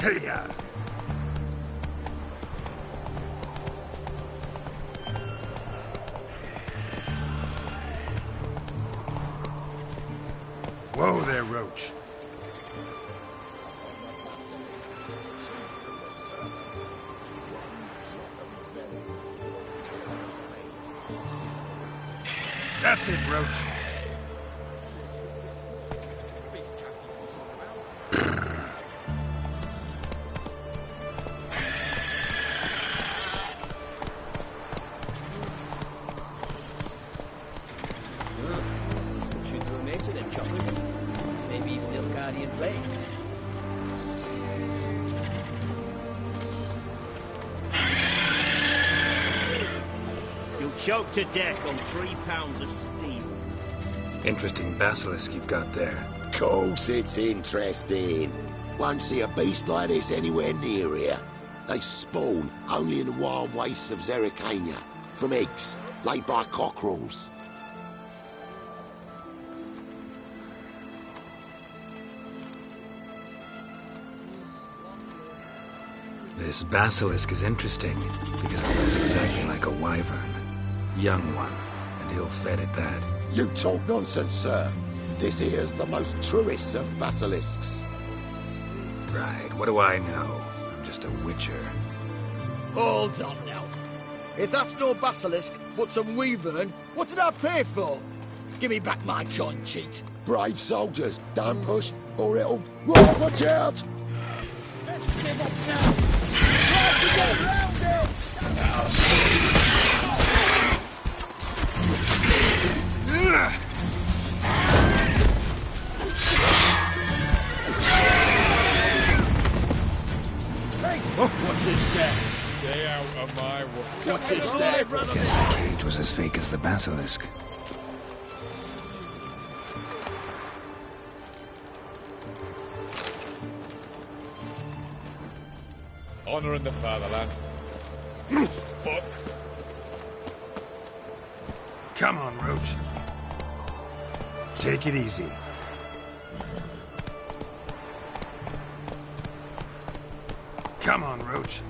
Hey-ya! Whoa there, Roach. That's it, Roach. Shoot through a mace with them choppers. Maybe even little guardian blade. You'll choke to death on 3 pounds of steel. Interesting basilisk you've got there. Course it's interesting. Won't see a beast like this anywhere near here. They spawn only in the wild wastes of Zerrikania, from eggs laid by cockerels. This basilisk is interesting because it looks exactly like a wyvern. Young one, and ill-fed at that. You talk nonsense, sir. This here's the most truest of basilisks. Right, what do I know? I'm just a witcher. Hold on now. If that's no basilisk, but some wyvern, what did I pay for? Give me back my coin, cheat. Brave soldiers, don't push, or it'll... Whoa, watch out! Let's give up now. Try to get round it! Hey, what's this there? Stay out of my way. What's this there? Guess the cage was as fake as the basilisk. Honouring the fatherland. Fuck. Come on, Roach. Take it easy. Come on, Roach.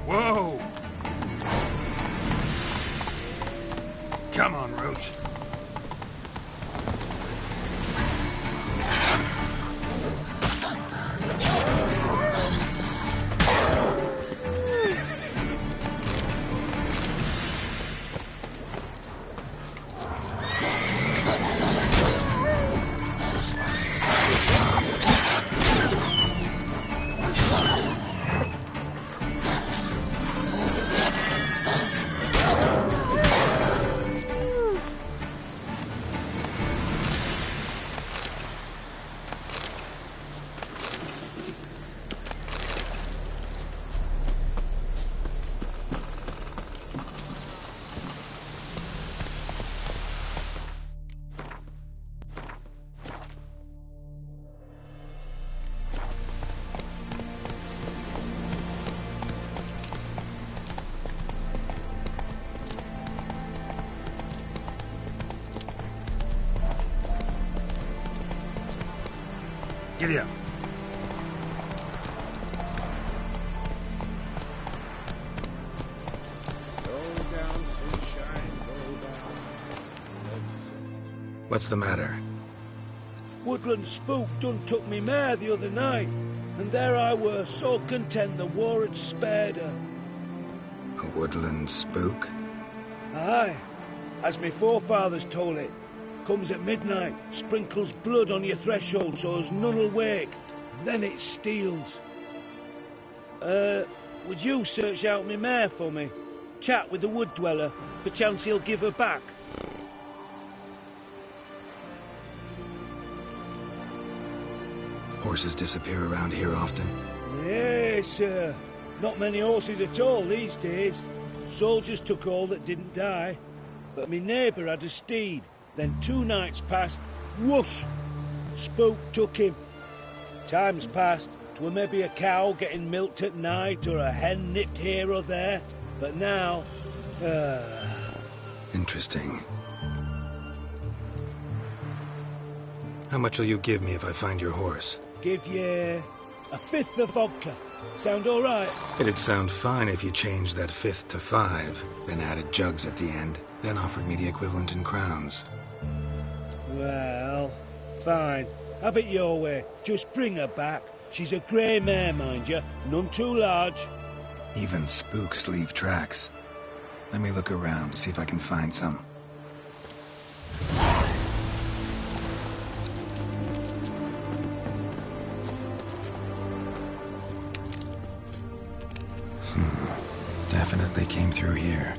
Whoa! Come on, Roach. Giddy up. Roll down, sunshine, roll down. What's the matter? Woodland spook done took me mare the other night, and there I were, so content the war had spared her. A woodland spook? Aye, as me forefathers told it. Comes at midnight, sprinkles blood on your threshold so as none'll wake. Then it steals. Would you search out me mare for me? Chat with the wood dweller, perchance he'll give her back. Horses disappear around here often? Yes, sir. Not many horses at all these days. Soldiers took all that didn't die. But me neighbour had a steed. Then 2 nights passed, whoosh! Spook took him. Times passed, 'twere maybe a cow getting milked at night or a hen nipped here or there. But now, Interesting. How much will you give me if I find your horse? give ye a 5th of vodka. Sound all right? It'd sound fine if you changed that 5th to 5, then added jugs at the end, then offered me the equivalent in crowns. Well, fine. Have it your way. Just bring her back. She's a grey mare, mind you. None too large. Even spooks leave tracks. Let me look around, see if I can find some. Definitely came through here.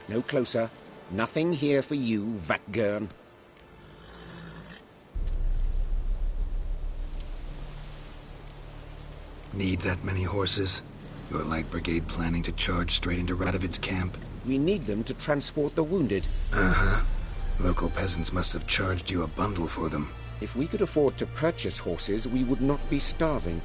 No closer. Nothing here for you, Vatgern. Need that many horses? Your light brigade planning to charge straight into Radovid's camp? We need them to transport the wounded. Uh-huh. Local peasants must have charged you a bundle for them. If we could afford to purchase horses, we would not be starving.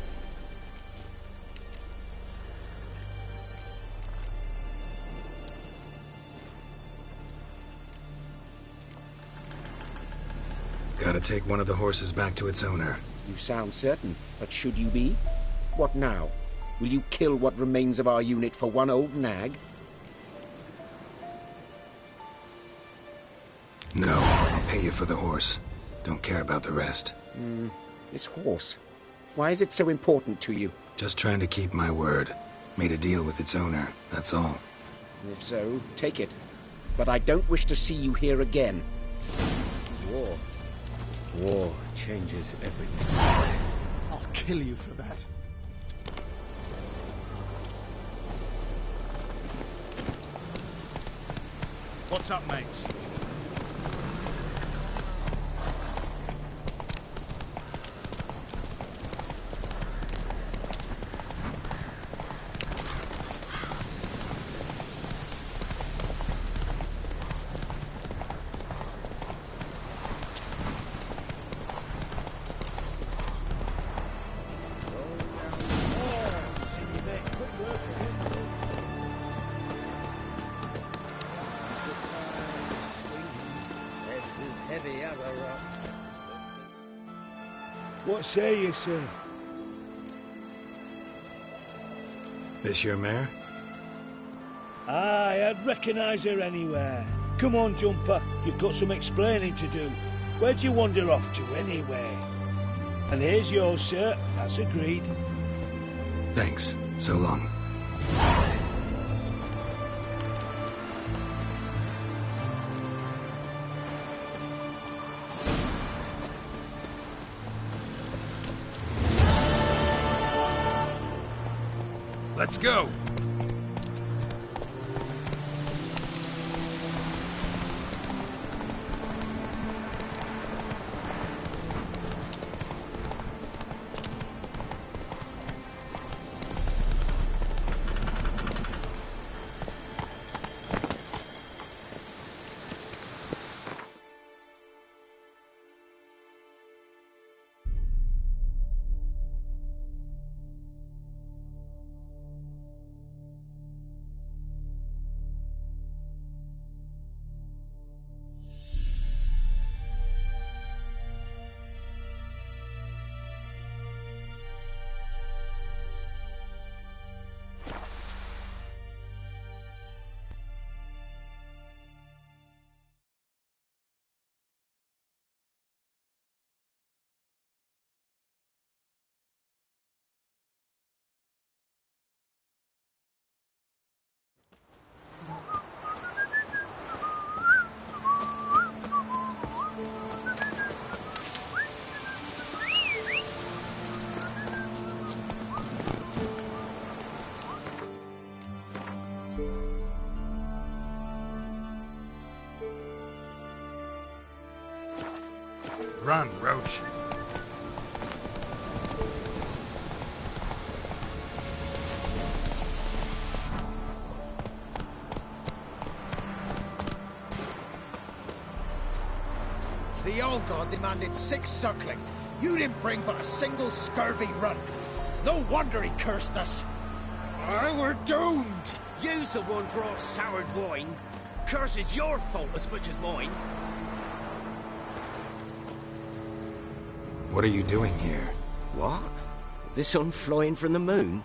Gotta take one of the horses back to its owner. You sound certain, but should you be? What now? Will you kill what remains of our unit for one old nag? No, I'll pay you for the horse. Don't care about the rest. This horse. Why is it so important to you? Just trying to keep my word. Made a deal with its owner, that's all. If so, take it. But I don't wish to see you here again. War. War changes everything. I'll kill you for that. What's up, mates? What say you, sir? This your mare? Aye, I'd recognise her anywhere. Come on, Jumper, you've got some explaining to do. Where'd you wander off to, anyway? And here's yours, sir, as agreed. Thanks. So long. Let's go! Run, Roach. The old god demanded 6 sucklings. You didn't bring but a single scurvy run. No wonder he cursed us. We're doomed. You's the one brought soured wine. Curse is your fault as much as mine. What are you doing here? What? The sun flying from the moon?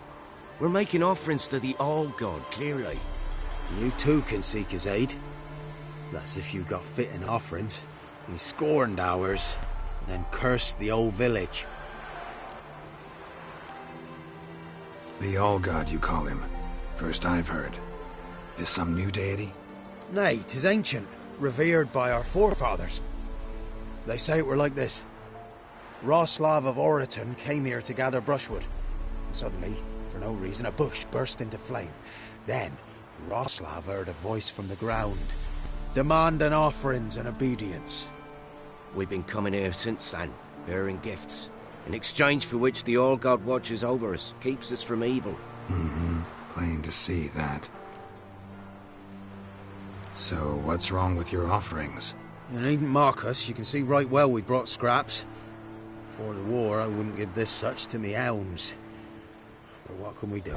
We're making offerings to the All-God, clearly. You too can seek his aid. That's if you got fitting offerings. He scorned ours, then cursed the old village. The All-God, you call him. First I've heard. Is some new deity? Nay, 'tis ancient, revered by our forefathers. They say it were like this. Roslav of Oriton came here to gather brushwood. And suddenly, for no reason, a bush burst into flame. Then, Roslav heard a voice from the ground, demanding offerings and obedience. We've been coming here since then, bearing gifts, in exchange for which the All-God watches over us, keeps us from evil. Mm-hmm. Plain to see that. So, what's wrong with your offerings? You needn't mock us, you can see right well we brought scraps. Before the war, I wouldn't give this such to me hounds. But what can we do?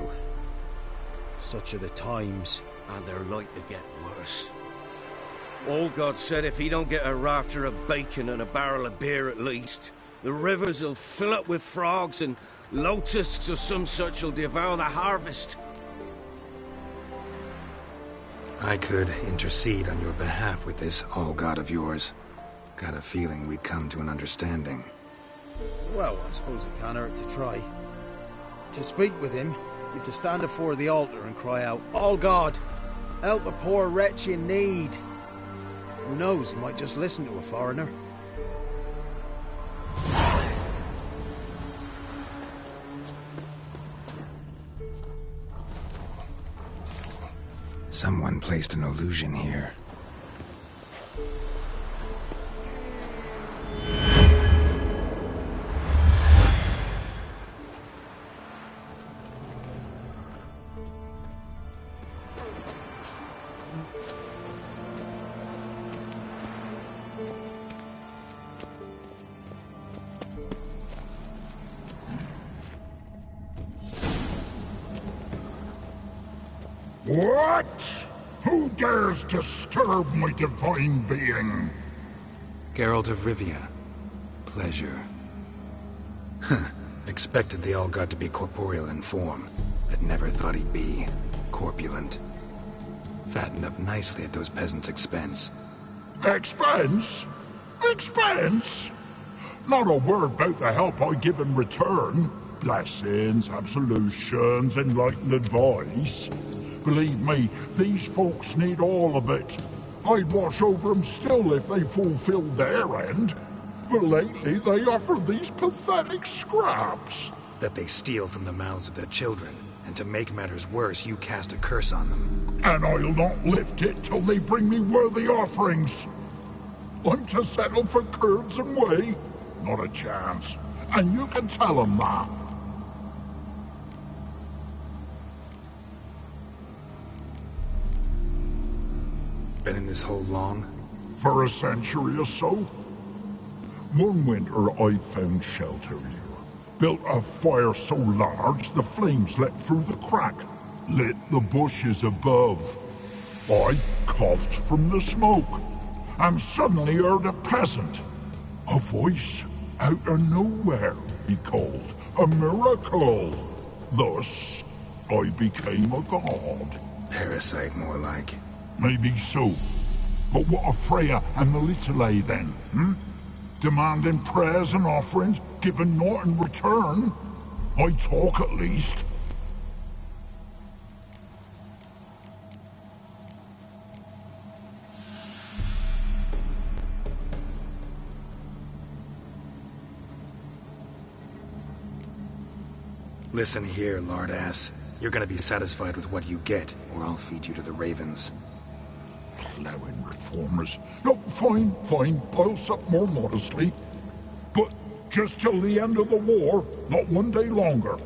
Such are the times. And they're like to get worse. All-God said if he don't get a rafter of bacon and a barrel of beer at least, the rivers will fill up with frogs and locusts or some such will devour the harvest. I could intercede on your behalf with this All-God of yours. Got a feeling we'd come to an understanding. Well, I suppose it can't hurt to try. To speak with him, you've to stand before the altar and cry out, All God, help a poor wretch in need. Who knows, he might just listen to a foreigner. Someone placed an illusion here. What? Who dares disturb my divine being? Geralt of Rivia. Pleasure. Expected the all-god to be corporeal in form, but never thought he'd be corpulent. Fattened up nicely at those peasants' expense. Expense? Expense? Not a word about the help I give in return. Blessings, absolutions, enlightened advice. Believe me, these folks need all of it. I'd watch over them still if they fulfilled their end. But lately they offer these pathetic scraps. That they steal from the mouths of their children, and to make matters worse, you cast a curse on them. And I'll not lift it till they bring me worthy offerings. I'm to settle for curds and whey? Not a chance. And you can tell them that. Been in this hole long? For a century or so. One winter I found shelter here. Built a fire so large the flames leapt through the crack, lit the bushes above. I coughed from the smoke, and suddenly heard a peasant. A voice out of nowhere, he called. A miracle. Thus, I became a god. Parasite, more like. Maybe so. But what of Freya and the Little then, Demanding prayers and offerings, given naught in return? I talk at least. Listen here, lard-ass. You're gonna be satisfied with what you get, or I'll feed you to the ravens. Plowing reformers. No, fine, fine. I'll sup more modestly. But just till the end of the war, not one day longer.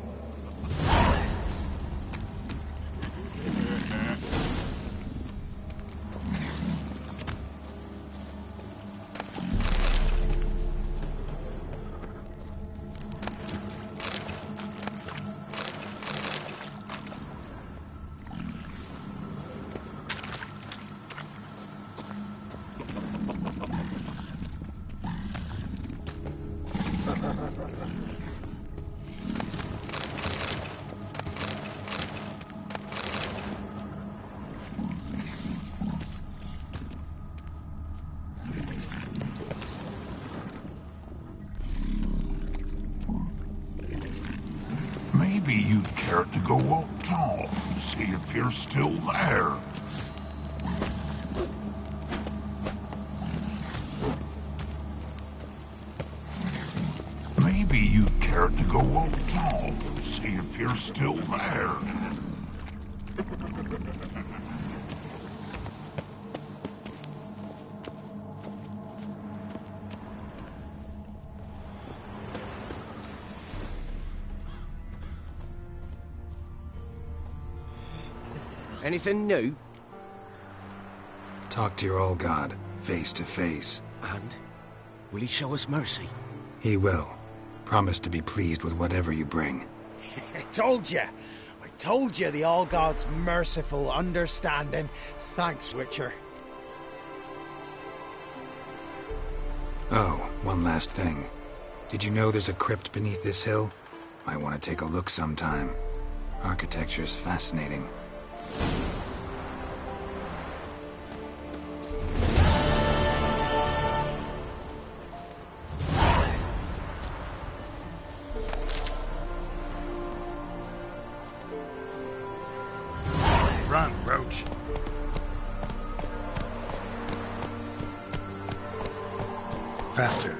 Maybe you'd care to go up top and see if you're still there. Maybe you'd care to go up top and see if you're still there. Anything new? Talk to your old god, face to face. And? Will he show us mercy? He will. Promise to be pleased with whatever you bring. I told you! I told you the All-God's merciful, understanding. Thanks, Witcher. Oh, one last thing. Did you know there's a crypt beneath this hill? Might want to take a look sometime. Architecture's fascinating. Run, Roach. Faster.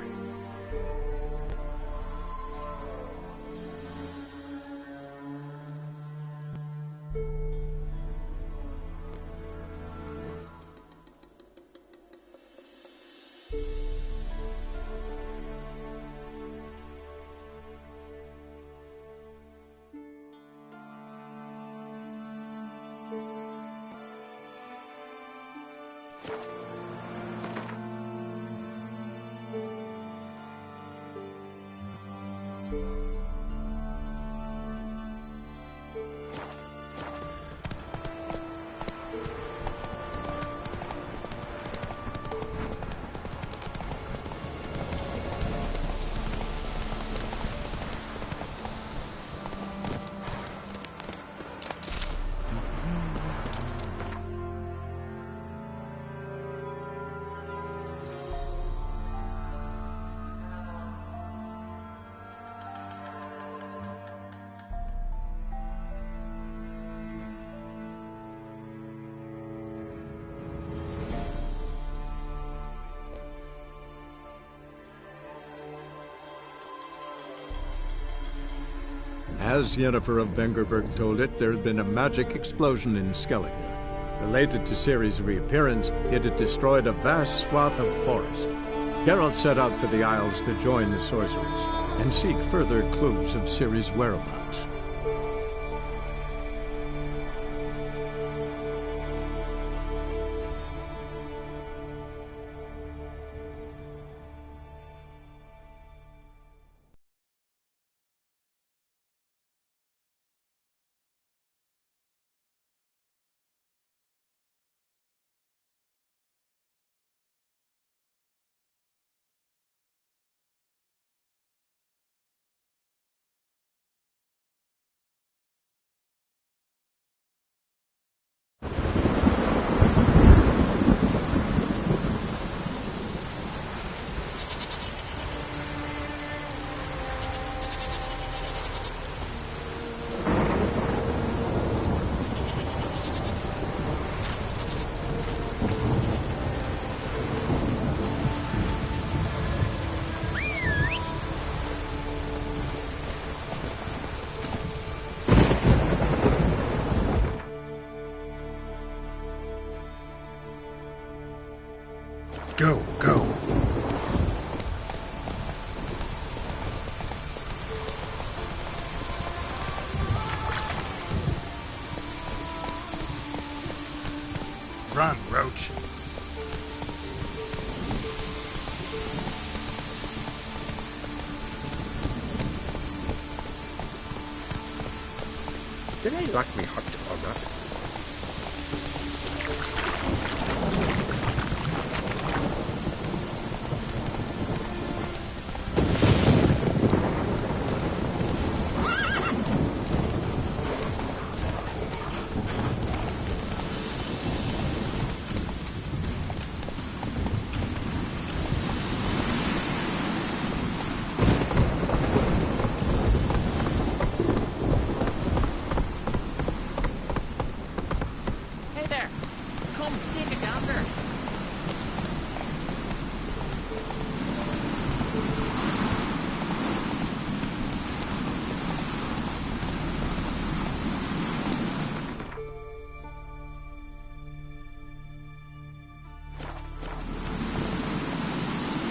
As Yennefer of Vengerberg told it, there had been a magic explosion in Skellige. Related to Ciri's reappearance, it had destroyed a vast swath of forest. Geralt set out for the Isles to join the sorcerers and seek further clues of Ciri's whereabouts. Go, go. Run, Roach. Did I lock me hot or not?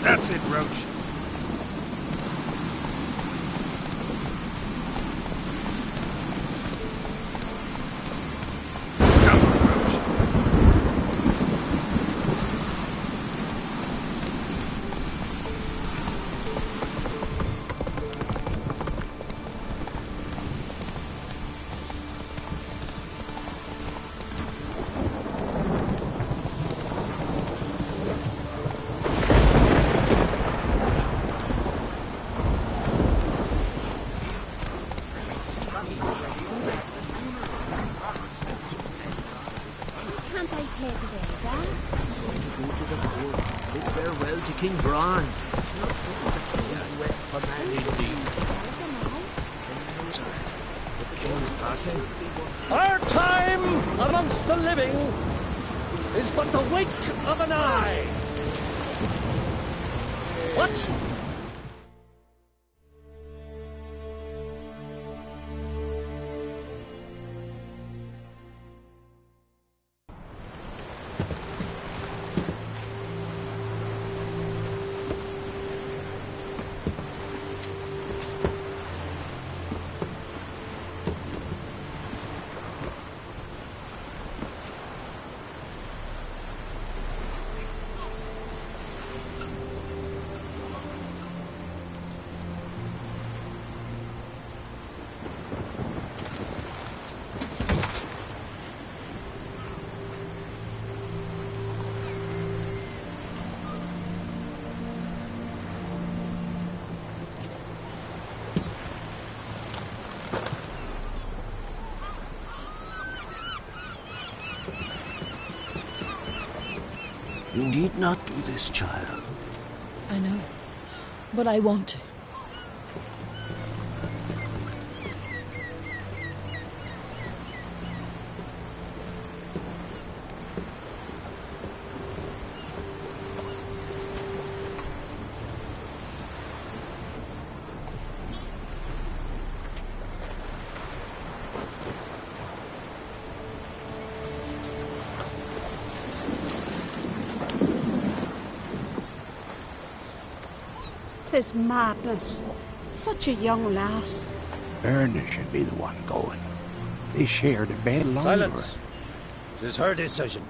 That's it, Roach. Come on, Roach. Can't I play today, Dan? To go to the court, bid farewell to King Bran. It's not fair to play wet for man indeed. The king's passing. Our time amongst the living is but the wink of an eye. What's... You need not do this, child. I know, but I want to. is madness. Such a young lass. Erna should be the one going. They shared a bed longer. Silence. It is her decision.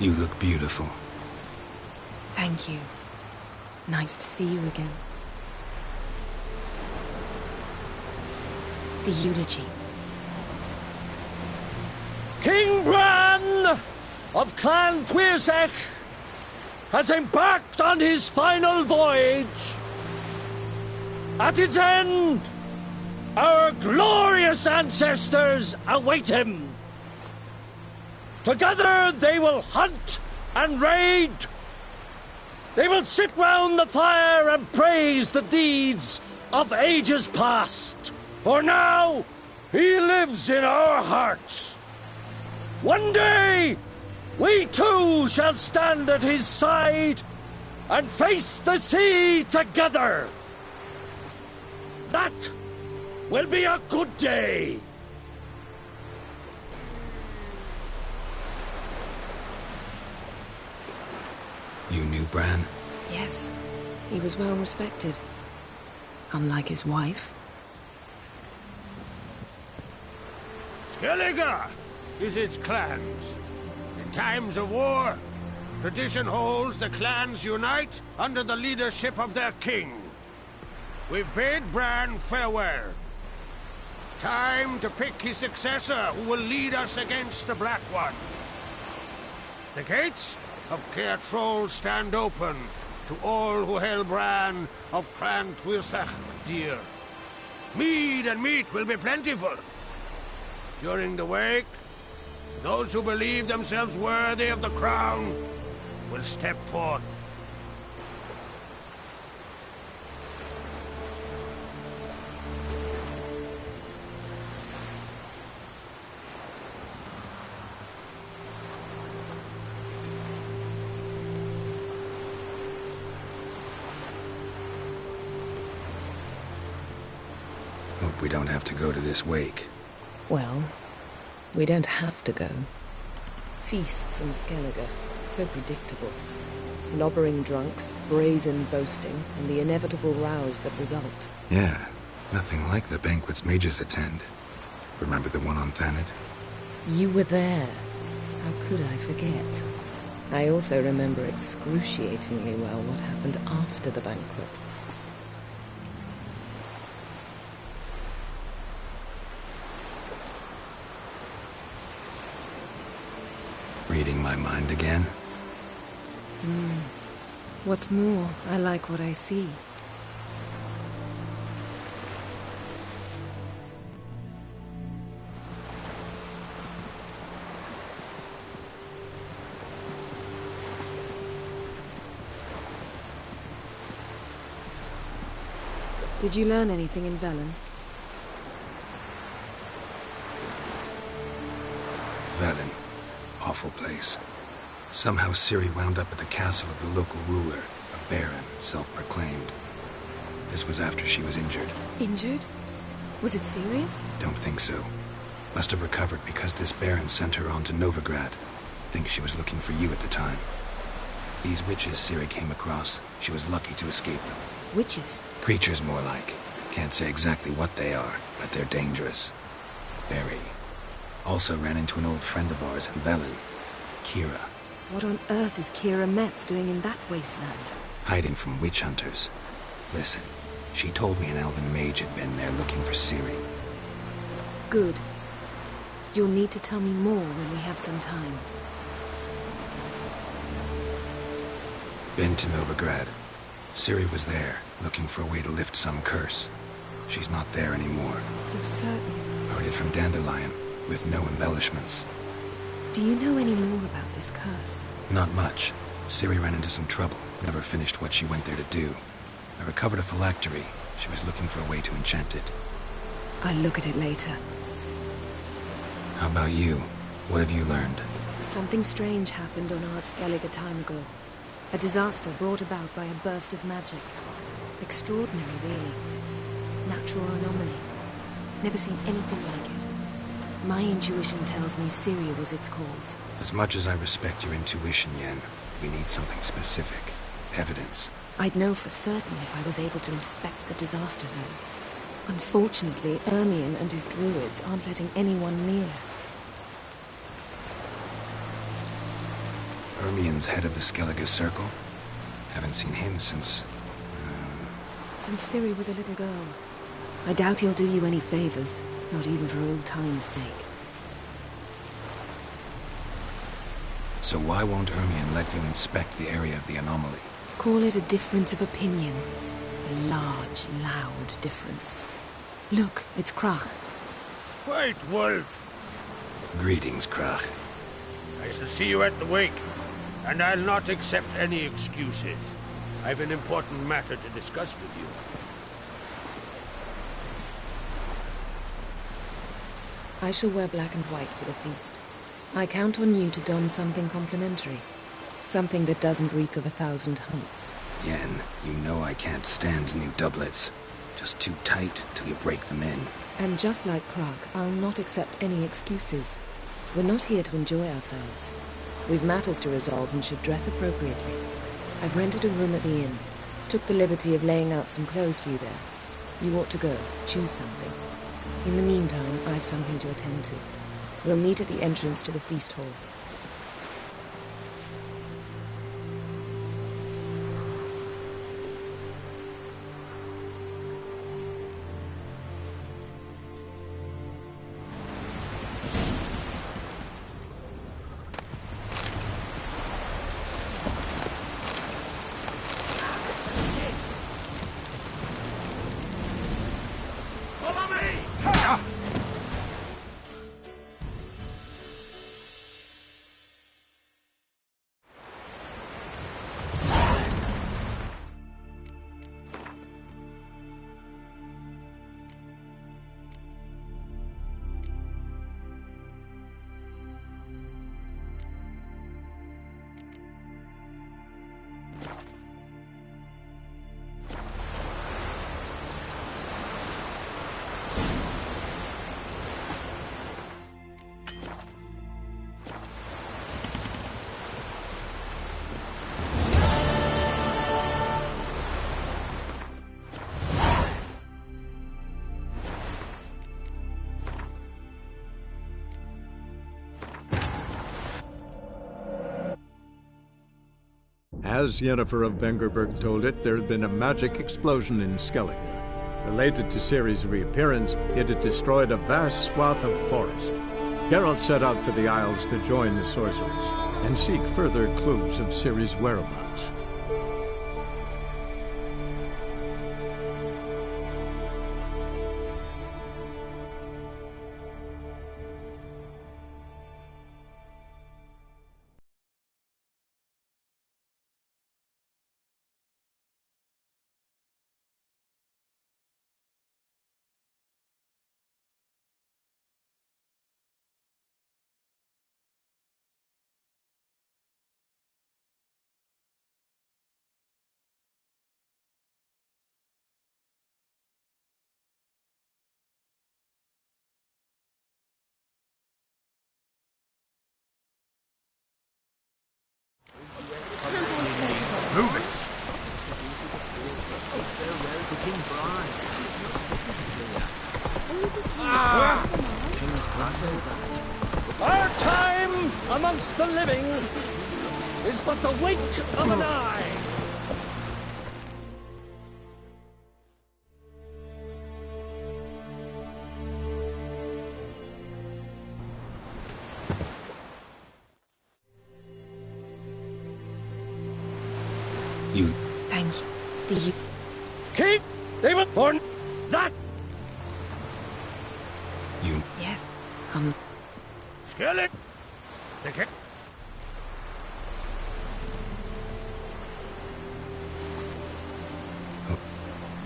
You look beautiful. Thank you. Nice to see you again. The eulogy. King Bran of Clan Tuirsech has embarked on his final voyage. At its end, our glorious ancestors await him. Together they will hunt and raid. They will sit round the fire and praise the deeds of ages past. For now, he lives in our hearts. One day, we too shall stand at his side and face the sea together. That will be a good day. You knew Bran? Yes. He was well respected. Unlike his wife. Skellige is its clans. In times of war, tradition holds the clans unite under the leadership of their king. We've bid Bran farewell. Time to pick his successor who will lead us against the Black Ones. The gates of Caer Troll stand open to all who held Bran of Clan Tuirsech dear. Mead and meat will be plentiful. During the wake, those who believe themselves worthy of the crown will step forth. Hope we don't have to go to this wake. Well, we don't have to go. Feasts in Skellige, so predictable. Slobbering drunks, brazen boasting, and the inevitable rows that result. Yeah, nothing like the banquets mages attend. Remember the one on Thanet? You were there. How could I forget? I also remember excruciatingly well what happened after the banquet. Reading my mind again? What's more, I like what I see. Did you learn anything in Velen? Velen. Awful place. Somehow Ciri wound up at the castle of the local ruler, a baron, self-proclaimed. This was after she was injured. Injured? Was it serious? Don't think so. Must have recovered because this baron sent her on to Novigrad. Think she was looking for you at the time. These witches Ciri came across, she was lucky to escape them. Witches? Creatures more like. Can't say exactly what they are, but they're dangerous. Very. Also ran into an old friend of ours in Velen, Kira. What on earth is Kira Metz doing in that wasteland? Hiding from witch hunters. Listen, she told me an elven mage had been there looking for Ciri. Good. You'll need to tell me more when we have some time. Been to Novigrad. Ciri was there, looking for a way to lift some curse. She's not there anymore. You're certain? Heard it from Dandelion, with no embellishments. Do you know any more about this curse? Not much. Ciri ran into some trouble, never finished what she went there to do. I recovered a phylactery. She was looking for a way to enchant it. I'll look at it later. How about you? What have you learned? Something strange happened on Ard Skellige a time ago. A disaster brought about by a burst of magic. Extraordinary, really. Natural anomaly. Never seen anything like it. My intuition tells me Ciri was its cause. As much as I respect your intuition, Yen, we need something specific. Evidence. I'd know for certain if I was able to inspect the disaster zone. Unfortunately, Ermion and his druids aren't letting anyone near. Ermion's head of the Skellige Circle? Haven't seen him since... Since Ciri was a little girl. I doubt he'll do you any favors, not even for old time's sake. So why won't Ermion let you inspect the area of the anomaly? Call it a difference of opinion. A large, loud difference. Look, it's Krach. White Wolf! Greetings, Krach. I shall see you at the wake, and I'll not accept any excuses. I've an important matter to discuss with you. I shall wear black and white for the feast. I count on you to don something complimentary. Something that doesn't reek of 1,000 hunts. Yen, you know I can't stand new doublets. Just too tight till you break them in. And just like Krag, I'll not accept any excuses. We're not here to enjoy ourselves. We've matters to resolve and should dress appropriately. I've rented a room at the inn. Took the liberty of laying out some clothes for you there. You ought to go. Choose something. In the meantime, I've something to attend to. We'll meet at the entrance to the feast hall. As Yennefer of Vengerberg told it, there had been a magic explosion in Skellige. Related to Ciri's reappearance, it had destroyed a vast swath of forest. Geralt set out for the Isles to join the sorcerers and seek further clues of Ciri's whereabouts. Move it! Our time amongst the living is but the wink of an eye. You... Thank you. The... Keep even born that. You... Yes. Skellige. The king.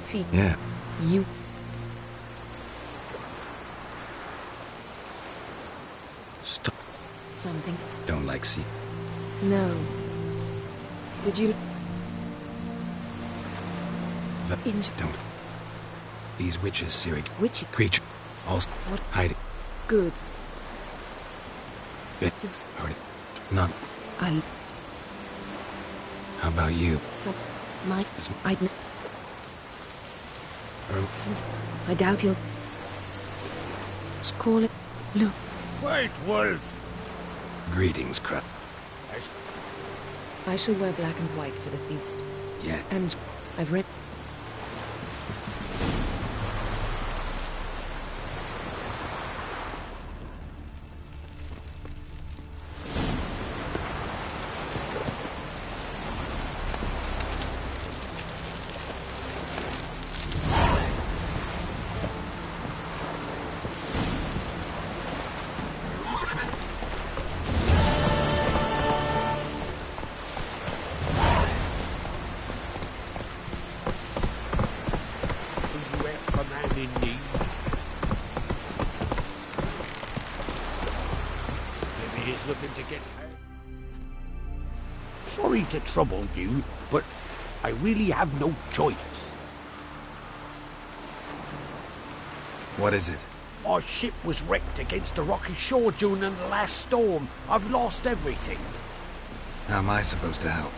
Feet. Yeah. You... Stop. Something. Don't like see. No. Did you... Don't. These witches, Ciri. Witchy? Creature. All... What? Hiding. Good. Bit. Yes. Heard it. None. I... How about you? Some... My... Is- I'd... Since... I doubt he'll... Let's call it... Look. White Wolf. Greetings, Crap. I shall wear black and white for the feast. Yeah. And... I've read... Looking to get... Sorry to trouble you, but I really have no choice. What is it? Our ship was wrecked against a rocky shore during the last storm. I've lost everything. How am I supposed to help?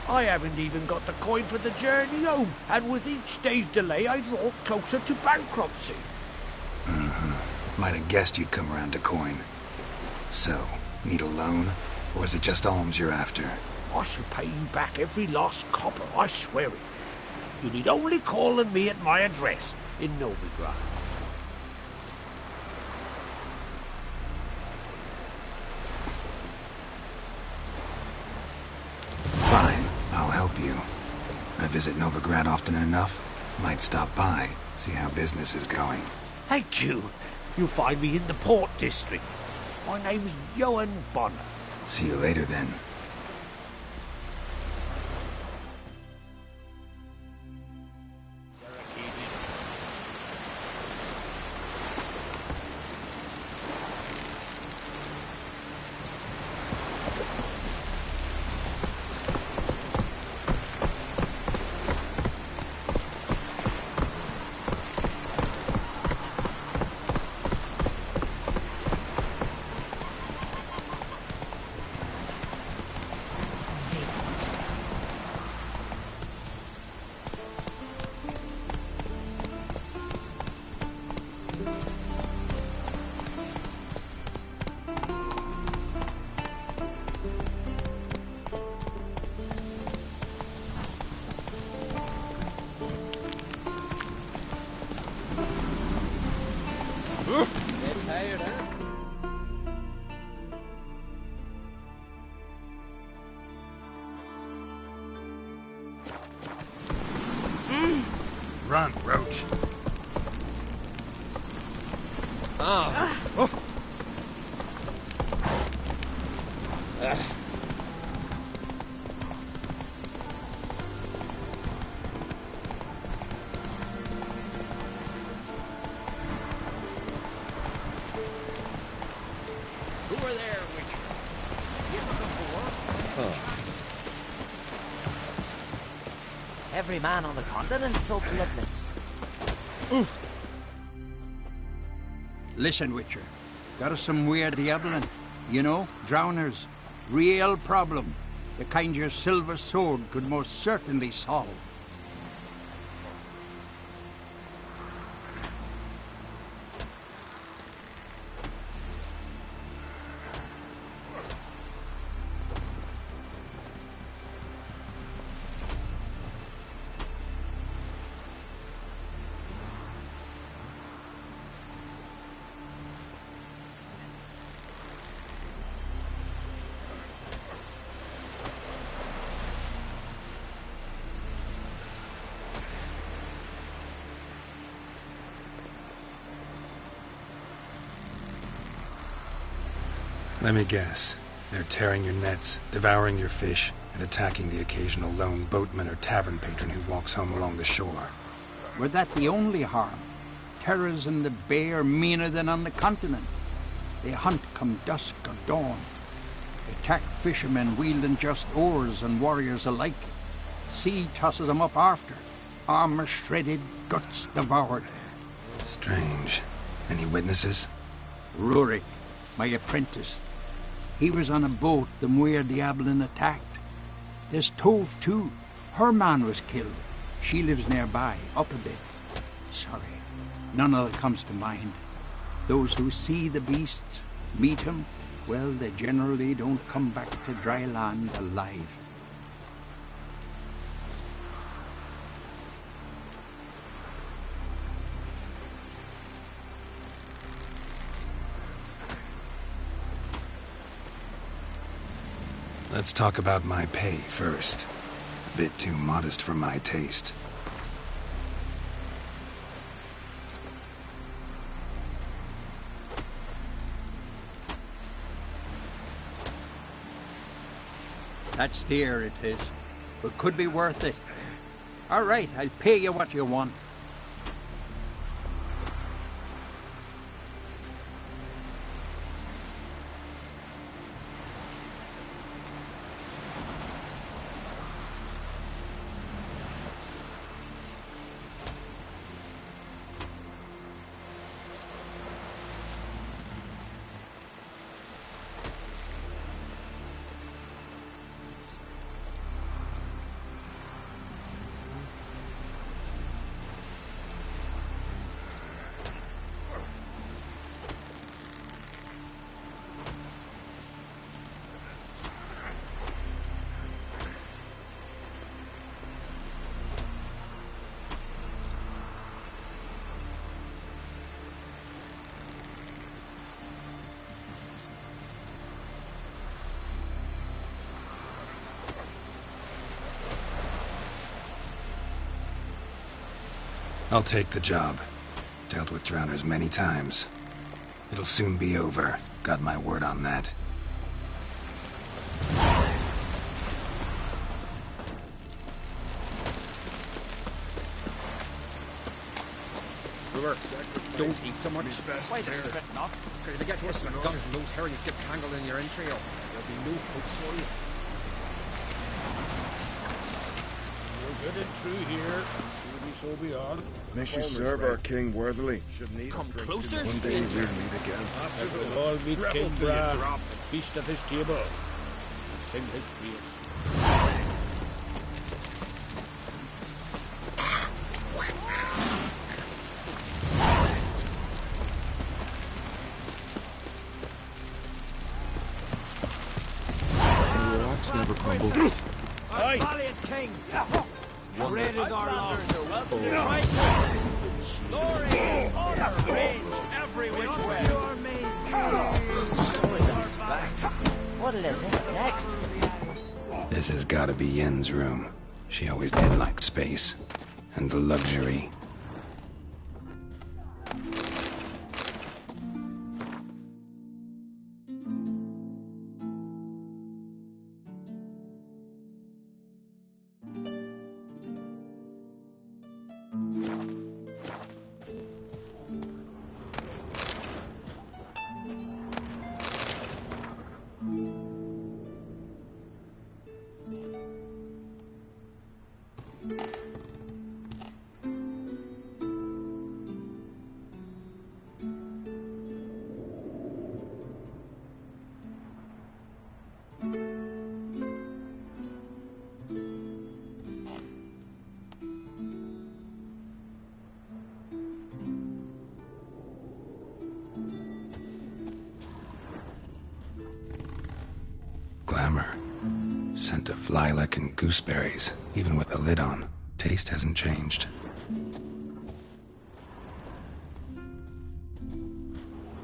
I haven't even got the coin for the journey home, and with each day's delay, I draw closer to bankruptcy. Might have guessed you'd come around to coin. So, need a loan? Or is it just alms you're after? I shall pay you back every last copper, I swear it. You need only call on me at my address in Novigrad. Fine, I'll help you. I visit Novigrad often enough. Might stop by, see how business is going. Thank you. You'll find me in the Port District. My name's Johan Bonner. See you later, then. Get tired, huh? Run, Roach. Oh. Who are there, Witcher? You ever before? Every man on the continent's so bloodless. Listen, Witcher. Got us some weird diabling. You know, drowners. Real problem. The kind your silver sword could most certainly solve. Let me guess. They're tearing your nets, devouring your fish, and attacking the occasional lone boatman or tavern patron who walks home along the shore. Were that the only harm? Terrors in the bay are meaner than on the continent. They hunt come dusk or dawn. Attack fishermen wielding just oars and warriors alike. Sea tosses them up after. Armor shredded, guts devoured. Strange. Any witnesses? Rurik, my apprentice. He was on a boat the Muir Diablin attacked. There's Tove, too. Her man was killed. She lives nearby, up a bit. Sorry, none of that comes to mind. Those who see the beasts, meet him, well, they generally don't come back to dry land alive. Let's talk about my pay first. A bit too modest for my taste. That's dear, it is, but could be worth it. All right, I'll pay you what you want. I'll take the job. Dealt with drowners many times. It'll soon be over. Got my word on that. Don't eat so much. Why the spit not? Because if it gets worse than a gun, those herrings get tangled in your entrails. There'll be no hope for you. We're good and true here. So beyond. May she serve our king worthily. Come closer. One day we'll meet again. After we'll all meet King Bran and feast at his table and sing his praise. The rocks never crumble. Our valiant king! Great is our loss. Glory, honor, range, every which way. Swords on his back. What'll it think next? This has gotta be Yen's room. She always did like space. And luxury. Glamour. Scent of lilac and gooseberries, even with the lid on. Taste hasn't changed.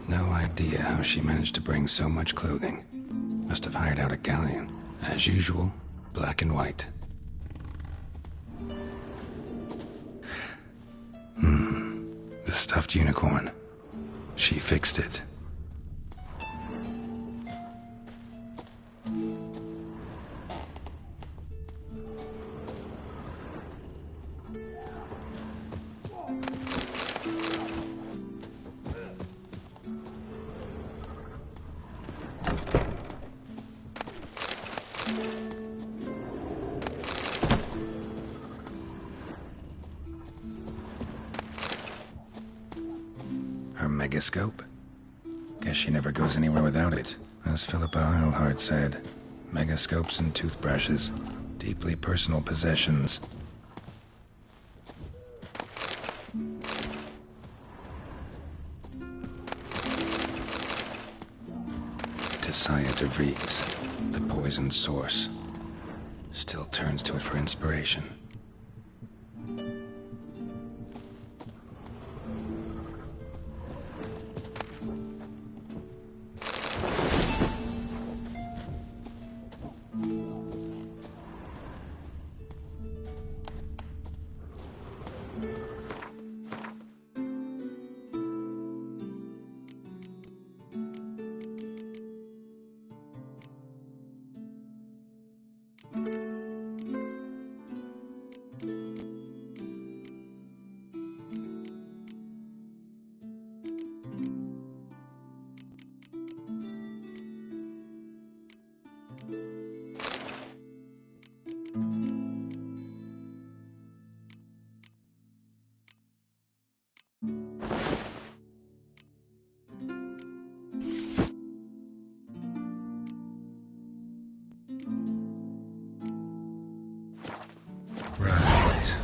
No idea how she managed to bring so much clothing. Must have hired out a galleon. As usual, black and white. The stuffed unicorn. She fixed it. megascope? Guess she never goes anywhere without it. As Philippa Eilhart said, megascopes and toothbrushes, deeply personal possessions. Tessia de Vries, the poisoned source, still turns to it for inspiration. Right.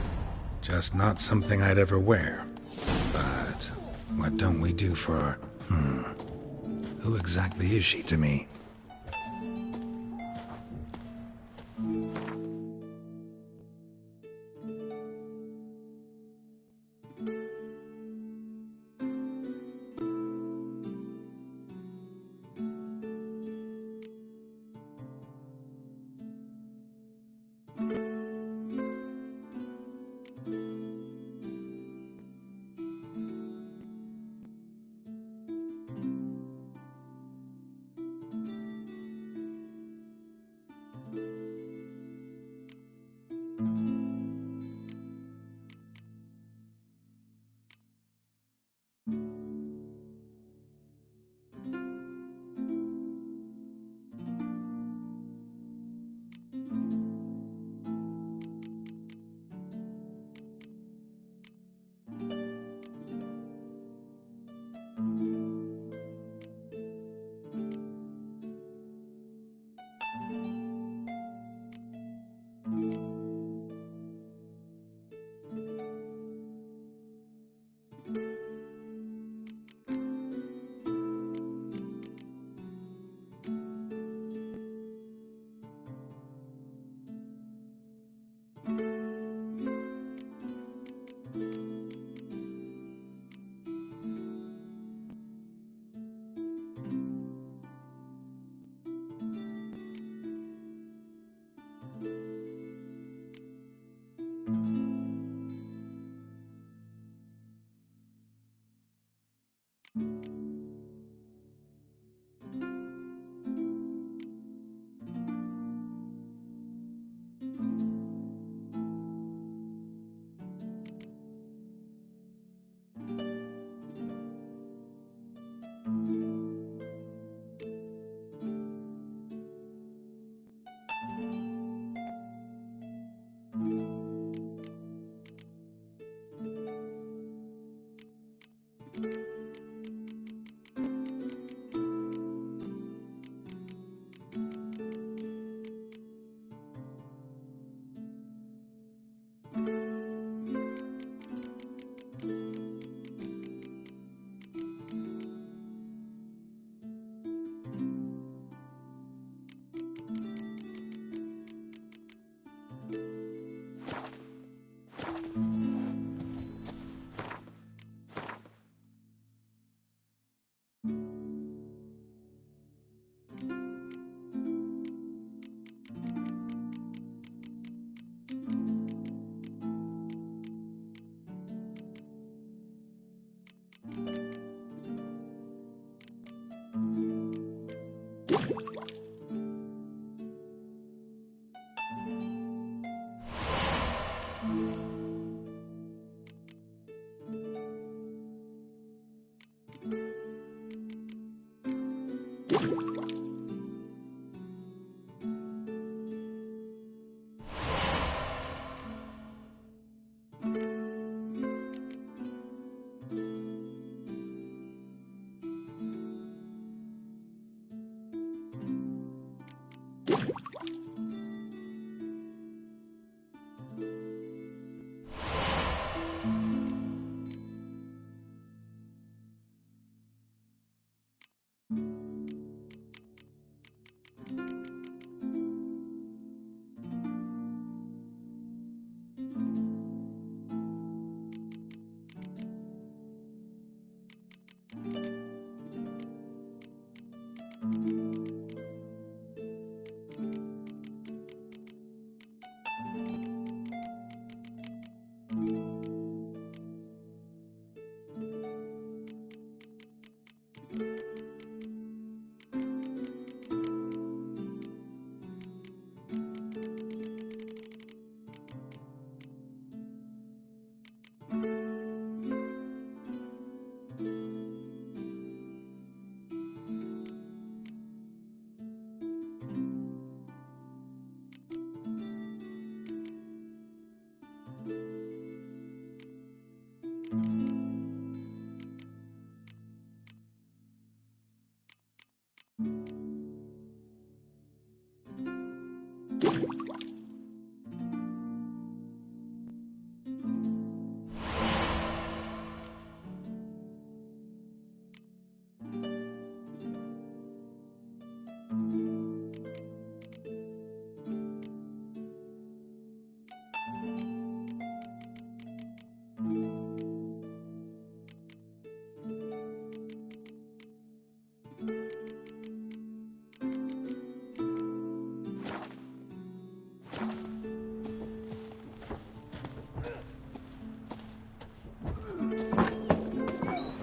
Just not something I'd ever wear. But what don't we do for her? Who exactly is she to me?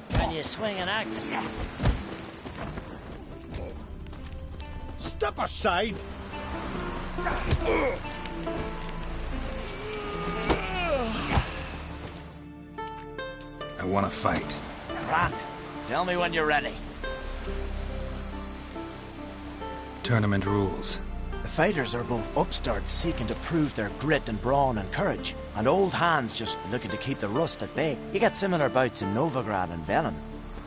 Can you swing an axe? Step aside! I want to fight. Grand. Tell me when you're ready. Tournament rules. The fighters are both upstarts seeking to prove their grit and brawn and courage, and old hands just looking to keep the rust at bay. You get similar bouts in Novigrad and Velen,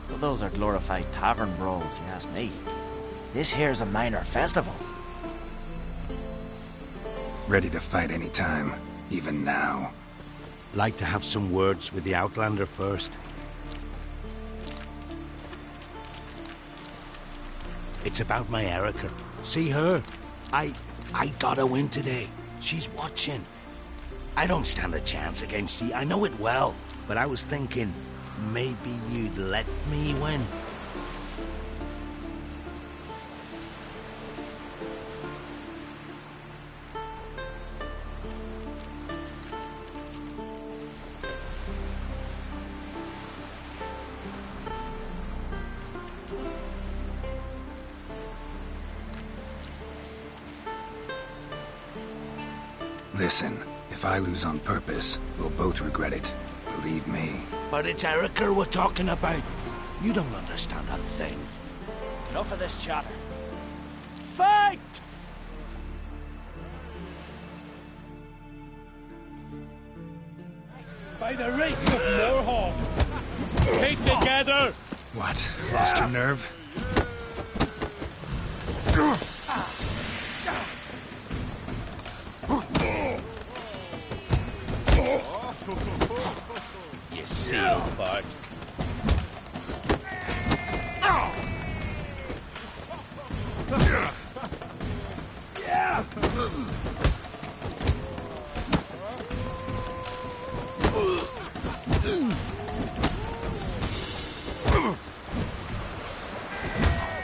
but those are glorified tavern brawls, you ask me. This here's a minor festival. Ready to fight any time, even now. Like to have some words with the Outlander first. It's about my Erica. See her? I gotta win today. She's watching. I don't stand a chance against you, I know it well. But I was thinking, maybe you'd let me win. Listen, if I lose on purpose, we'll both regret it. Believe me. But it's Erica we're talking about. You don't understand a thing. Enough of this chatter. Fight! By the reek of Moorhawk! Keep together! What? Lost your nerve? You seal fart.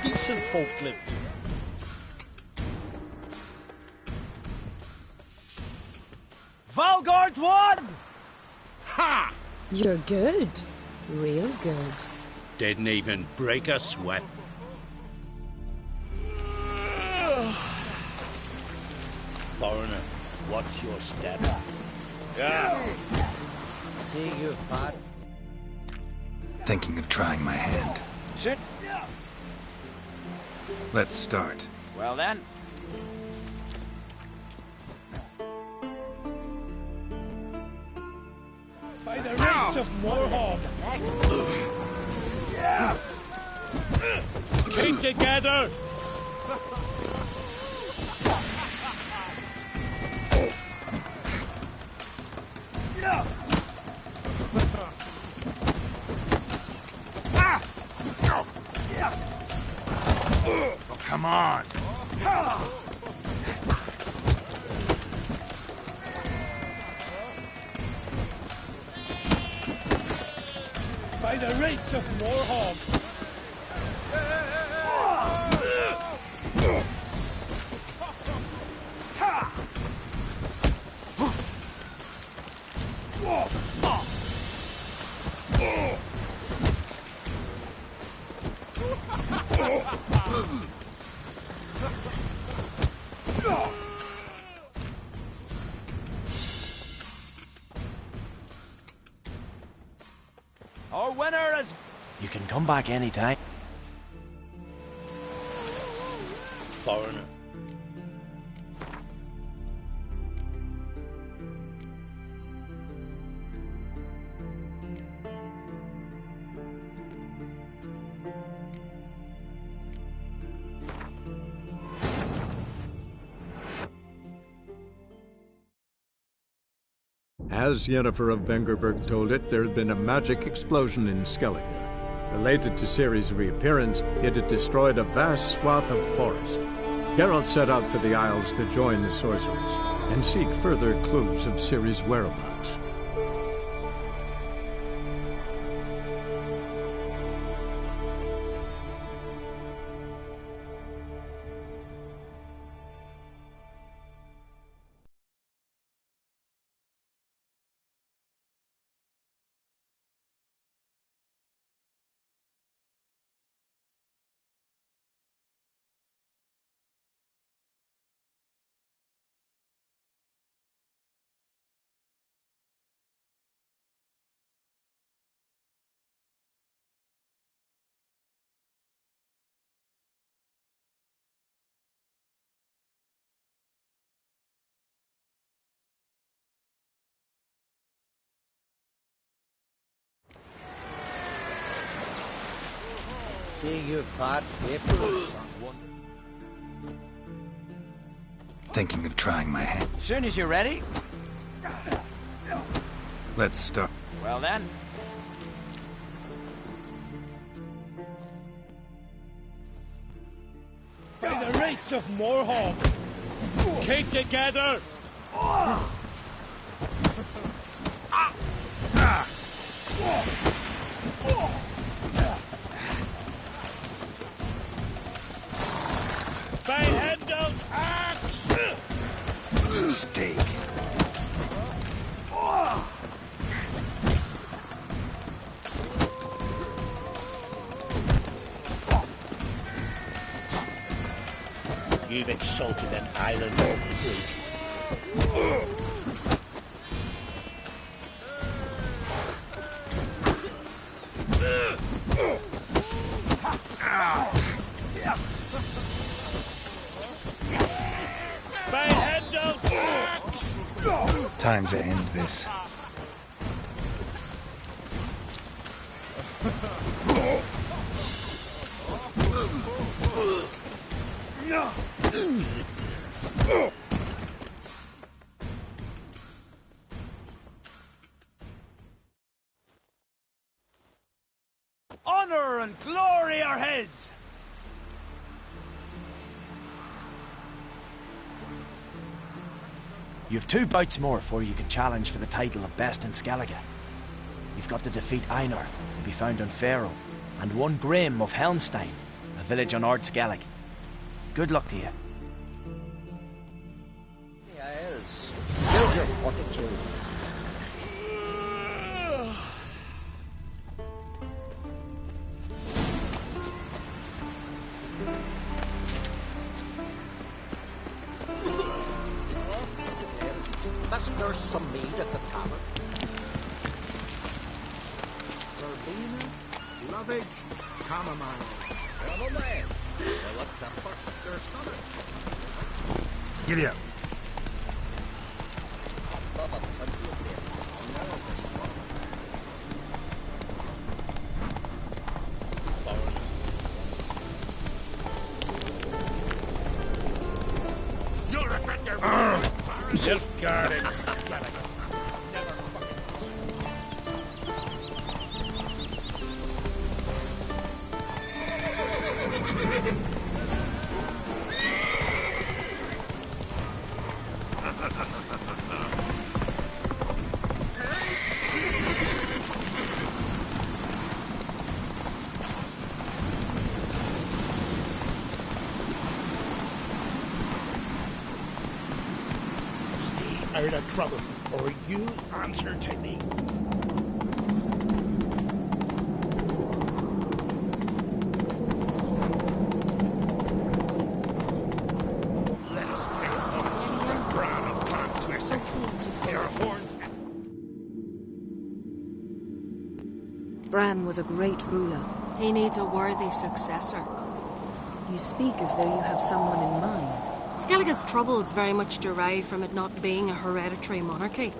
Decent forklift. Valgard's won! Ha! You're good. Real good. Didn't even break a sweat. Foreigner, what's your step? See you, Pat. Thinking of trying my hand. Sit. Let's start. Well then. By the reeks of Moorhawk! Keep together! Oh, come on! By the rates of Morhog! Our winner is... You can come back anytime. Foreigner. As Yennefer of Vengerberg told it, there had been a magic explosion in Skellige. Related to Ciri's reappearance, it had destroyed a vast swath of forest. Geralt set out for the Isles to join the sorcerers and seek further clues of Ciri's whereabouts. See your pot papers. Thinking of trying my hand. Soon as you're ready. Let's start. Well then. By the rates of Morhog! Keep together! By Hendel's axe! Steak. You've insulted an island freak. By Hendel's axe! Time to end this. Honor and glory are his! You've 2 bouts more before you can challenge for the title of Best in Skellige. You've got to defeat Einar, to be found on Faroe, and 1 Grim of Helmstein, a village on Ard Skellig. Good luck to you. Yes. Build your fortitude. Must nurse some mead at the tavern. Verbena, lovage, chamomile. Chamomile. Well, what's that for? Your stomach. Giddy up. You'll regret your Nilfgaard and Never fucking... out of trouble, or you'll answer to me. Let us pay homage to the crown of Clan Twissek. Their horns. Bran was a great ruler. He needs a worthy successor. You speak as though you have someone in mind. Skellige's troubles very much derive from it not being a hereditary monarchy.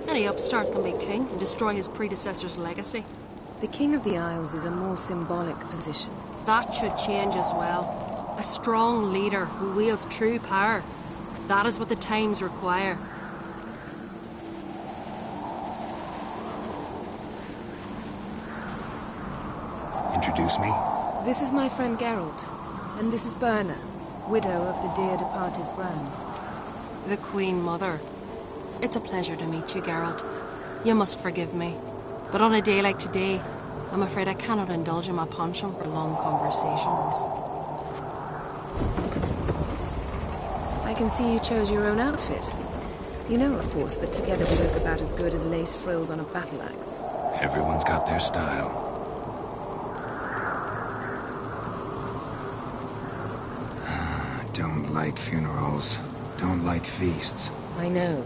Any upstart can be king and destroy his predecessor's legacy. The King of the Isles is a more symbolic position. That should change as well. A strong leader who wields true power. That is what the times require. Introduce me? This is my friend Geralt, and this is Berna, widow of the dear departed Bran. The Queen Mother. It's a pleasure to meet you, Geralt. You must forgive me, but on a day like today, I'm afraid I cannot indulge in my penchant for long conversations. I can see you chose your own outfit. You know, of course, that together we look about as good as lace frills on a battle axe. Everyone's got their style. Don't like funerals. Don't like feasts. I know.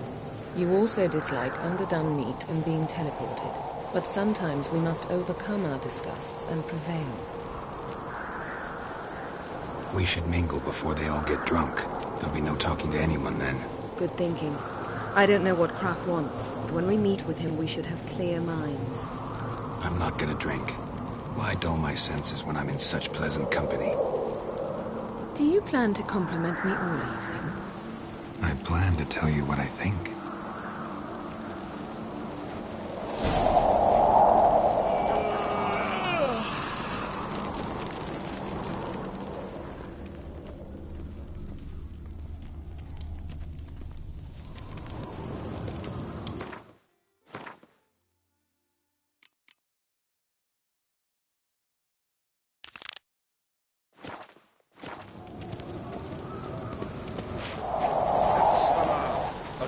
You also dislike underdone meat and being teleported. But sometimes we must overcome our disgusts and prevail. We should mingle before they all get drunk. There'll be no talking to anyone then. Good thinking. I don't know what Krach wants, but when we meet with him we should have clear minds. I'm not gonna drink. Why dull my senses when I'm in such pleasant company? Do you plan to compliment me all evening? I plan to tell you what I think.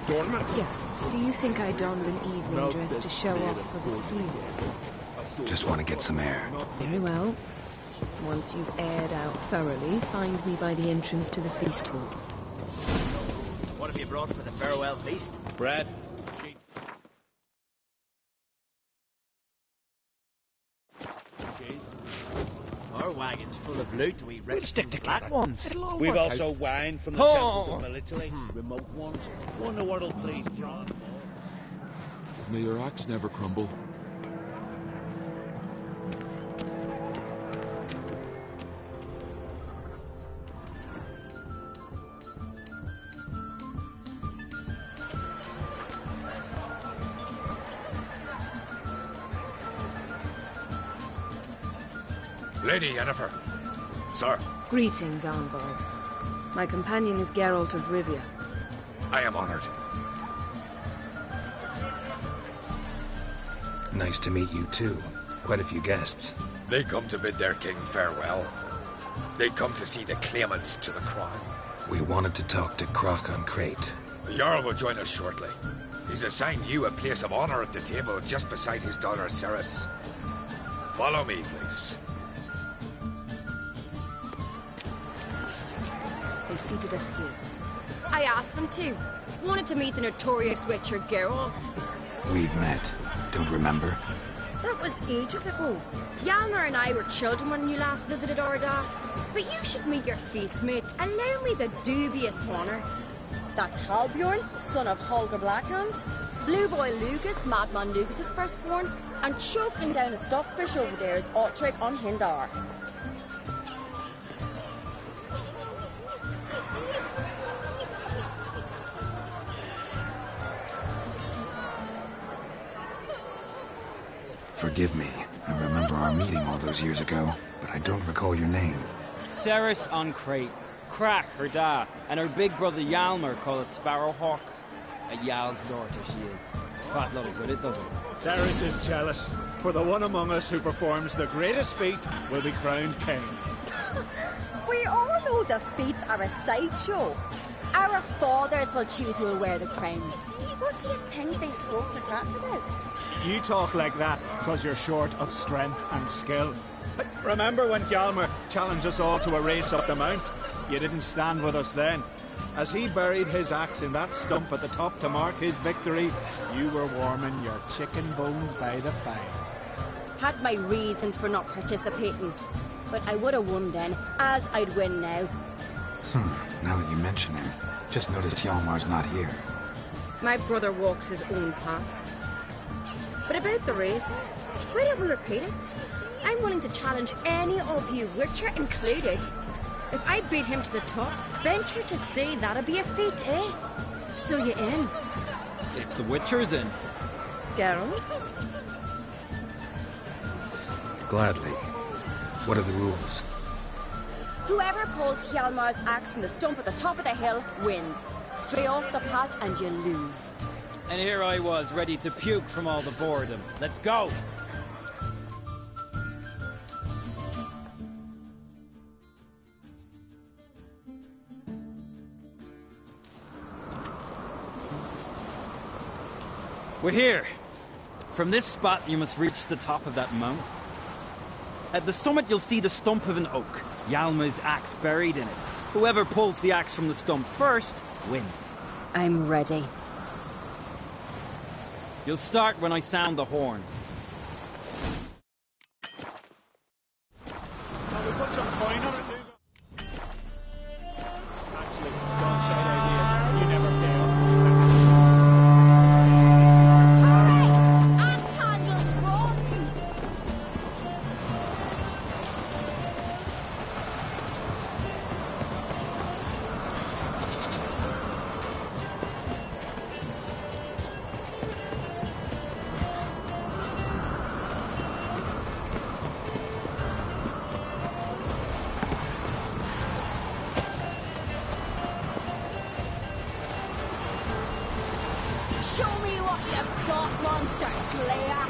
Geralt, do you think I donned an evening dress to show off for the seals? Just want to get some air. Very well. Once you've aired out thoroughly, find me by the entrance to the feast hall. What have you brought for the farewell feast? Bread. Our wagon's full of loot. We'll stick to black ones. We've also wine from the temples of Melitele, remote ones. Wonder what'll please John. May your axe never crumble. Lady Yennefer. Sir. Greetings, Arnvald. My companion is Geralt of Rivia. I am honored. Nice to meet you too. Quite a few guests. They come to bid their king farewell. They come to see the claimants to the crown. We wanted to talk to Krach on Crate. The Jarl will join us shortly. He's assigned you a place of honor at the table just beside his daughter Ceres. Follow me, please. They've seated us here. I asked them to. Wanted to meet the notorious witcher Geralt. We've met. Don't remember? That was ages ago. Hjalmar and I were children when you last visited Orda. But you should meet your feast mates. Allow me the dubious honor. That's Halbjorn, son of Holger Blackhand. Blue Boy Lugus, Madman Lugus' firstborn. And choking down a stockfish over there is Otric on Hindar. Forgive me. I remember our meeting all those years ago, but I don't recall your name. Ceres on Crate. Krach, her da, and her big brother Hjalmar called a Sparrowhawk. A Jarl's daughter she is. Fat lot of good it doesn't. Ceres is jealous, for the one among us who performs the greatest feat will be crowned king. We all know the feats are a sideshow. Our fathers will choose who will wear the crown. What do you think they spoke to Crack about? You talk like that because you're short of strength and skill. Remember when Hjalmar challenged us all to a race up the mount? You didn't stand with us then. As he buried his axe in that stump at the top to mark his victory, you were warming your chicken bones by the fire. Had my reasons for not participating, but I would have won then, as I'd win now. Now that you mention him, just noticed Hjalmar's not here. My brother walks his own paths. But about the race, why don't we repeat it? I'm willing to challenge any of you, Witcher included. If I beat him to the top, venture to say that'd be a feat, eh? So you in? If the Witcher's in. Geralt? Gladly. What are the rules? Whoever pulls Hjalmar's axe from the stump at the top of the hill wins. Stray off the path and you lose. And here I was, ready to puke from all the boredom. Let's go! We're here. From this spot, you must reach the top of that mount. At the summit, you'll see the stump of an oak, Hjalmar's axe buried in it. Whoever pulls the axe from the stump first wins. I'm ready. You'll start when I sound the horn. Can we put some coin on it, Lugo? Actually, don't shout idea. You never fail. Axe handles wrong! Show me what you've got, monster slayer!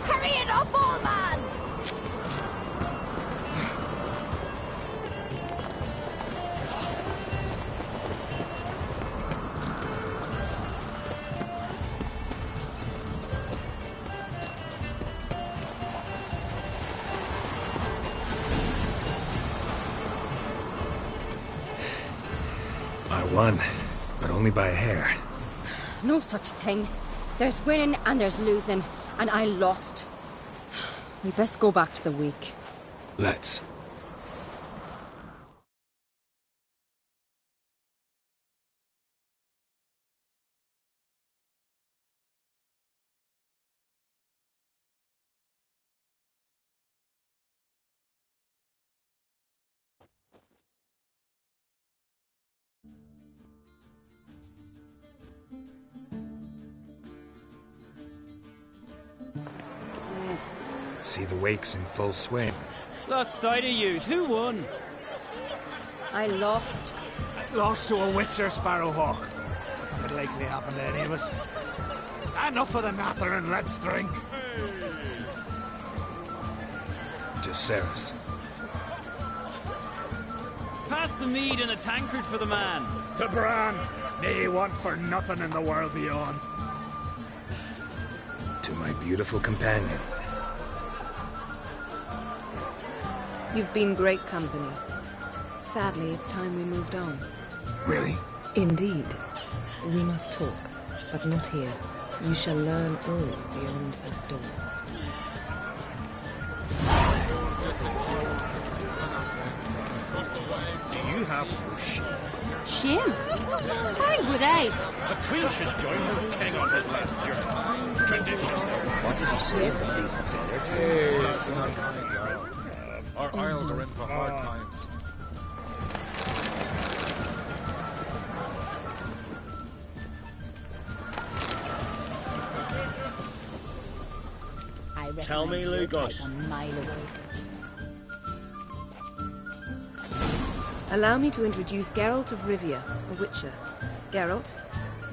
Hurry it up, old man! I won, but only by a hair. No such thing. There's winning and there's losing, and I lost. We best go back to the week. Let's. See the wakes in full swing. Lost sight of yous. Who won? I lost. Lost to a Witcher, Sparrowhawk. Could likely happen to any of us. Enough of the nattering, let's drink. To Ceres. Pass the mead and a tankard for the man. To Bran, nay want for nothing in the world beyond. To my beautiful companion. You've been great company. Sadly, it's time we moved on. Really? Indeed. We must talk, but not here. You shall learn all beyond that door. Do you have no shame? Shame? Why would I? A queen should join the king on his last journey. Tradition. What is it? Our isles are in for hard times. Tell me, Lugos. A mile away. Allow me to introduce Geralt of Rivia, a witcher. Geralt,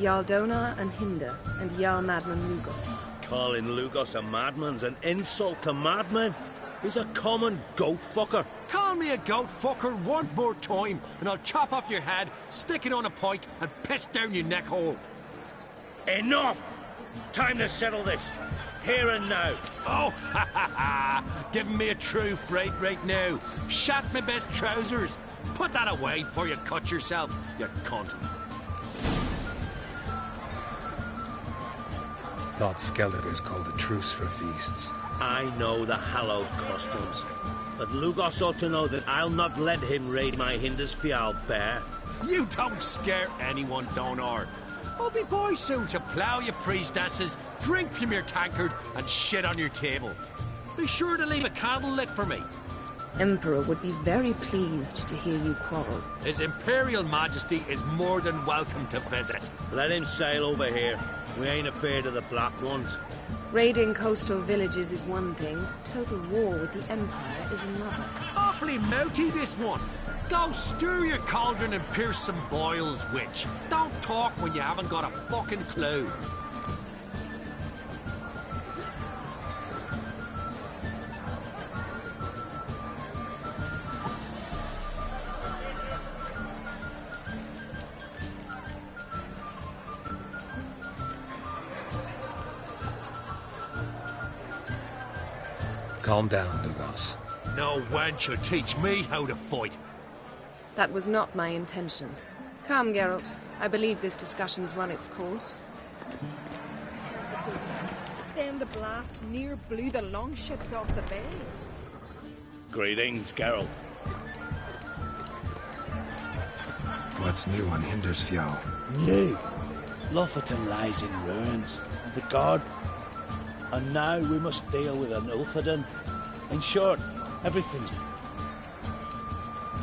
Jarl Donar and Hinder, and Jarl Madman Lugos. Calling Lugos a madman's an insult to madmen. He's a common goat fucker. Call me a goat fucker one more time, and I'll chop off your head, stick it on a pike, and piss down your neck hole. Enough! Time to settle this. Here and now. Oh, ha ha ha! Giving me a true fright right now. Shat my best trousers. Put that away before you cut yourself, you cunt. Thought Skellige's called a truce for feasts. I know the hallowed customs, but Lugos ought to know that I'll not let him raid my Hinder's Fial bear. You don't scare anyone, Donar. I'll be boy soon to plough your priestesses, drink from your tankard, and shit on your table. Be sure to leave a candle lit for me. Emperor would be very pleased to hear you quarrel. His Imperial Majesty is more than welcome to visit. Let him sail over here. We ain't afraid of the Black Ones. Raiding coastal villages is one thing. Total war with the Empire is another. Awfully mouty, this one. Go stir your cauldron and pierce some boils, witch. Don't talk when you haven't got a fucking clue. Calm down, Lugos. No wench will teach me how to fight. That was not my intention. Come, Geralt. I believe this discussion's run its course. Then the blast near blew the longships off the bay. Greetings, Geralt. What's new on Hinder's Fial? New. Lofferton lies in ruins. The guard. And now we must deal with an Ulfheden. In short, everything's...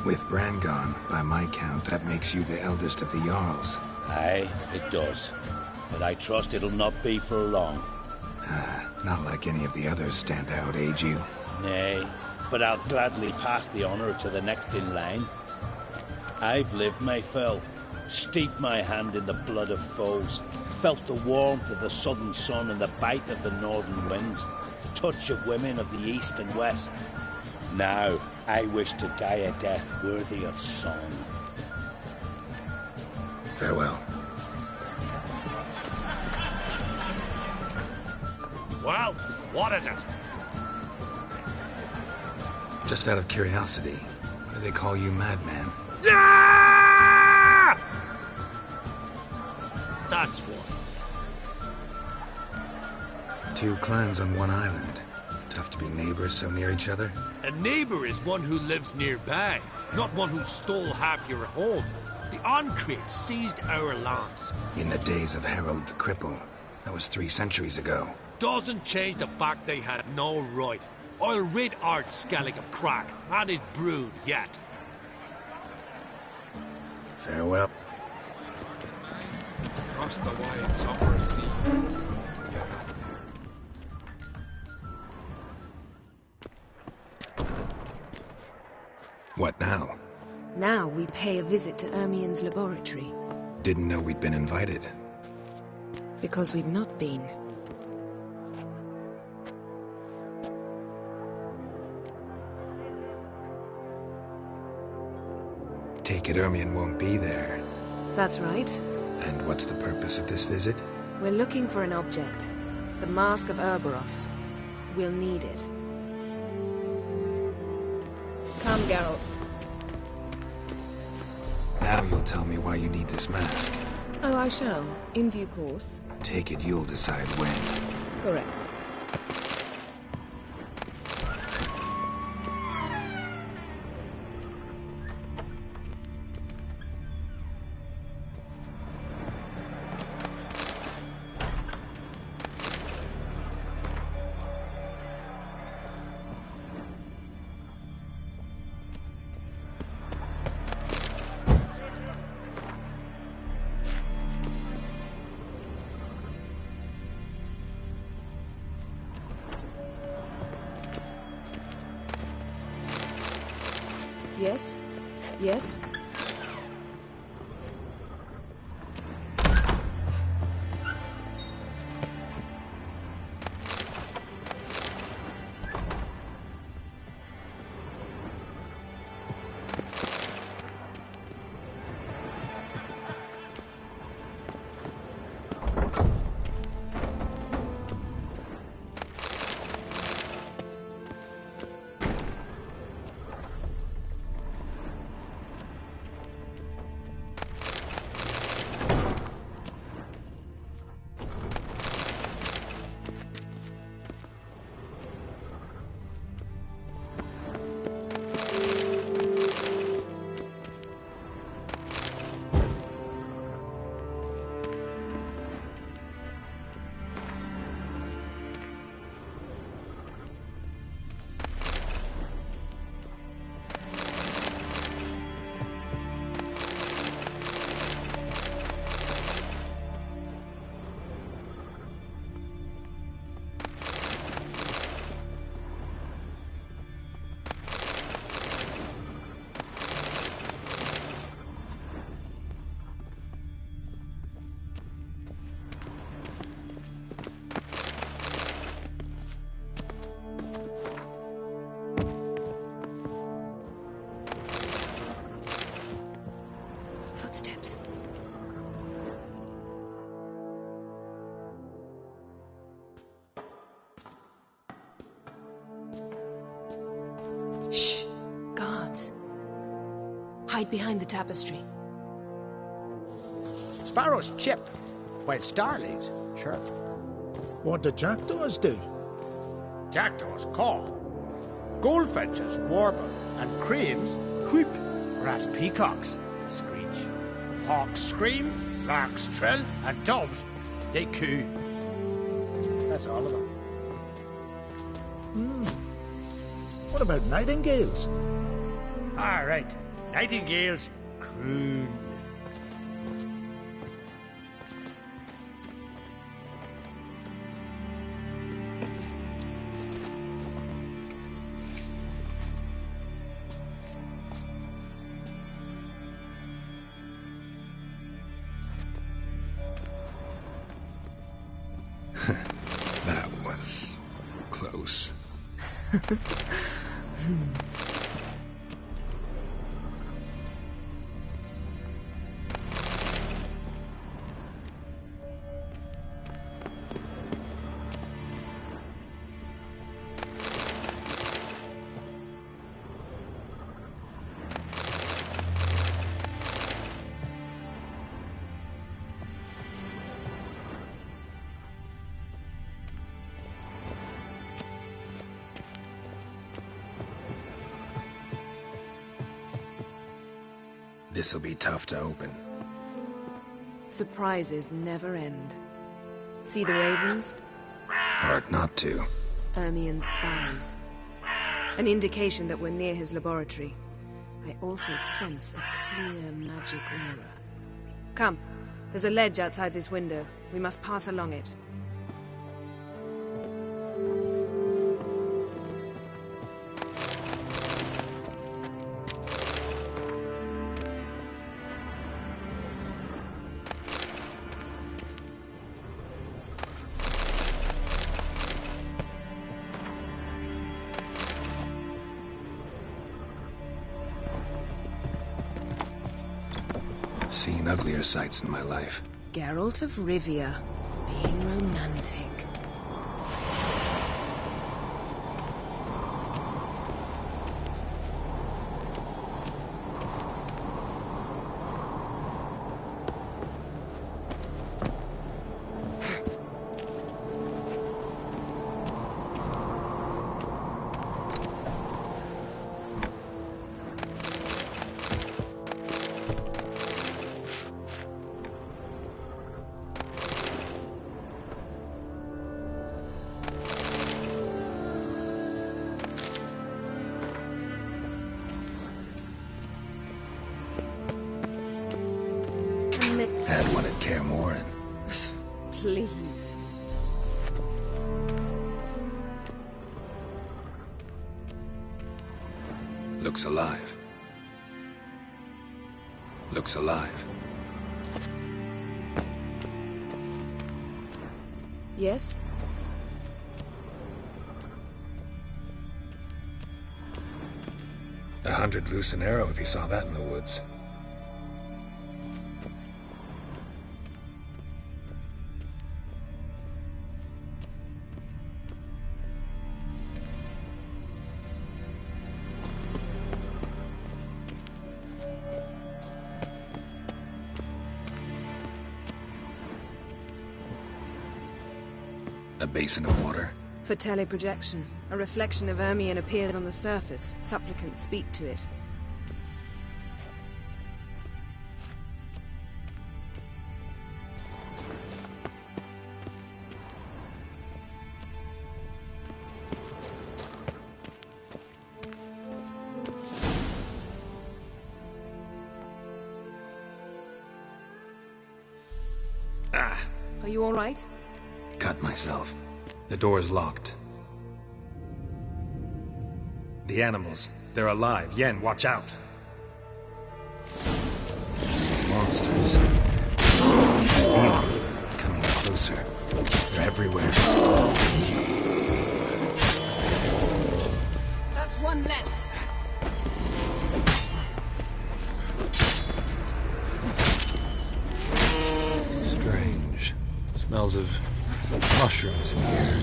With Bran gone, by my count, that makes you the eldest of the Jarls. Aye, it does. But I trust it'll not be for long. Not like any of the others stand out, age you? Nay, but I'll gladly pass the honour to the next in line. I've lived my fill, steeped my hand in the blood of foes, felt the warmth of the southern sun and the bite of the northern winds, the touch of women of the east and west. Now, I wish to die a death worthy of song. Farewell. Well, what is it? Just out of curiosity, why do they call you Madman? Yeah! That's one. Two clans on one island. Tough to be neighbors so near each other. A neighbour is one who lives nearby, not one who stole half your home. The Oncrate seized our lands. In the days of Harold the Cripple. That was 3 centuries ago. Doesn't change the fact they had no right. I'll rid Art Skellige of crack and his brood yet. Farewell. Across the wide summer sea. What now? Now we pay a visit to Ermien's laboratory. Didn't know we'd been invited. Because we've not been. Take it Ermien won't be there. That's right. And what's the purpose of this visit? We're looking for an object. The Mask of Urboros. We'll need it. Come, Geralt. Now you'll tell me why you need this mask. Oh, I shall. In due course. Take it you'll decide when. Correct. Yes? Yes? Footsteps. Shh. Guards. Hide behind the tapestry. Sparrows chip, while starlings chirp. What do jackdaws do? Jackdaws caw. Goldfinches warble, and cranes whoop, whereas peacocks screech. Hawks scream, larks trill, and doves, they coo. That's all of them. What about nightingales? All right, nightingales croon. That was close. This'll be tough to open. Surprises never end. See the ravens? Hard not to. Ermien's spies. An indication that we're near his laboratory. I also sense a clear magic aura. Come, there's a ledge outside this window. We must pass along it. Seen uglier sights in my life. Geralt of Rivia, being romantic. Had one at Kaer Morhen. Please. Looks alive. Looks alive. Yes? $100 loose an arrow if you saw that in the woods. A basin of water. For teleprojection. A reflection of Ermion appears on the surface. Supplicants speak to it. Ah! Are you all right? Cut myself. The door's locked. The animals. They're alive. Yen, watch out. Monsters. Feel them. Coming closer. They're everywhere. That's one less. Strange. Smells of mushrooms in here.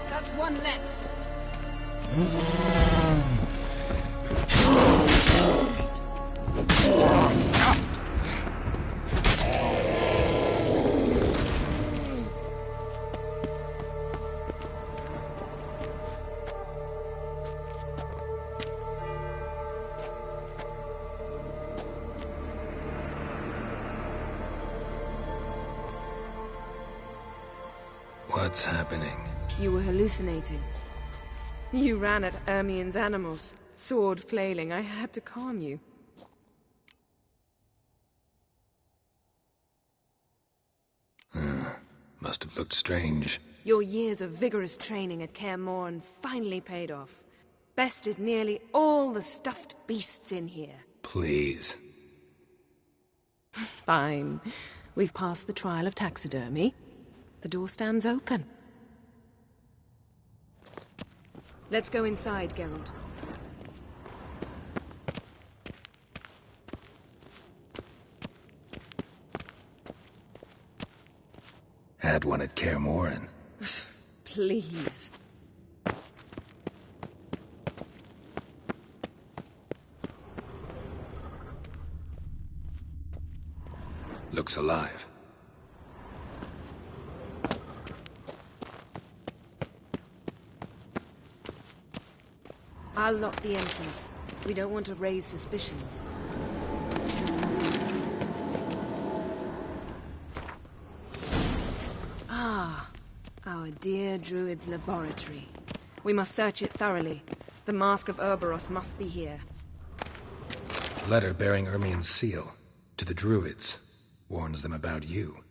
That's one less. What's happening? You were hallucinating. You ran at Ermion's animals, sword flailing. I had to calm you. Must have looked strange. Your years of vigorous training at Kaer Morhen finally paid off. Bested nearly all the stuffed beasts in here. Please. Fine. We've passed the trial of taxidermy. The door stands open. Let's go inside, Geralt. Had one at Kaer Morhen. Please. Looks alive. I'll lock the entrance. We don't want to raise suspicions. Ah, our dear Druid's laboratory. We must search it thoroughly. The Mask of Ouroboros must be here. A letter bearing Ermion's seal. To the Druids. Warns them about you.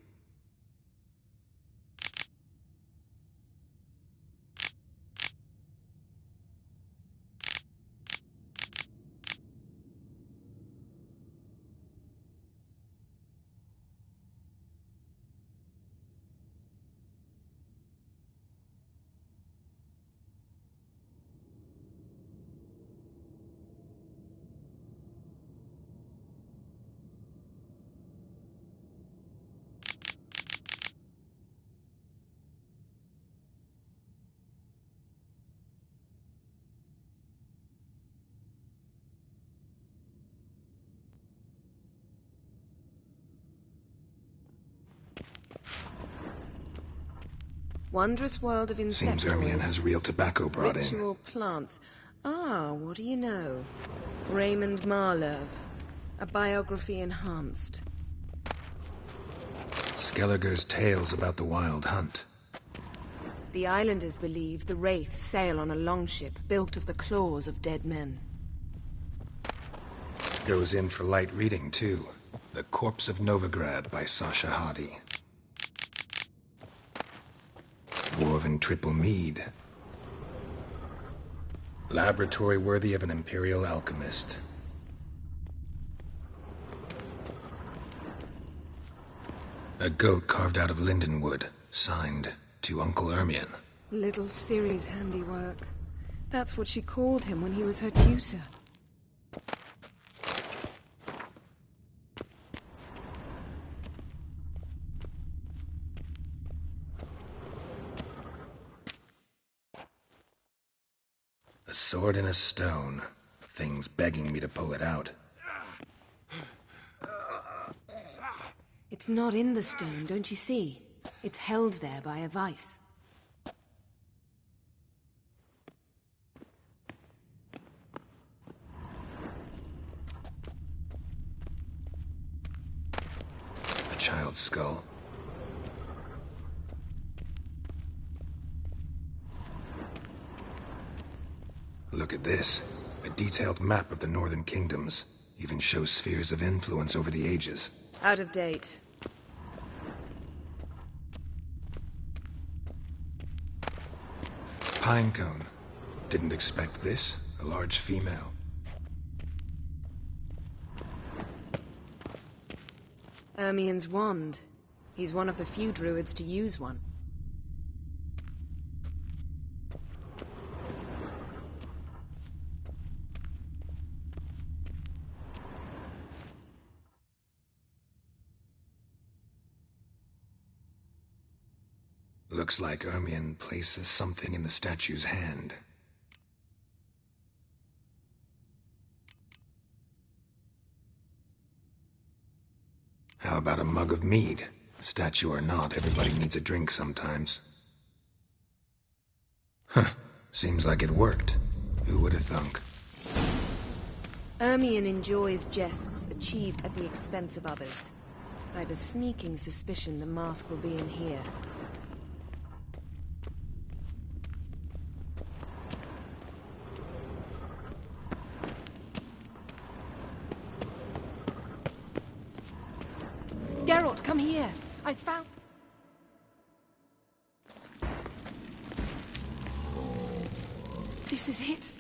Wondrous world of insectoids. Seems Ermion has real tobacco brought in. Ritual plants. Ah, what do you know? Raymond Marlev. A biography enhanced. Skellige's tales about the Wild Hunt. The islanders believe the wraiths sail on a longship built of the claws of dead men. Goes in for light reading, too. The Corpse of Novigrad by Sasha Hadi. Dwarven triple mead. Laboratory worthy of an imperial alchemist. A goat carved out of lindenwood, signed to Uncle Ermion. Little Ciri's handiwork. That's what she called him when he was her tutor. A sword in a stone. Thing's begging me to pull it out. It's not in the stone, don't you see? It's held there by a vice. A child's skull. Look at this. A detailed map of the northern kingdoms. Even shows spheres of influence over the ages. Out of date. Pinecone. Didn't expect this. A large female. Ermion's wand. He's one of the few druids to use one. Looks like Ermion places something in the statue's hand. How about a mug of mead? Statue or not, everybody needs a drink sometimes. Huh. Seems like it worked. Who would have thunk? Ermion enjoys jests achieved at the expense of others. I've a sneaking suspicion the mask will be in here. Geralt, come here. I found... This is it.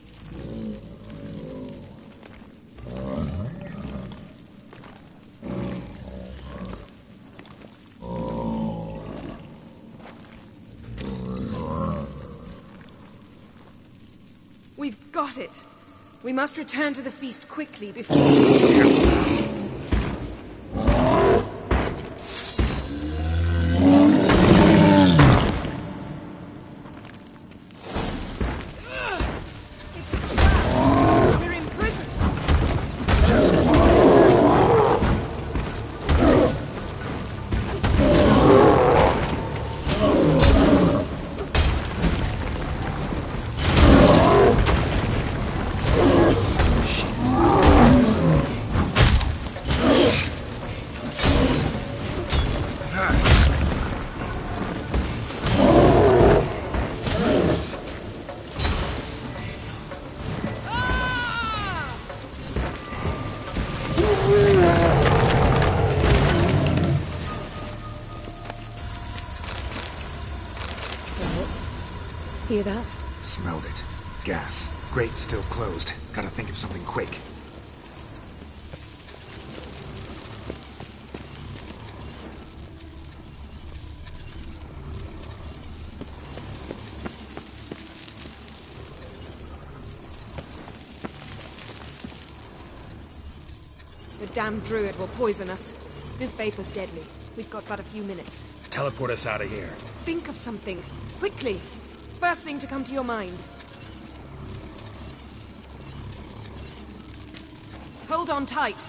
We've got it. We must return to the feast quickly before... Hear that? Smelled it. Gas. Grate still closed. Gotta think of something quick. The damn druid will poison us. This vapor's deadly. We've got but a few minutes. Teleport us out of here. Think of something. Quickly. First thing to come to your mind. Hold on tight.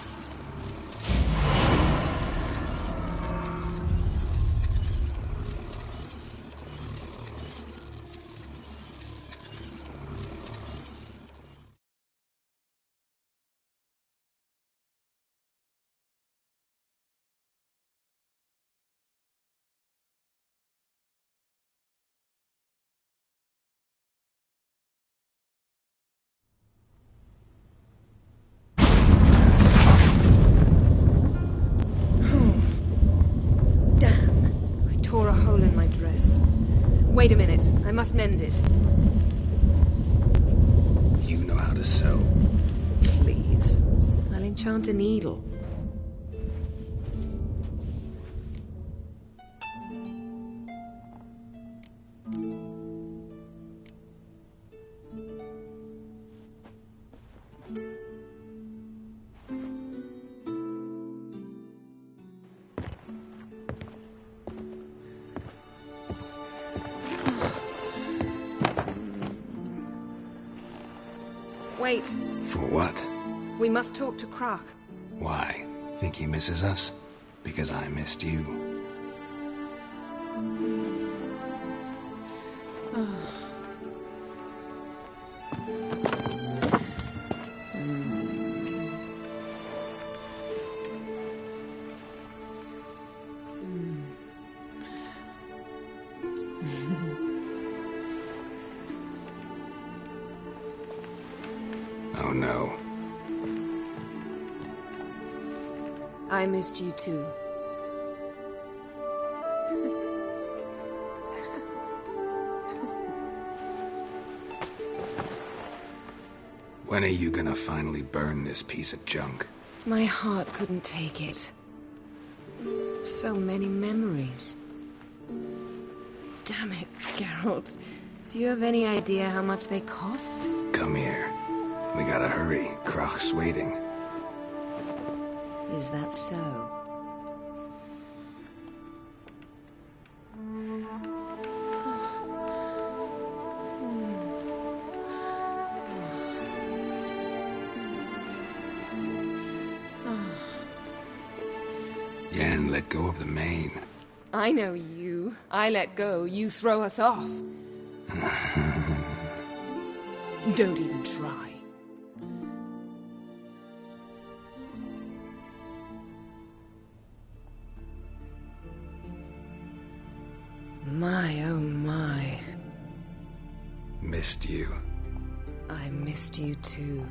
Wait a minute. I must mend it. You know how to sew. Please. I'll enchant a needle. Wait. For what? We must talk to Croc. Why? Think he misses us? Because I missed you. Oh no. I missed you too. When are you gonna finally burn this piece of junk? My heart couldn't take it. So many memories. Damn it, Geralt. Do you have any idea how much they cost? Come here. We gotta hurry. Croc's waiting. Is that so? Yen, let go of the mane. I know you. I let go, you throw us off. Don't even try. My, oh my. Missed you. I missed you too.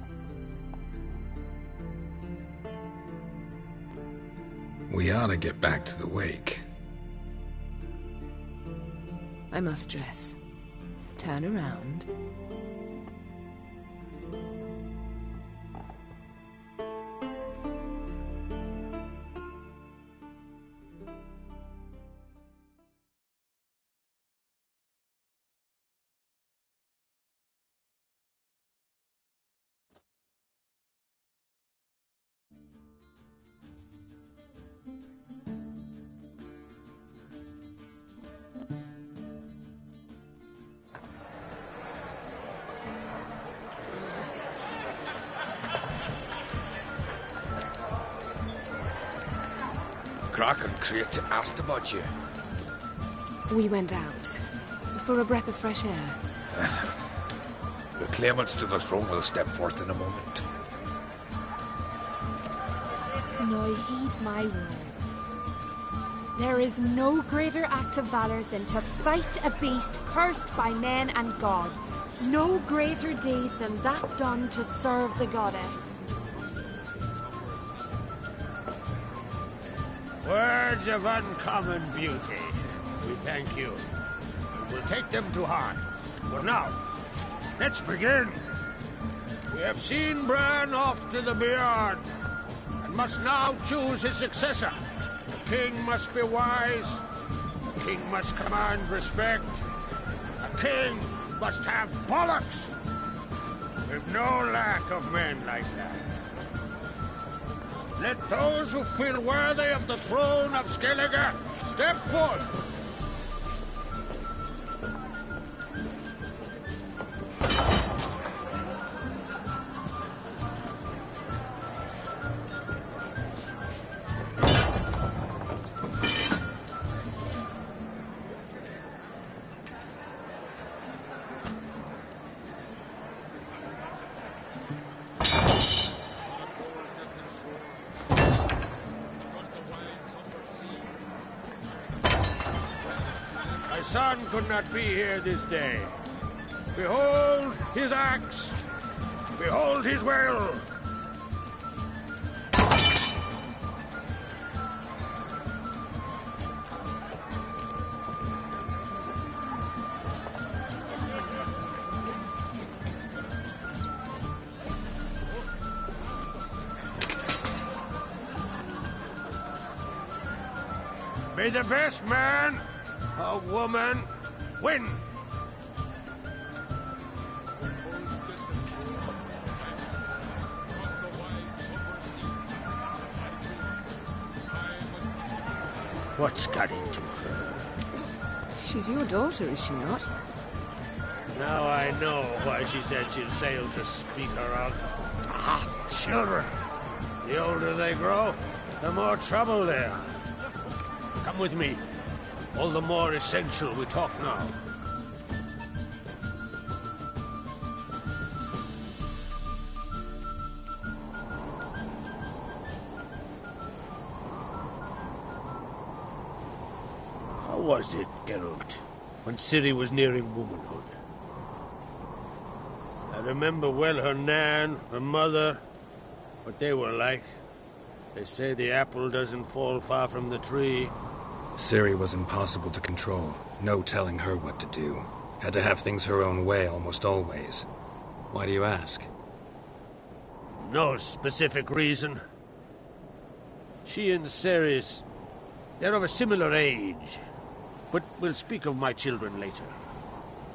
We ought to get back to the wake. I must dress. Turn around. Croc and Crate asked about you. We went out. For a breath of fresh air. The claimants to the throne will step forth in a moment. Now heed my words. There is no greater act of valor than to fight a beast cursed by men and gods. No greater deed than that done to serve the goddess. Words of uncommon beauty. We thank you. We will take them to heart. But now, let's begin. We have seen Bran off to the beyond, and must now choose his successor. The king must be wise. The king must command respect. A king must have bollocks. We've no lack of men like that. Let those who feel worthy of the throne of Skellige step forth. My son could not be here this day. Behold his axe. Behold his will. May the best man or woman win. What's got into her? She's your daughter, is she not? Now I know why she said she'll sail to speak her of. Ah, children. The older they grow, the more trouble they are. Come with me. All the more essential we talk now. How was it, Geralt, when Ciri was nearing womanhood? I remember well her nan, her mother, what they were like. They say the apple doesn't fall far from the tree. Ciri was impossible to control. No telling her what to do. Had to have things her own way almost always. Why do you ask? No specific reason. She and Ceres, they're of a similar age. But we'll speak of my children later.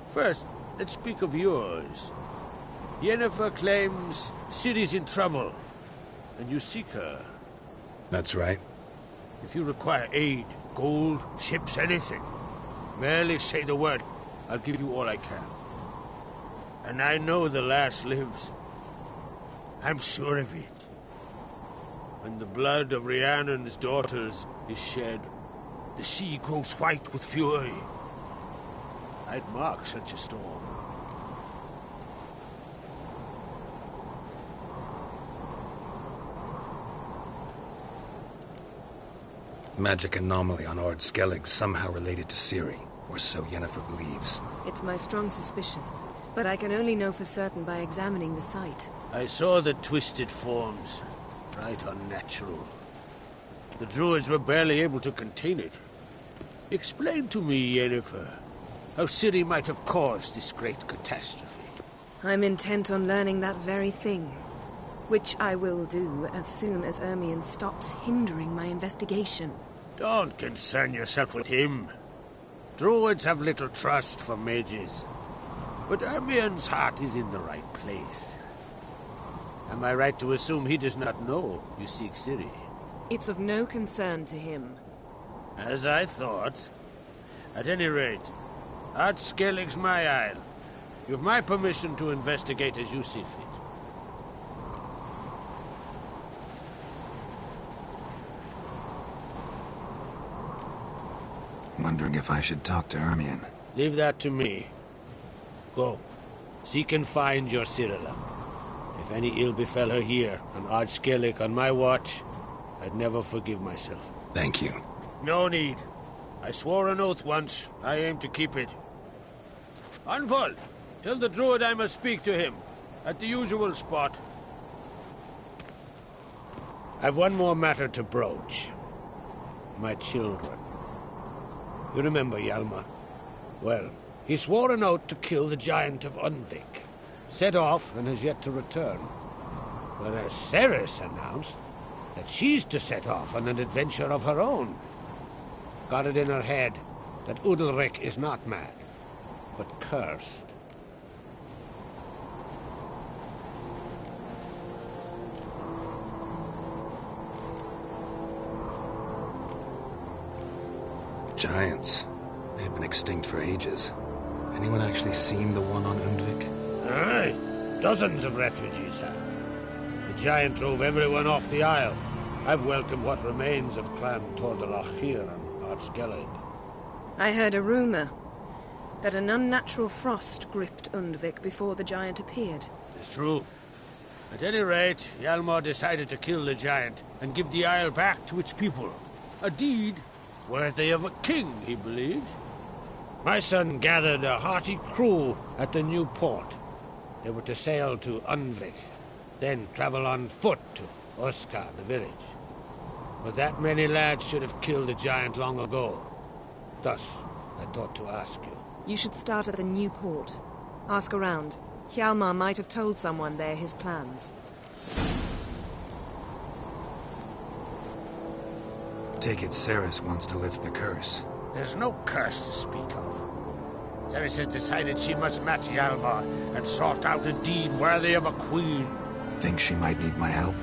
First, let's speak of yours. Yennefer claims Ciri's in trouble, and you seek her. That's right. If you require aid, gold, ships, anything, merely say the word. I'll give you all I can. And I know the lass lives. I'm sure of it. When the blood of Rhiannon's daughters is shed, the sea grows white with fury. I'd mark such a storm. Magic anomaly on Ord Skellige somehow related to Ciri, or so Yennefer believes. It's my strong suspicion, but I can only know for certain by examining the site. I saw the twisted forms. Right unnatural. The druids were barely able to contain it. Explain to me, Yennefer, how Ciri might have caused this great catastrophe. I'm intent on learning that very thing, which I will do as soon as Ermion stops hindering my investigation. Don't concern yourself with him. Druids have little trust for mages. But Ermion's heart is in the right place. Am I right to assume he does not know you seek Ciri? It's of no concern to him. As I thought. At any rate, Ord Skellige's my isle. You've my permission to investigate as you see fit. Wondering if I should talk to Ermion. Leave that to me. Go. Seek and find your Cyrilla. If any ill befell her here, on Ord Skellige on my watch, I'd never forgive myself. Thank you. No need. I swore an oath once. I aim to keep it. Anvol, tell the druid I must speak to him. At the usual spot. I've one more matter to broach. My children. You remember Hjalmar? Well, he swore an oath to kill the giant of Undvik. Set off and has yet to return. Whereas Ceres announced that she's to set off on an adventure of her own. Got it in her head that Udalric is not mad, but cursed. Giants. They've been extinct for ages. Anyone actually seen the one on Undvik? Aye. Dozens of refugees have. The giant drove everyone off the isle. I've welcomed what remains of Clan Tordarach here on Ord Skellige. I heard a rumor that an unnatural frost gripped Undvik before the giant appeared. It's true. At any rate, Hjalmar decided to kill the giant and give the isle back to its people. A deed worthy of a king, he believes. My son gathered a hearty crew at the new port. They were to sail to Undvik, then travel on foot to Oskar, the village. But that many lads should have killed the giant long ago. Thus, I thought to ask you. You should start at the new port. Ask around. Hjalmar might have told someone there his plans. Take it Ceres wants to lift the curse. There's no curse to speak of. Ceres has decided she must match Hjalmar and sort out a deed worthy of a queen. Think she might need my help?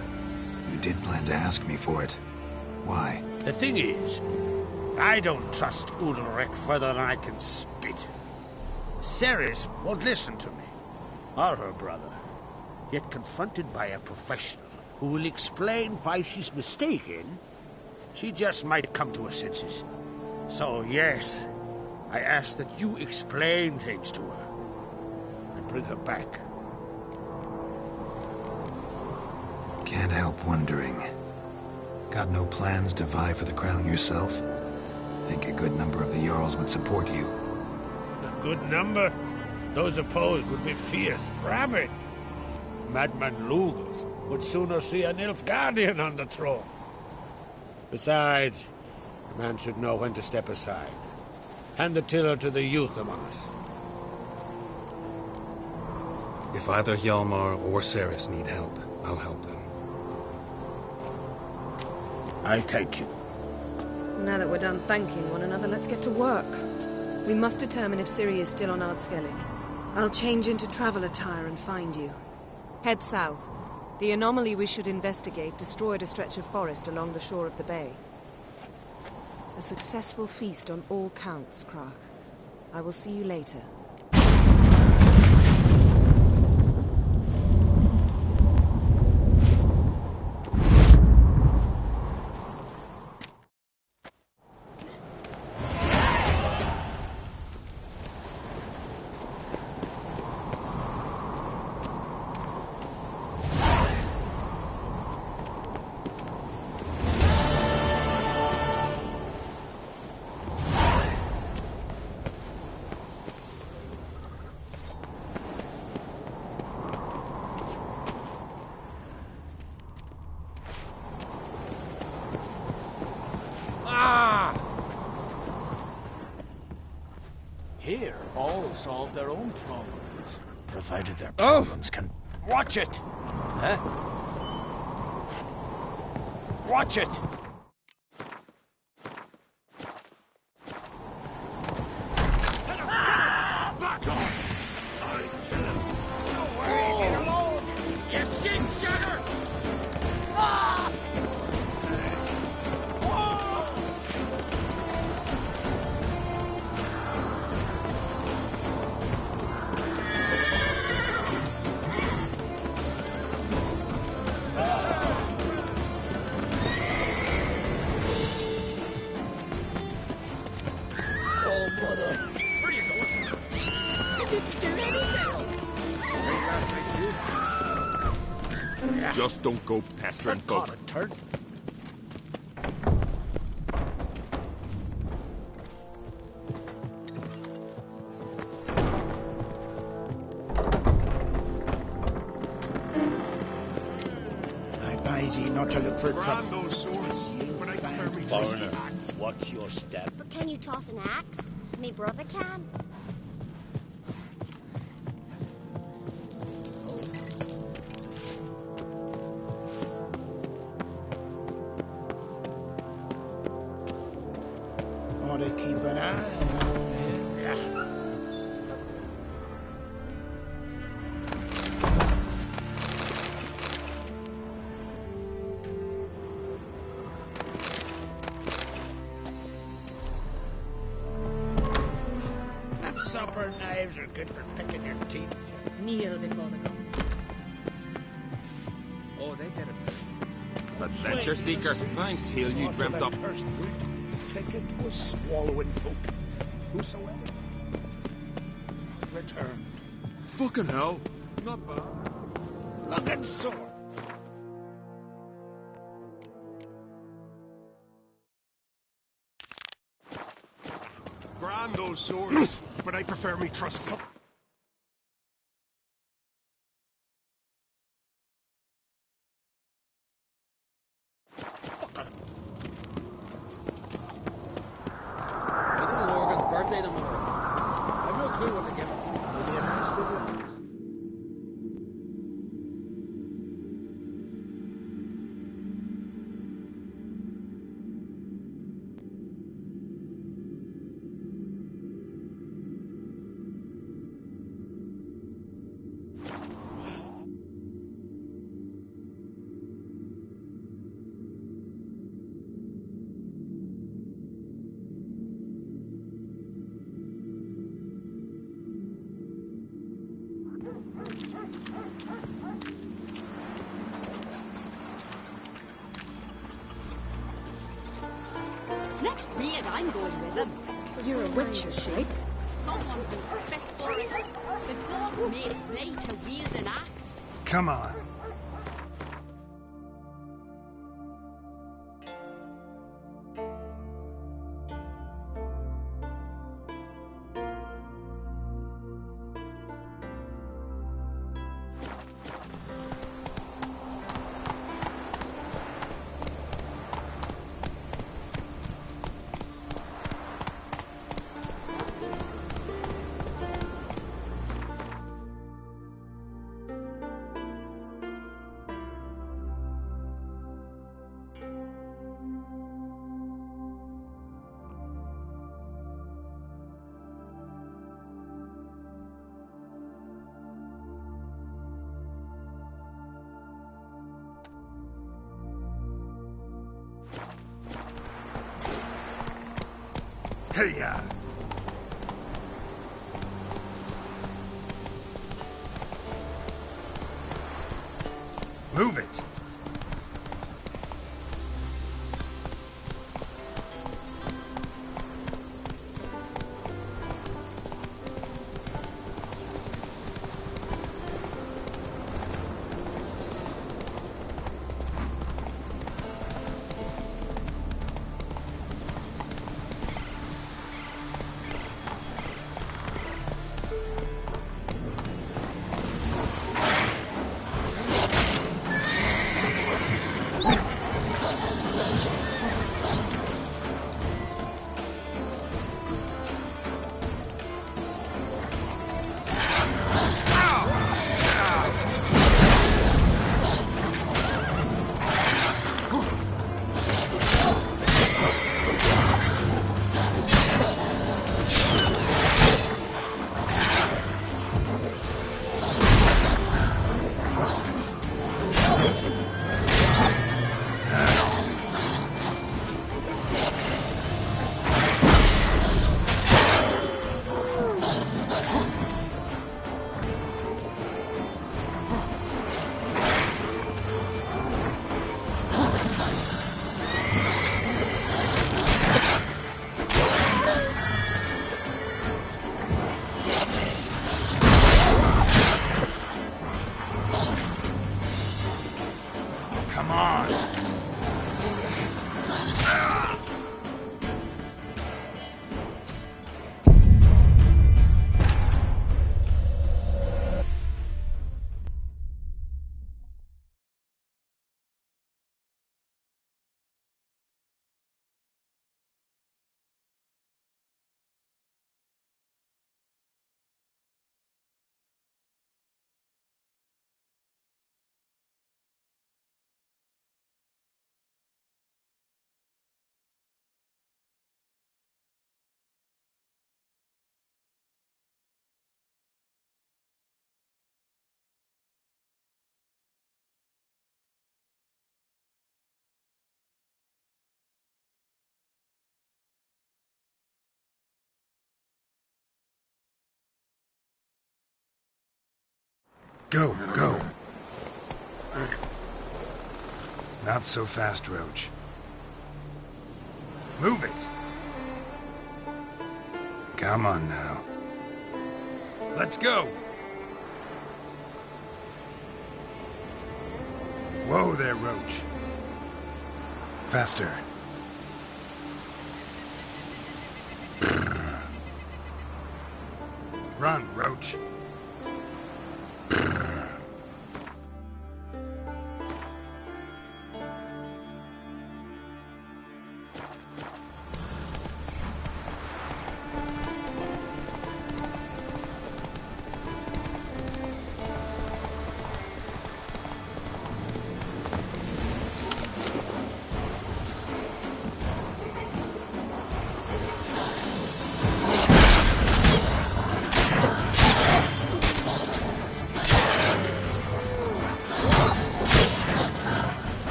You did plan to ask me for it. Why? The thing is, I don't trust Udalric further than I can spit. Ceres won't listen to me, or her brother. Yet confronted by a professional who will explain why she's mistaken, she just might come to her senses. So yes, I ask that you explain things to her and bring her back. Can't help wondering. Got no plans to vie for the crown yourself? Think a good number of the Jarls would support you. A good number? Those opposed would be fierce, rabid. Madman Lugas would sooner see an Nilfgaardian on the throne. Besides, a man should know when to step aside. Hand the tiller to the youth among us. If either Hjalmar or Ceres need help, I'll help them. I thank you. Now that we're done thanking one another, let's get to work. We must determine if Ciri is still on Skellige. I'll change into travel attire and find you. Head south. The anomaly we should investigate destroyed a stretch of forest along the shore of the bay. A successful feast on all counts, Krach. I will see you later. Here, all solve their own problems, provided their problems can... Watch it! Huh? Watch it! Back off! I kill him! No worries, he's alone! You shit-sugar! Ah! Just don't go pestering folk. Turd. I advise ye not to look for trouble. those swords, but I prefer me Foreigner, watch your step. But can you toss an axe? Me brother can. Ought to keep an eye on him. Them supper knives are good for picking your teeth. Kneel before the... Oh, they get it. Adventure seeker, fine tale you dreamt up. Think it was swallowing folk. Whosoever returned. Fucking hell. Not bad. Looking sore. Grand those swords, but I prefer me trust them. Little Morgan's birthday tomorrow. I've no clue what to give him. Maybe a nice little axe. Fox Reed, I'm going with him. So you're a witcher, right? Someone who's fit for it. The gods made me to wield an axe. Come on. Hey-ya! Move it! Come on! Go, go. Not so fast, Roach. Move it. Come on now. Let's go. Whoa there, Roach. Faster. Run, Roach.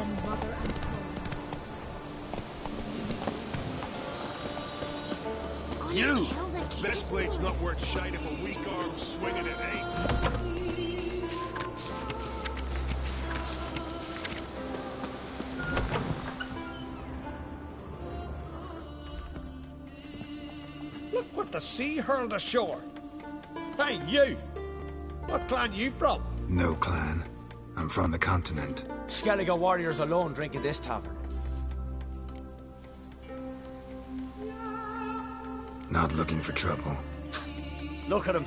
from mother and home. You! This blade's not worth shite if a weak arm's swinging it, eh? Look what the sea hurled ashore. Hey, you! What clan you from? No clan. I'm from the continent. Skellige warriors alone drink in this tavern. Not looking for trouble. Look at him.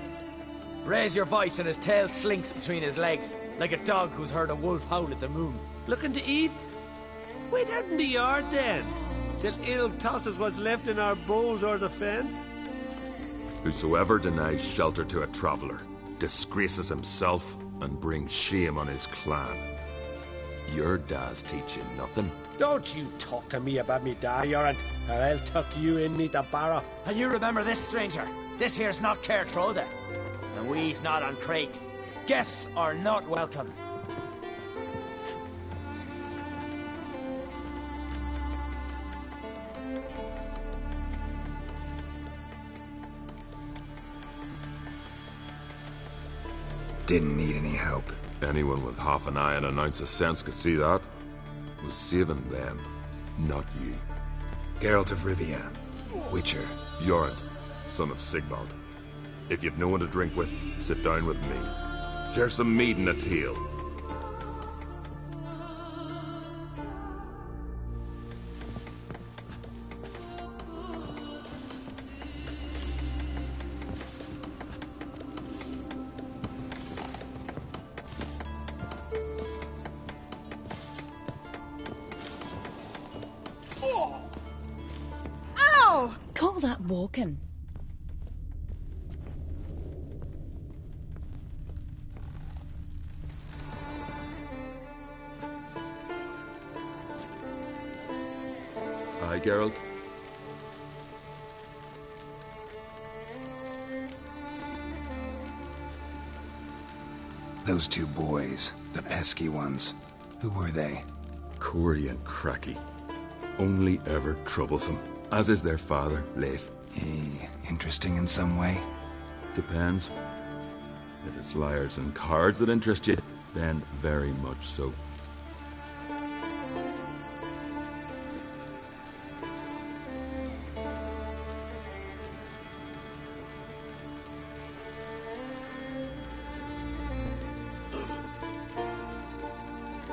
Raise your voice and his tail slinks between his legs, like a dog who's heard a wolf howl at the moon. Looking to eat? Wait out in the yard then, till it'll toss us what's left in our bowls or the fence. Whosoever denies shelter to a traveller disgraces himself and brings shame on his clan. Your da's teach you nothing. Don't you talk to me about me da, Yoran, or I'll tuck you in me the barrow. And you remember this, stranger. This here's not Cair Trolda. And we's not on Crate. Guests are not welcome. Didn't need any help. Anyone with half an eye and an ounce of sense could see that. Was saving them, not you. Geralt of Rivia. Witcher. Jorund, son of Sigvald. If you've no one to drink with, sit down with me. Share some mead and a tale. Call that walking. Aye, Geralt. Those two boys, the pesky ones. Who were they? Corey and Cracky. Only ever troublesome. As is their father, Leif. He interesting in some way? Depends. If it's liars and cards that interest you, then very much so.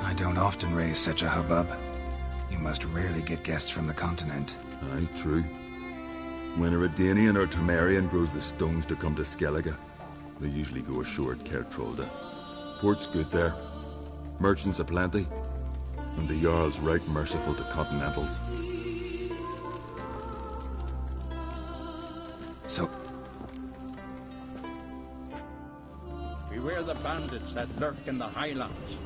I don't often raise such a hubbub. You must rarely get guests from the continent. Aye, true. When a Redanian or Temerian grows the stones to come to Skellige, they usually go ashore at Cair Trolda. Port's good there. Merchants aplenty. And the Jarl's right merciful to continentals. So... Beware the bandits that lurk in the highlands.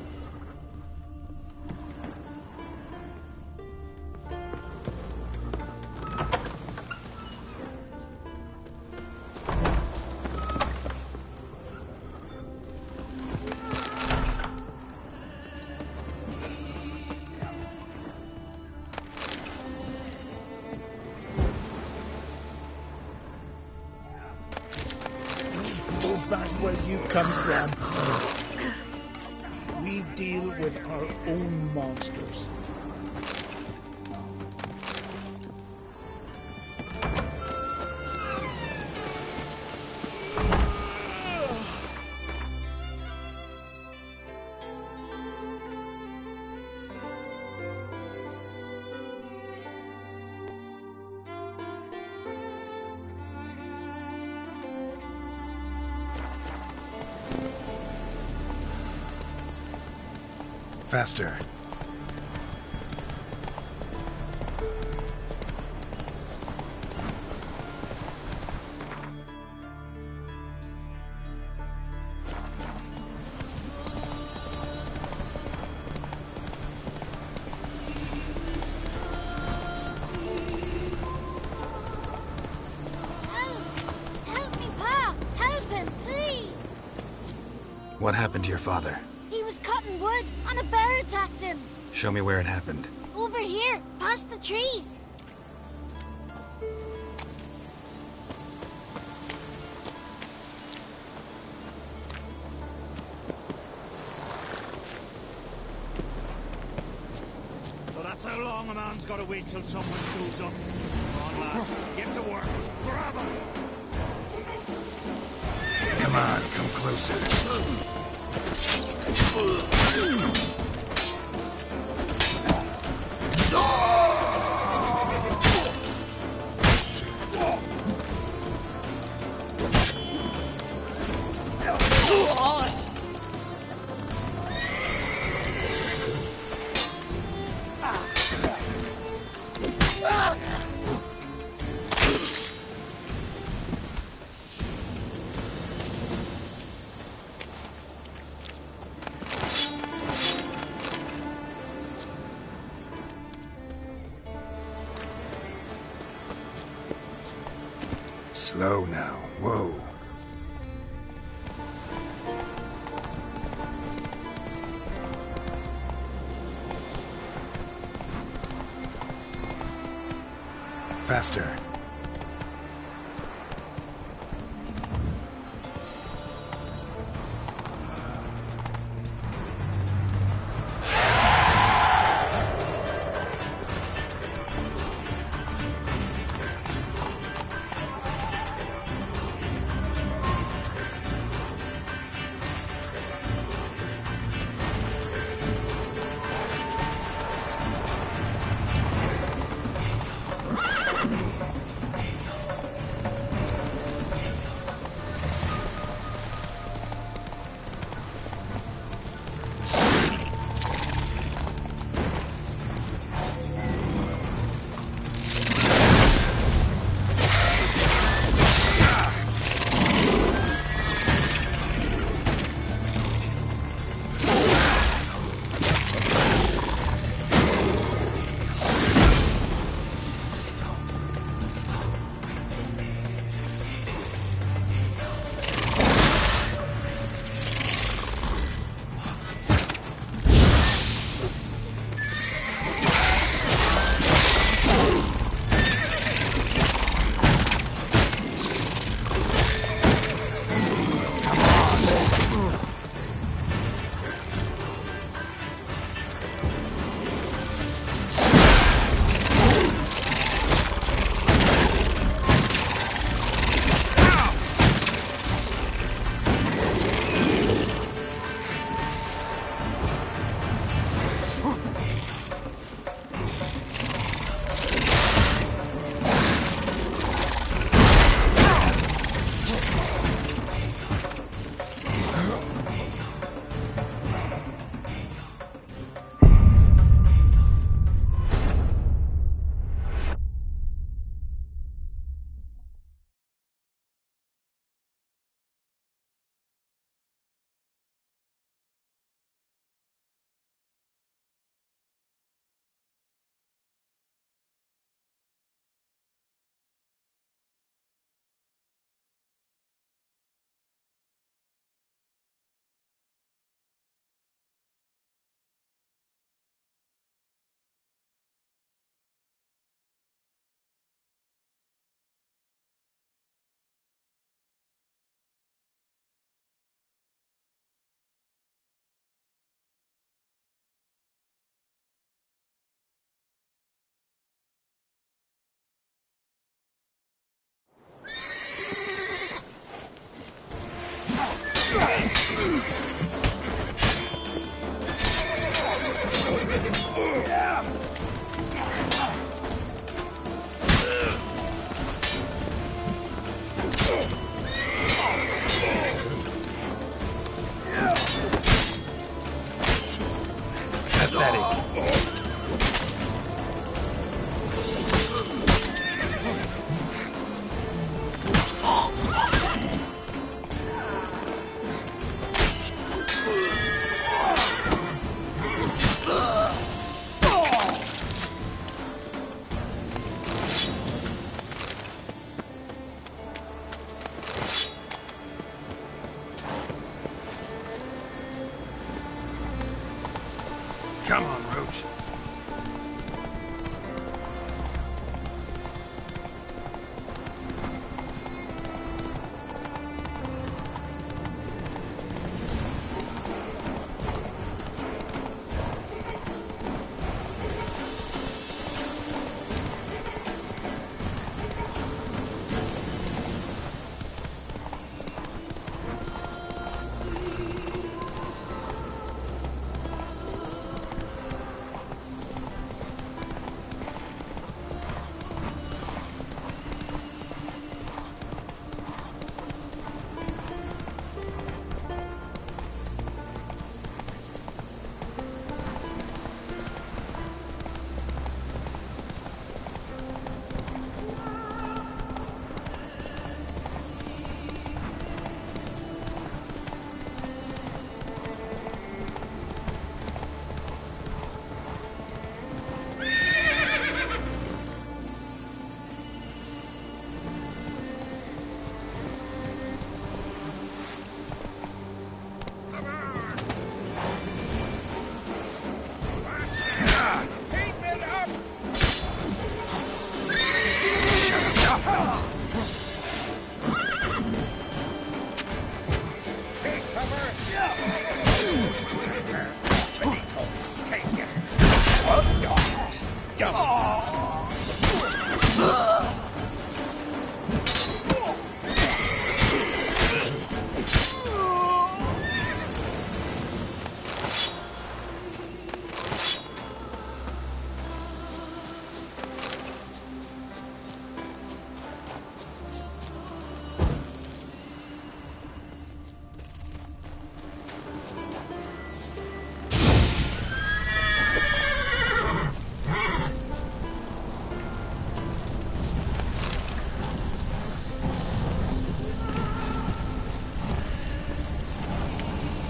Back where you come from. We deal with our own monsters. Faster. Help me, Pa! Help him, please! What happened to your father? He was cutting wood, and a bear attacked him. Show me where it happened. Over here, past the trees. So that's how long a man's gotta wait till someone shows up. Come on, lads, get to work. Grab him! Come on, come closer. Slow now. Whoa. Faster.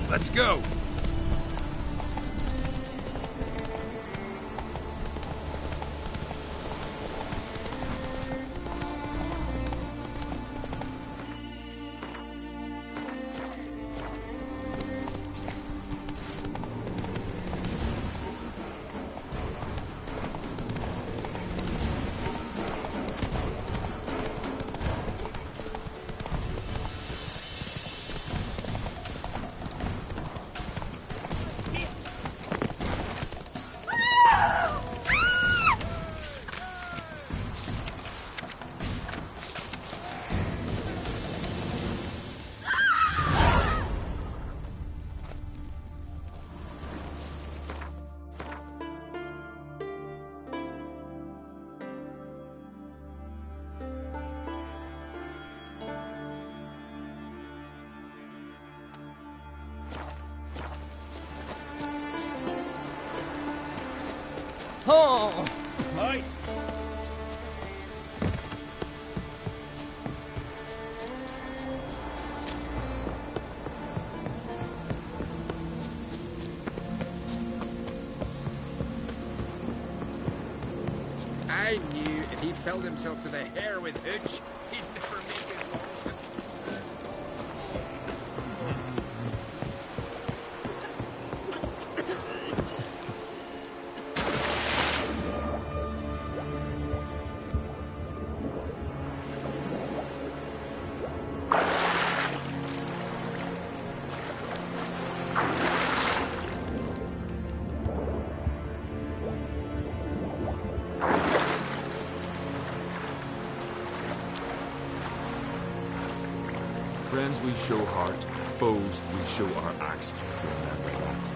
Let's go! Oh! Right. I knew if he filled himself to the hair with hooch, he'd never make his long trip. Friends we show heart, foes we show our axe. Remember that.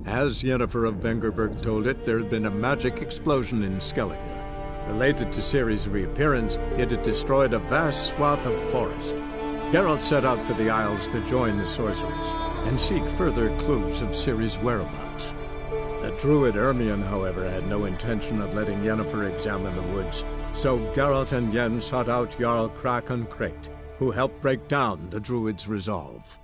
As Yennefer of Vengerberg told it, there had been a magic explosion in Skellige. Related to Ciri's reappearance, it had destroyed a vast swath of forest. Geralt set out for the Isles to join the sorcerers and seek further clues of Ciri's whereabouts. The druid Ermion, however, had no intention of letting Yennefer examine the woods So Geralt and Yen sought out Jarl Kraken Krayt, who helped break down the Druid's resolve.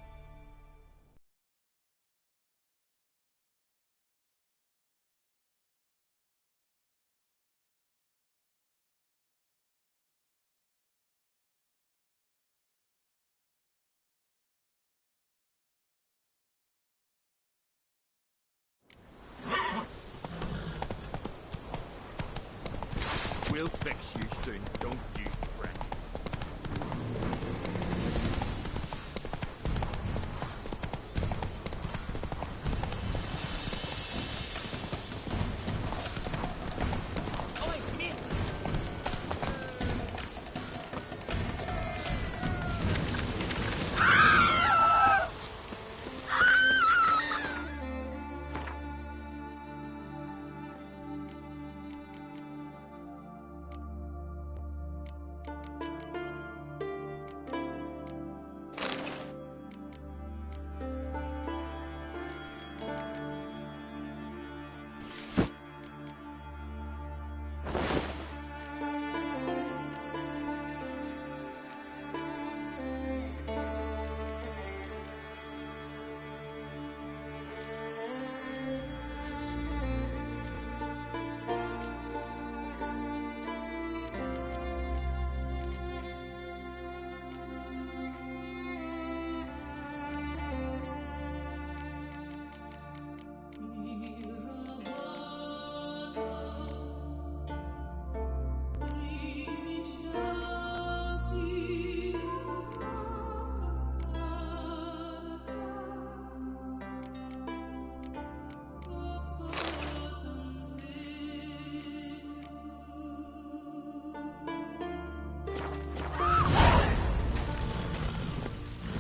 We'll fix you soon, don't you fret.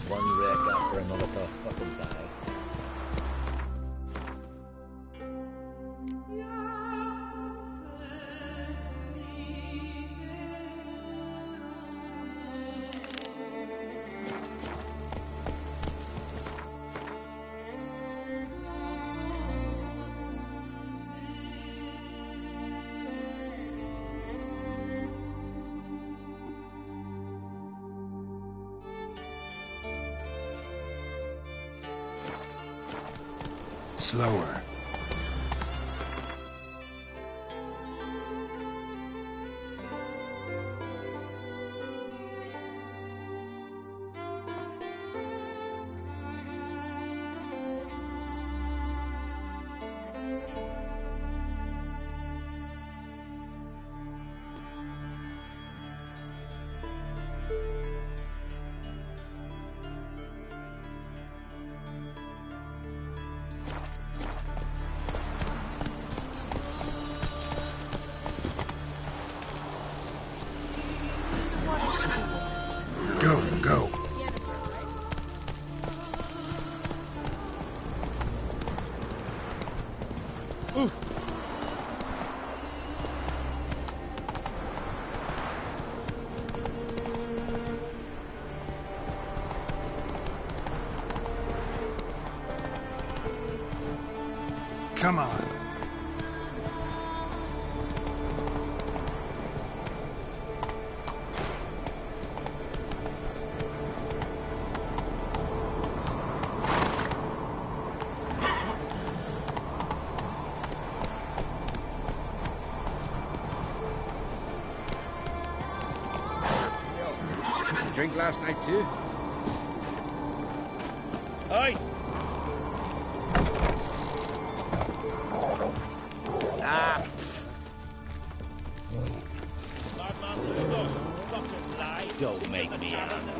One wreck after another to fucking die. Slower. Go, go. Ooh. Come on. Drink last night too? Aye. Ah. Don't make me angry.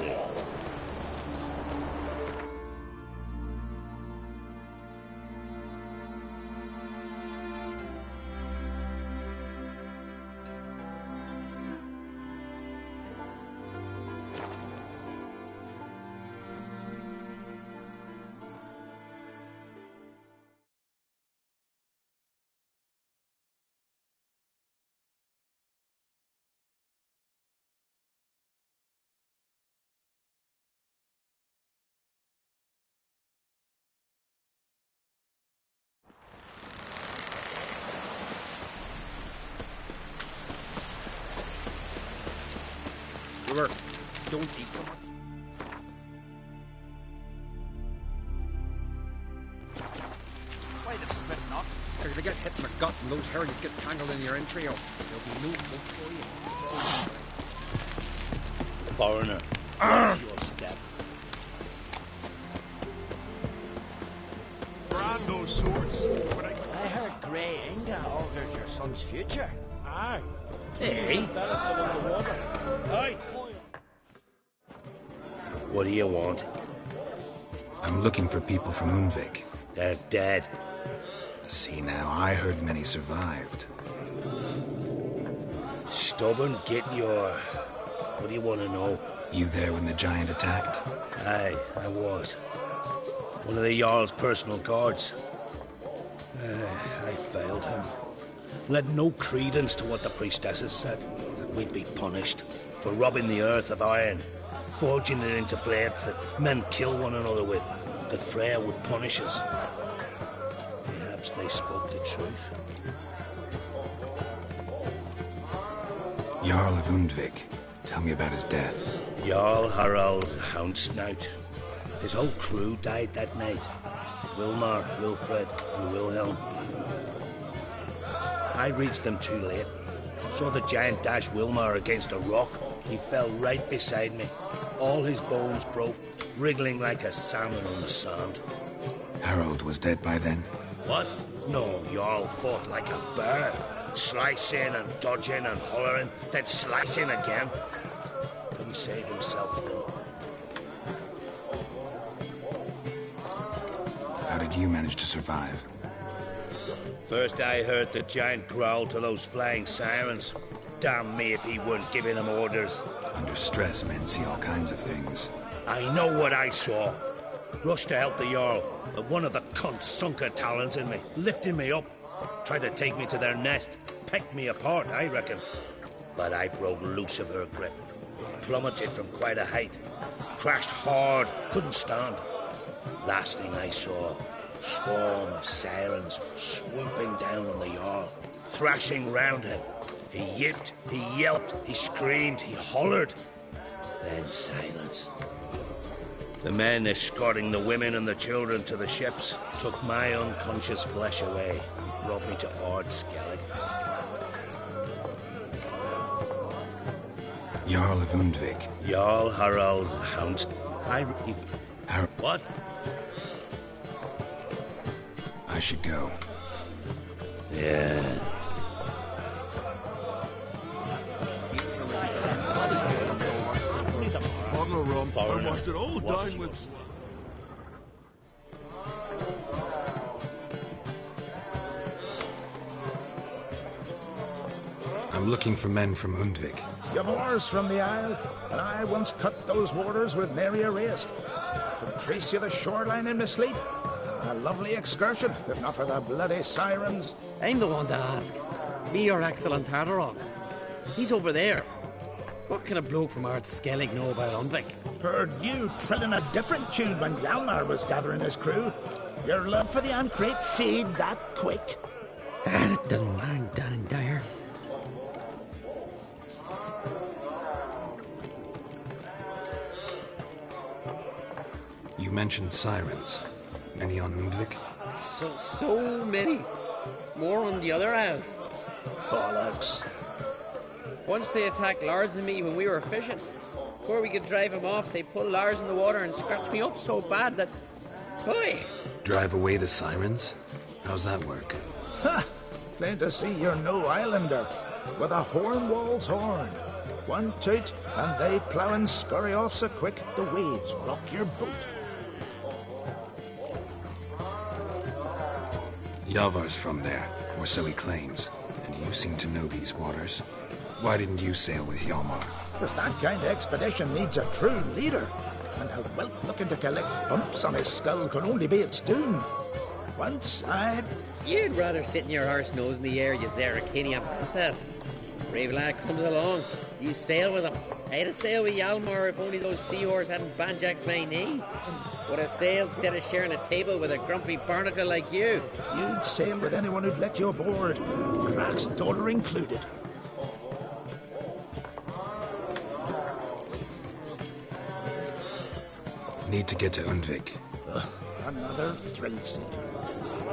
sure. Don't eat them. Why the spit not? You're gonna get hit in the gut and those herrings get tangled in your entrails. There'll be no hope for you. Foreigner, watch your step. Brand those swords. I heard Grey Inga augurs your son's future. Aye. Hey? Aye. What do you want? I'm looking for people from Undvik. They're dead. See now, I heard many survived. Stubborn, get your... What do you want to know? You there when the giant attacked? Aye, I was. One of the Jarl's personal guards. I failed him. Led no credence to what the priestesses said, that we'd be punished for robbing the earth of iron, forging it into blades that men kill one another with, that Freya would punish us. Perhaps they spoke the truth. Jarl of Undvik. Tell me about his death. Jarl Harald Houndsnout. His whole crew died that night. Wilmar, Wilfred, and Wilhelm. I reached them too late. Saw the giant dash Wilmar against a rock. He fell right beside me. All his bones broke, wriggling like a salmon on the sand. Harold was dead by then? What? No, Jarl fought like a bear. Slicing and dodging and hollering, then slicing again. Couldn't save himself, though. How did you manage to survive? First I heard the giant growl to those flying sirens. Damn me if he weren't giving them orders. Under stress, men see all kinds of things. I know what I saw. Rushed to help the Jarl, but one of the cunts sunk her talons in me, lifting me up. Tried to take me to their nest. Pecked me apart, I reckon. But I broke loose of her grip. Plummeted from quite a height. Crashed hard, couldn't stand. Last thing I saw, swarm of sirens swooping down on the Jarl, thrashing round him. He yipped, he yelped, he screamed, he hollered. Then silence. The men escorting the women and the children to the ships took my unconscious flesh away and brought me to Ard Skellige. Jarl of Undvik. Jarl Harald Hounds. What? I should go. Yeah. Bottle of rum. Foreigner. I washed it all Watch down with... I'm looking for men from Undvik. You've wars from the Isle, and I once cut those waters with nary a waste. Could trace you the shoreline in my sleep. A lovely excursion, if not for the bloody sirens. I'm the one to ask. Me, your excellent Tardarok. He's over there. What can a bloke from Ard Skellige know about Undvik? Heard you trilling a different tune when Hjalmar was gathering his crew. Your love for the Ancrate fade that quick. That doesn't mind down dire. You mentioned sirens. Many on Undvik? So many. More on the other house. Bollocks. Once they attacked Lars and me when we were fishing. Before we could drive him off, they pulled Lars in the water and scratched me up so bad that... Oi! Drive away the sirens? How's that work? Ha! Plain to see you're no islander. With a horn wall's horn. One toot, and they plough and scurry off so quick the waves rock your boat. Yavar's from there, or so he claims, and you seem to know these waters. Why didn't you sail with Hjalmar? Because that kind of expedition needs a true leader, and a whelp looking to collect bumps on his skull could only be its doom. Once You'd rather sit in your horse nose in the air, you Zeracanian princess. Brave lad comes along, you sail with him. I'd have sailed with Hjalmar if only those seahorses hadn't banjaxed my knee. Would have sailed instead of sharing a table with a grumpy barnacle like you. You'd sail with anyone who'd let you aboard, Crach's daughter included. Need to get to Undvik. Another thrill seeker.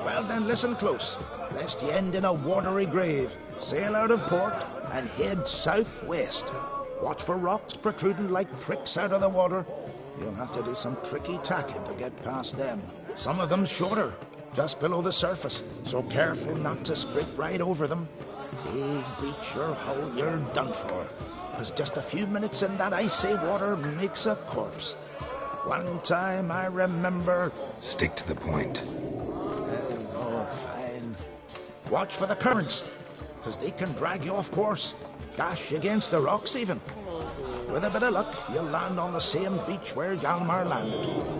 Well then, listen close, lest ye end in a watery grave. Sail out of port and head southwest. Watch for rocks protruding like pricks out of the water. You'll have to do some tricky tacking to get past them. Some of them shorter, just below the surface, so careful not to scrape right over them. Big beach your hull, you're done for. Because just a few minutes in that icy water makes a corpse. One time I remember... Stick to the point. Oh, fine. Watch for the currents, because they can drag you off course. Dash against the rocks even. With a bit of luck, you'll land on the same beach where Hjalmar landed.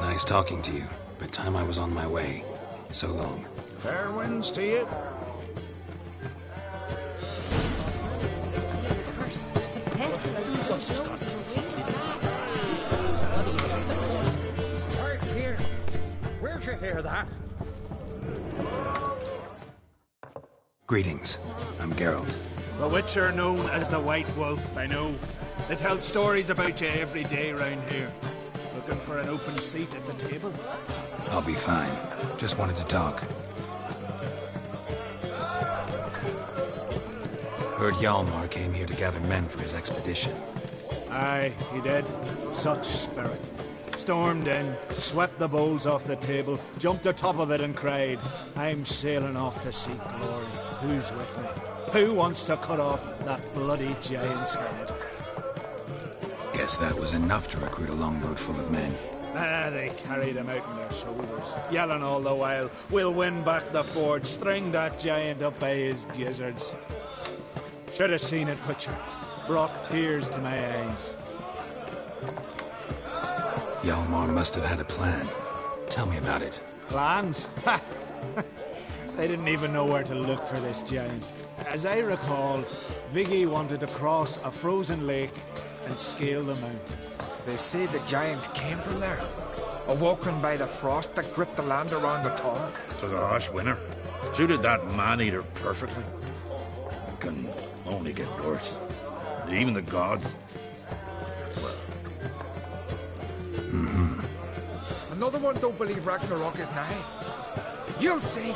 Nice talking to you, but time I was on my way. So long. Fair winds to you. Here. Where'd you hear that? Greetings. I'm Geralt. The Witcher known as the White Wolf, I know. They tell stories about you every day round here. Looking for an open seat at the table? I'll be fine. Just wanted to talk. Heard Hjalmar came here to gather men for his expedition. Aye, he did. Such spirit. Stormed in, swept the bowls off the table, jumped atop of it and cried, "I'm sailing off to seek glory. Who's with me? Who wants to cut off that bloody giant's head?" Guess that was enough to recruit a longboat full of men. They carried him out on their shoulders, yelling all the while, "We'll win back the forge, string that giant up by his gizzards." Should have seen it, Witcher. Brought tears to my eyes. Hjalmar must have had a plan. Tell me about it. Plans? Ha! They didn't even know where to look for this giant. As I recall, Viggy wanted to cross a frozen lake and scale the mountains. They say the giant came from there, awoken by the frost that gripped the land around the tower. To the harsh winter. Suited that man-eater perfectly. It can only get worse. Even the gods. Well. Another one don't believe Ragnarok is nigh. You'll see.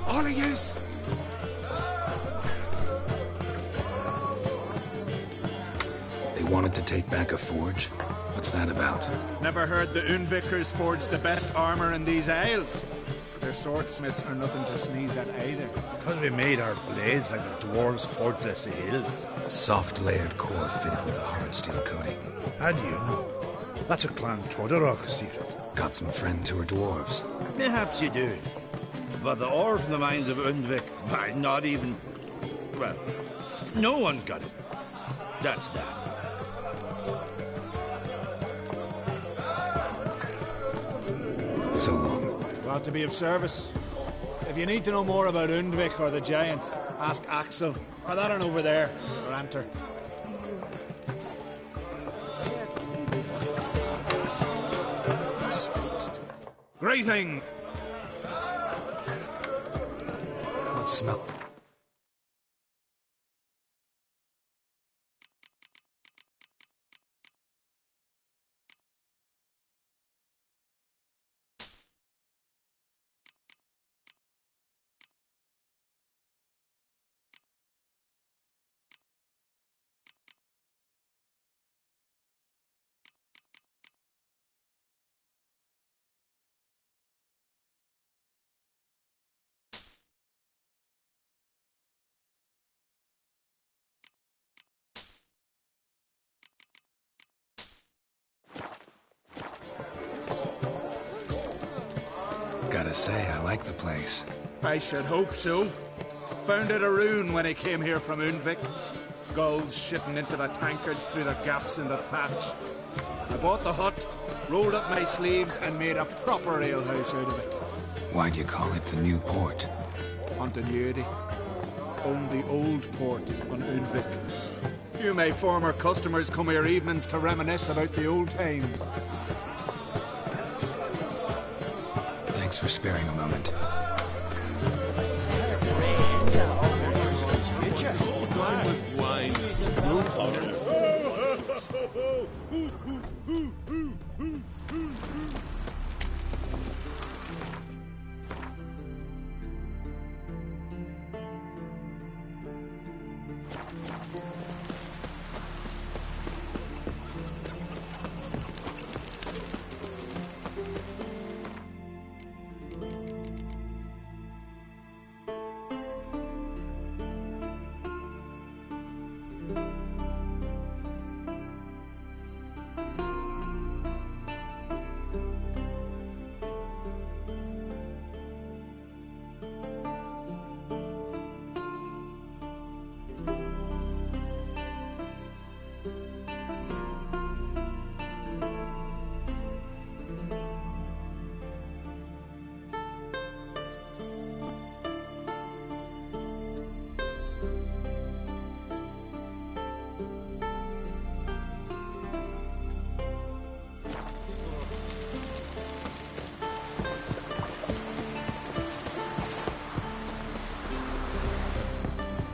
All of yous. They wanted to take back a forge? What's that about? Never heard the Undvikers forge the best armor in these isles. Their swordsmiths are nothing to sneeze at either. Because we made our blades like the dwarves forged their seals. Soft layered core fitted with a hard steel coating. How do you know? That's a Clan Todorok secret. Got some friends who are dwarves. Perhaps you do. But the ore from the mines of Undvik, why, not even... Well, no one's got it. That's that. So long. Glad to be of service. If you need to know more about Undvik or the giant, ask Axel, or that one over there, or Anter. Greeting! What smell? Gotta say, I like the place. I should hope so. Found it a rune when he came here from Undvik. Gulls shitting into the tankards through the gaps in the thatch. I bought the hut, rolled up my sleeves, and made a proper alehouse out of it. Why'd you call it the New Port? Continuity. Owned the old port on Undvik. Few of my former customers come here evenings to reminisce about the old times. Thanks for sparing a moment.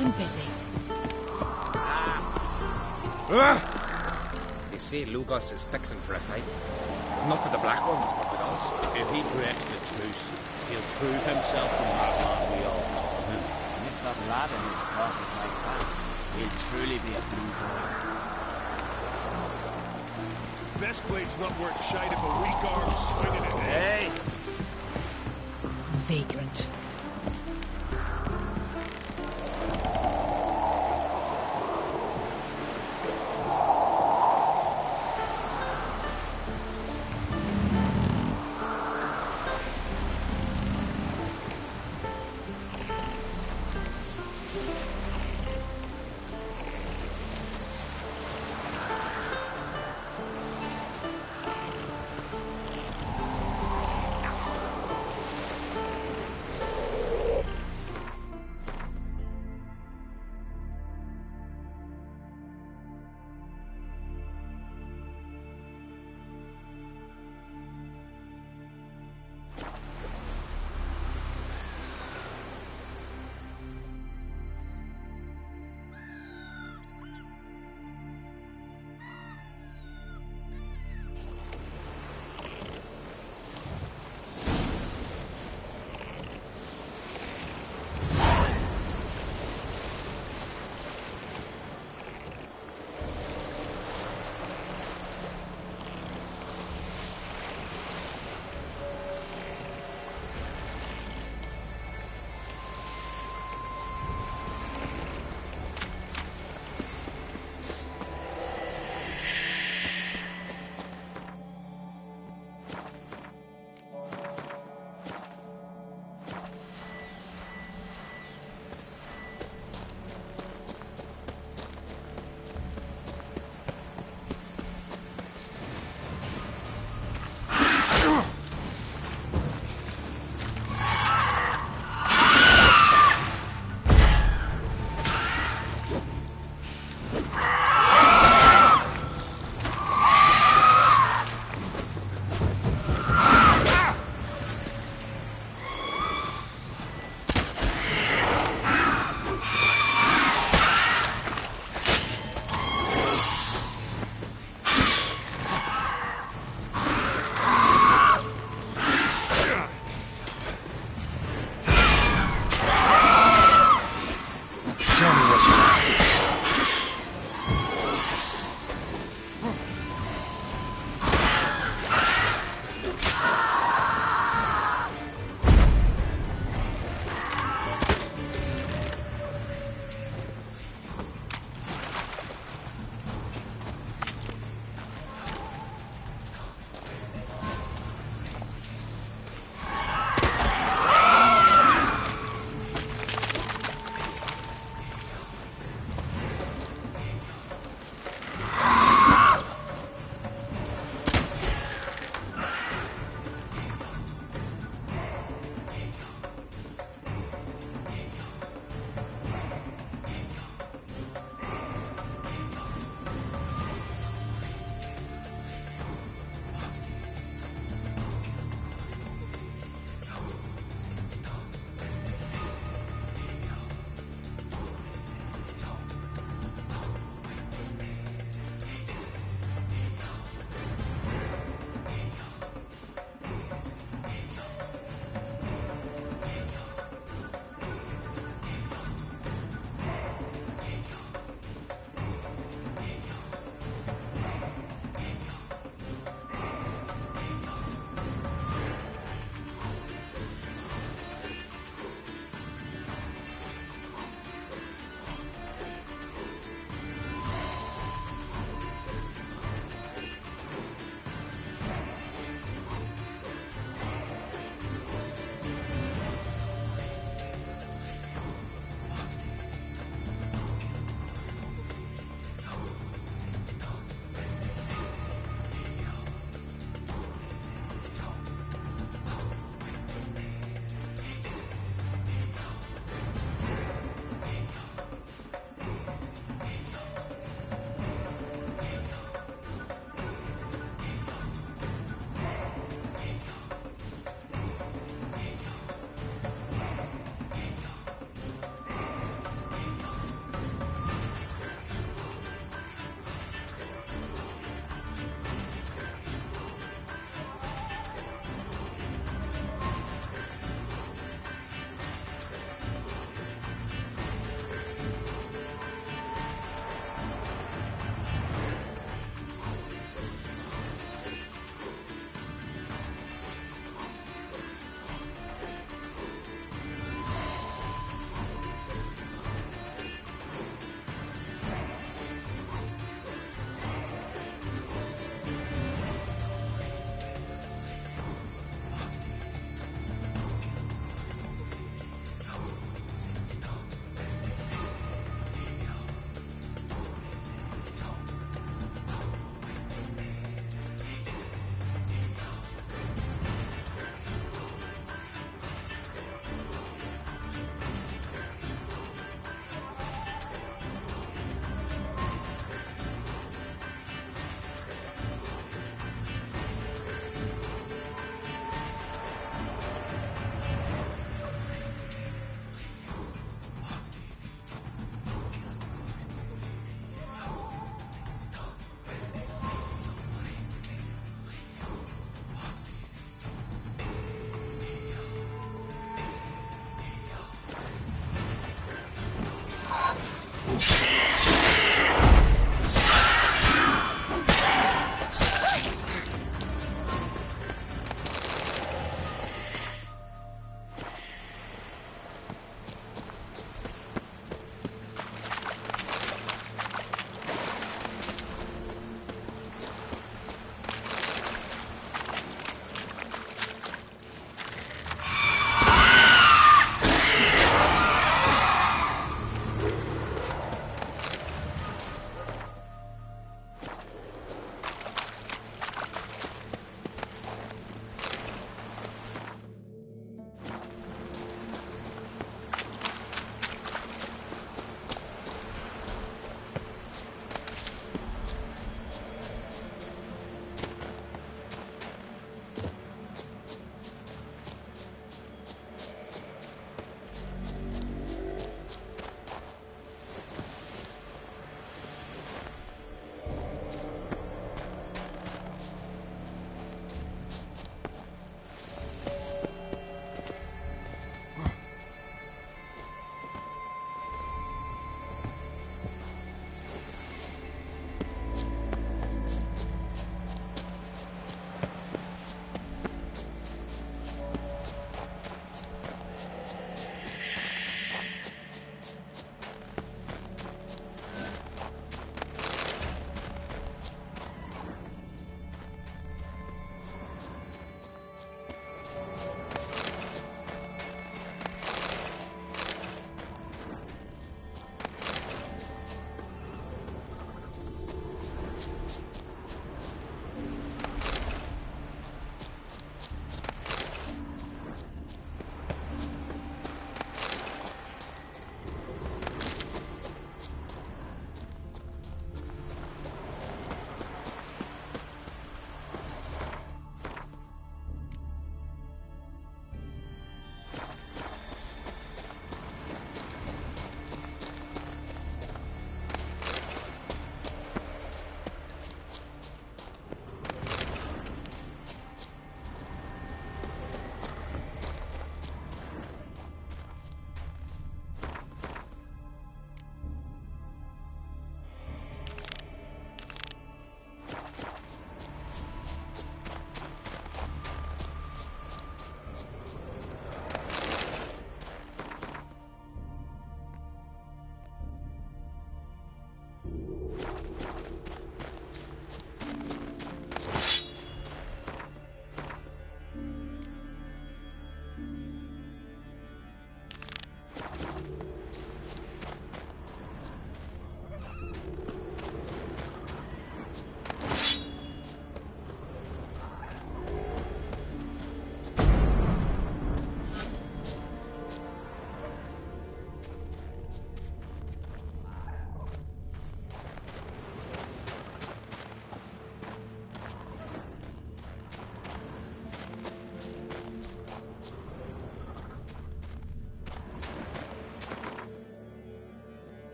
I'm busy. They say Lugos is fixing for a fight. Not with the Black Ones, but with us. If he breaks the truce, he'll prove himself the madman we all call him. And if that lad in his crosses like that, he'll truly be a blue boy. Best blade's not worth shite if a weak arm swinging it. Hey! Vagrant.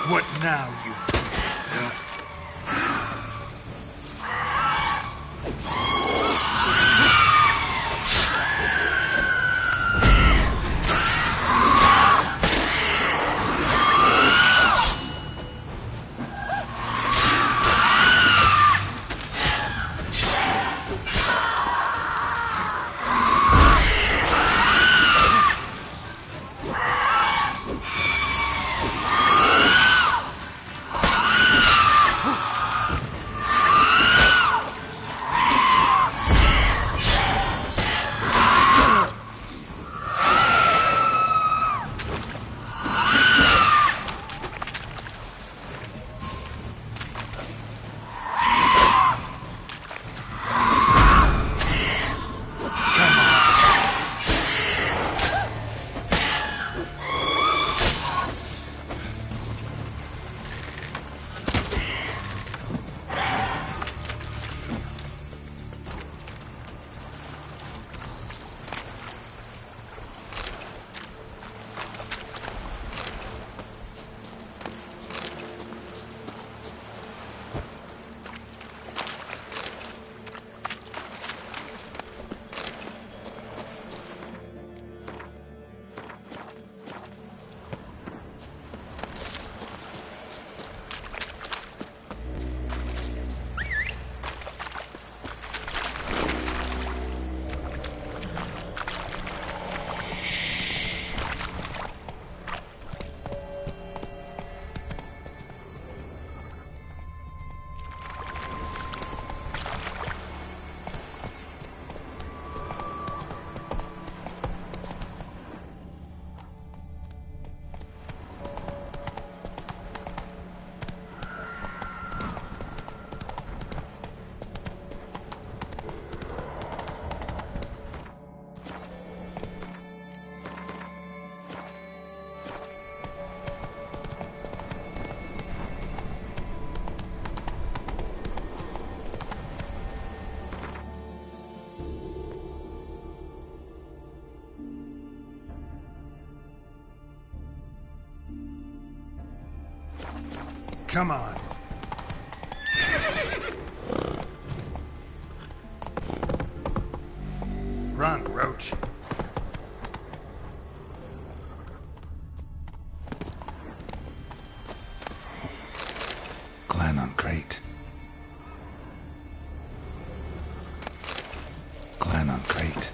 What now, you piece of filth? Come on. Run, Roach. Clan on crate. Clan on crate.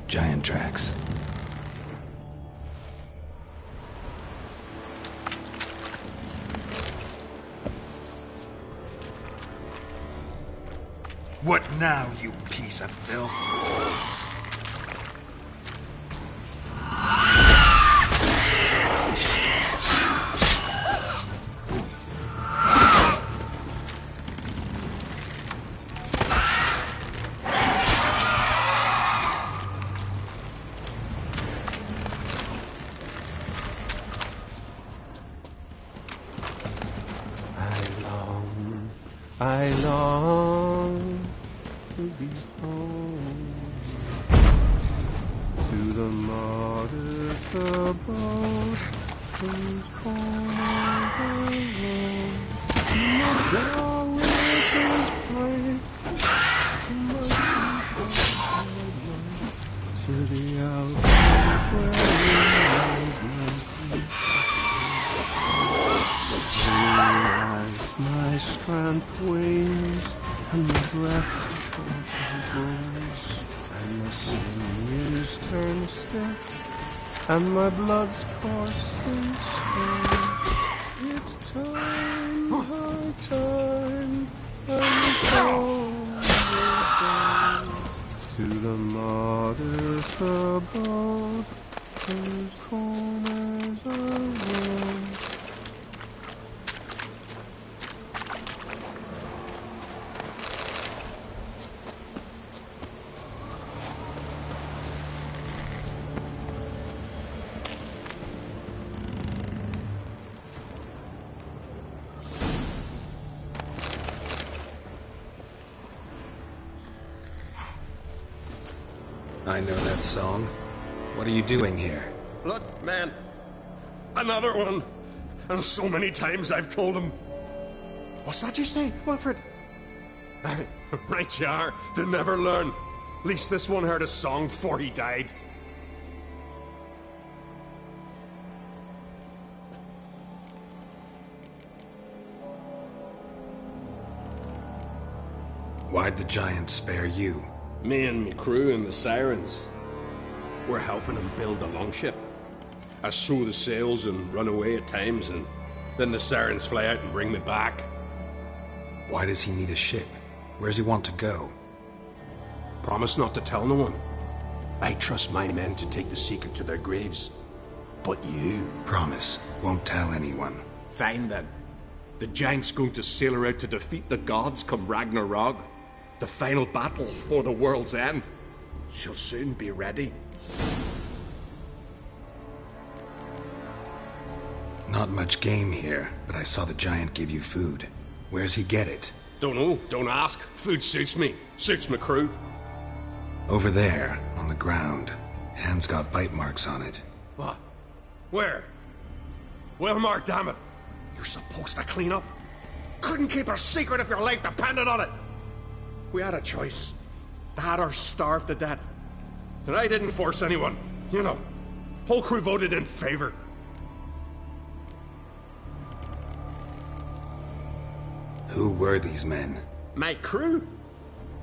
Giant tracks. What now, you piece of filth? I long to be home, to the martyrs above, whose corners I roam, to the dark with to the outback where lies my feet. My strength wanes, and my breath goes, and my sinews turn stiff, and my blood's coursing slow. It's time, high time, I'm to the martyrs above, whose corners I roam. I know that song. What are you doing here? Look, man. Another one. And so many times I've told him. What's that you say, Wilfred? Right you are. They never learn. At least this one heard a song before he died. Why'd the giant spare you? Me and me crew and the sirens. We're helping him build a longship. I sew the sails and run away at times, and then the sirens fly out and bring me back. Why does he need a ship? Where's he want to go? Promise not to tell no one. I trust my men to take the secret to their graves. But you... Promise, won't tell anyone. Fine then. The giant's going to sail her out to defeat the gods come Ragnarok. The final battle for the world's end. She'll soon be ready. Not much game here, but I saw the giant give you food. Where's he get it? Don't know, don't ask. Food suits me, suits my crew. Over there, on the ground. Hand's got bite marks on it. What? Where? Wilmar, damn it. You're supposed to clean up. Couldn't keep a secret if your life depended on it. We had a choice. That or starve to death. And I didn't force anyone. You know, whole crew voted in favor. Who were these men? My crew.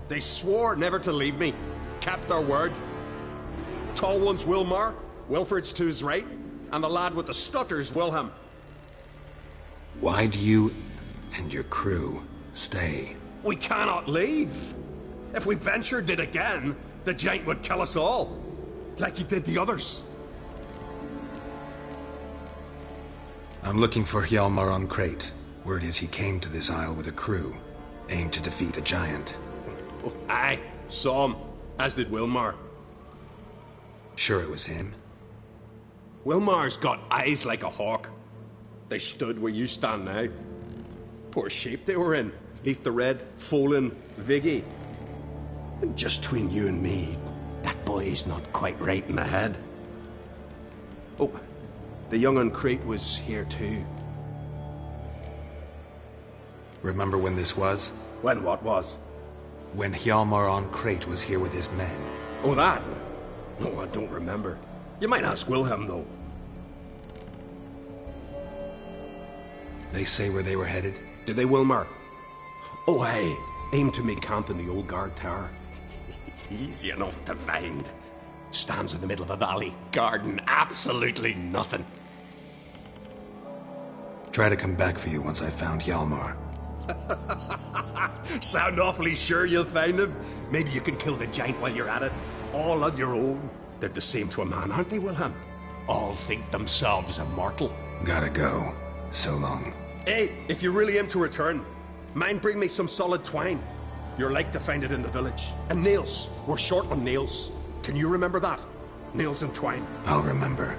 They swore never to leave me. Kept their word. Tall one's Wilmar, Wilfred's to his right, and the lad with the stutter's Wilhelm. Why'd you and your crew stay? We cannot leave. If we ventured it again, the giant would kill us all. Like he did the others. I'm looking for Hjalmar on Crate. Word is he came to this isle with a crew, aimed to defeat the giant. Oh, aye, saw him, as did Wilmar. Sure it was him? Wilmar's got eyes like a hawk. They stood where you stand now. Poor shape they were in. Leaf the Red, Folin, Viggy. And just between you and me, that boy's not quite right in the head. Oh, the young on Crate was here too. Remember when this was? When what was? When Hjalmar on Crate was here with his men. Oh, that? No, I don't remember. You might ask Wilhelm, though. They say where they were headed? Did they, Wilmar? Oh, aye. Aim to make camp in the old guard tower. Easy enough to find. Stands in the middle of a valley. Garden, absolutely nothing. Try to come back for you once I've found Hjalmar. Sound awfully sure you'll find him? Maybe you can kill the giant while you're at it. All on your own. They're the same to a man, aren't they, Wilhelm? All think themselves immortal. Gotta go. So long. Hey, if you really aim to return, mind bring me some solid twine. You're like to find it in the village. And nails. We're short on nails. Can you remember that? Nails and twine. I'll remember.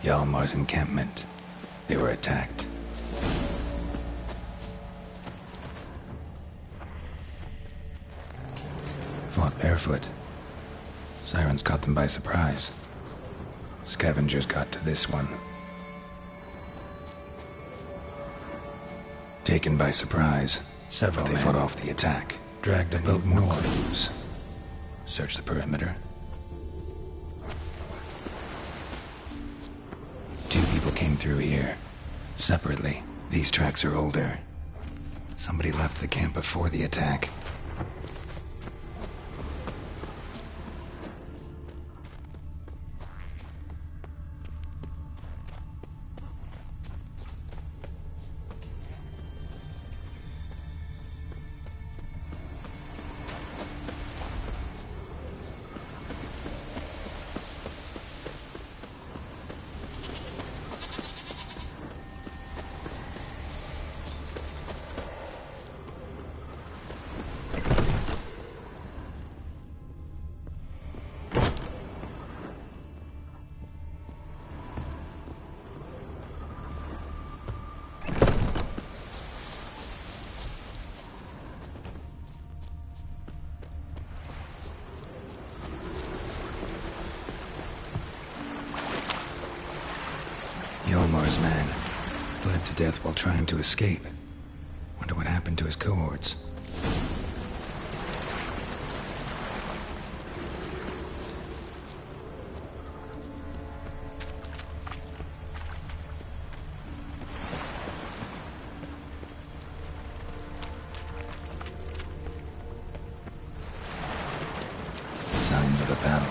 Hjalmar's encampment. They were attacked. Fought barefoot. Sirens caught them by surprise. Scavengers got to this one. Taken by surprise, several they fought off the attack. Dragged a boat more clues. Search the perimeter. 2 people came through here. Separately. These tracks are older. Somebody left the camp before the attack. Hjalmar's man bled to death while trying to escape. Wonder what happened to his cohorts. Signs of a battle.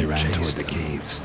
They ran toward the caves.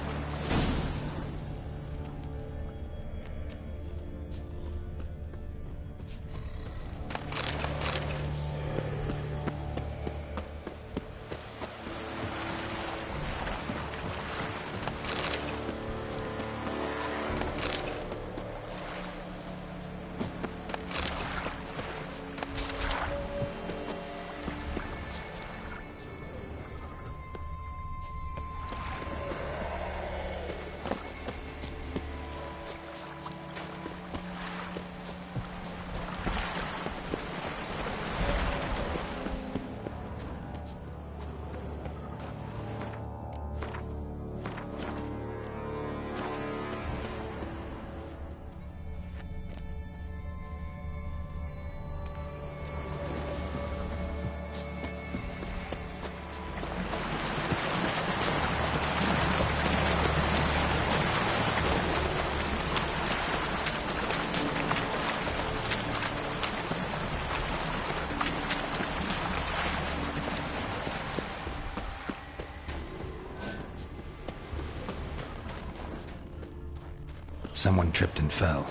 Someone tripped and fell,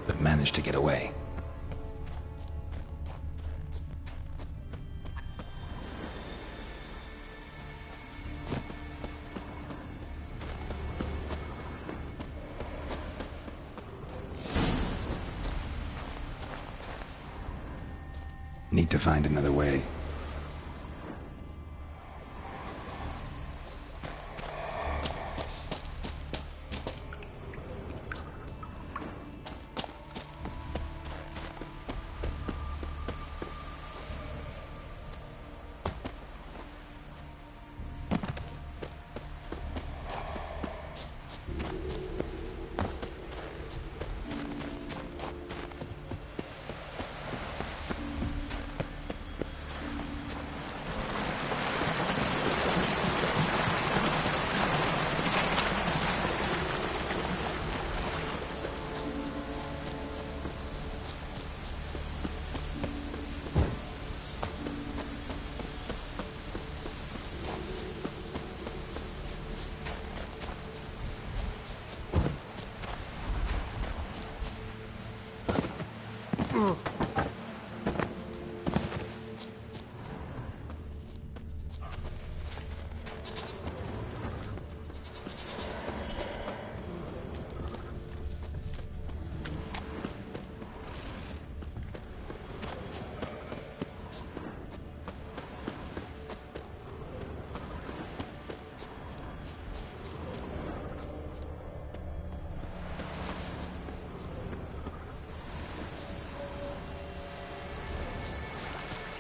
but managed to get away. Need to find another way.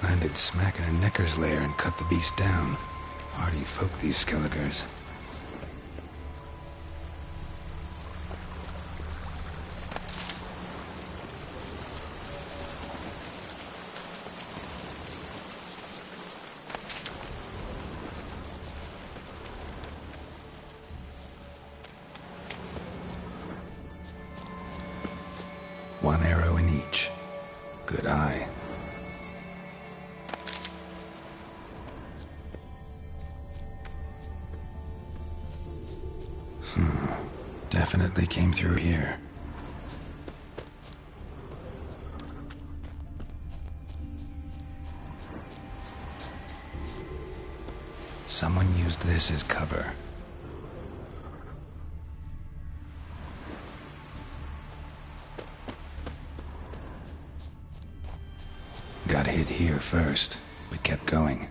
Landed smack in a necker's lair and cut the beast down. Hardy folk, these Skelligers. One arrow in each. Good eye. Definitely came through here. Someone used this as cover. Got hit here first, but kept going.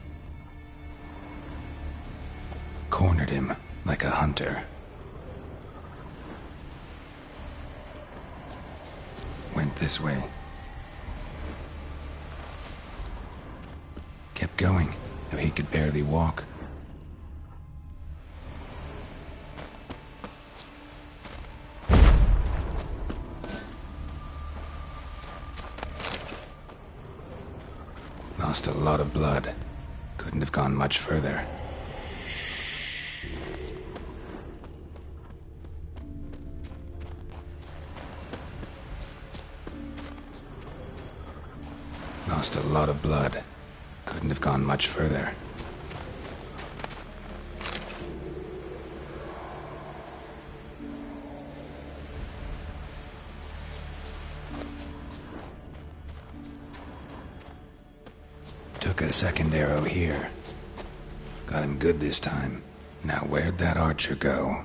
Cornered him like a hunter. Went this way. Kept going, though he could barely walk. Lost a lot of blood. Couldn't have gone much further. Lost a lot of blood. Couldn't have gone much further. Took a second arrow here. Got him good this time. Now where'd that archer go?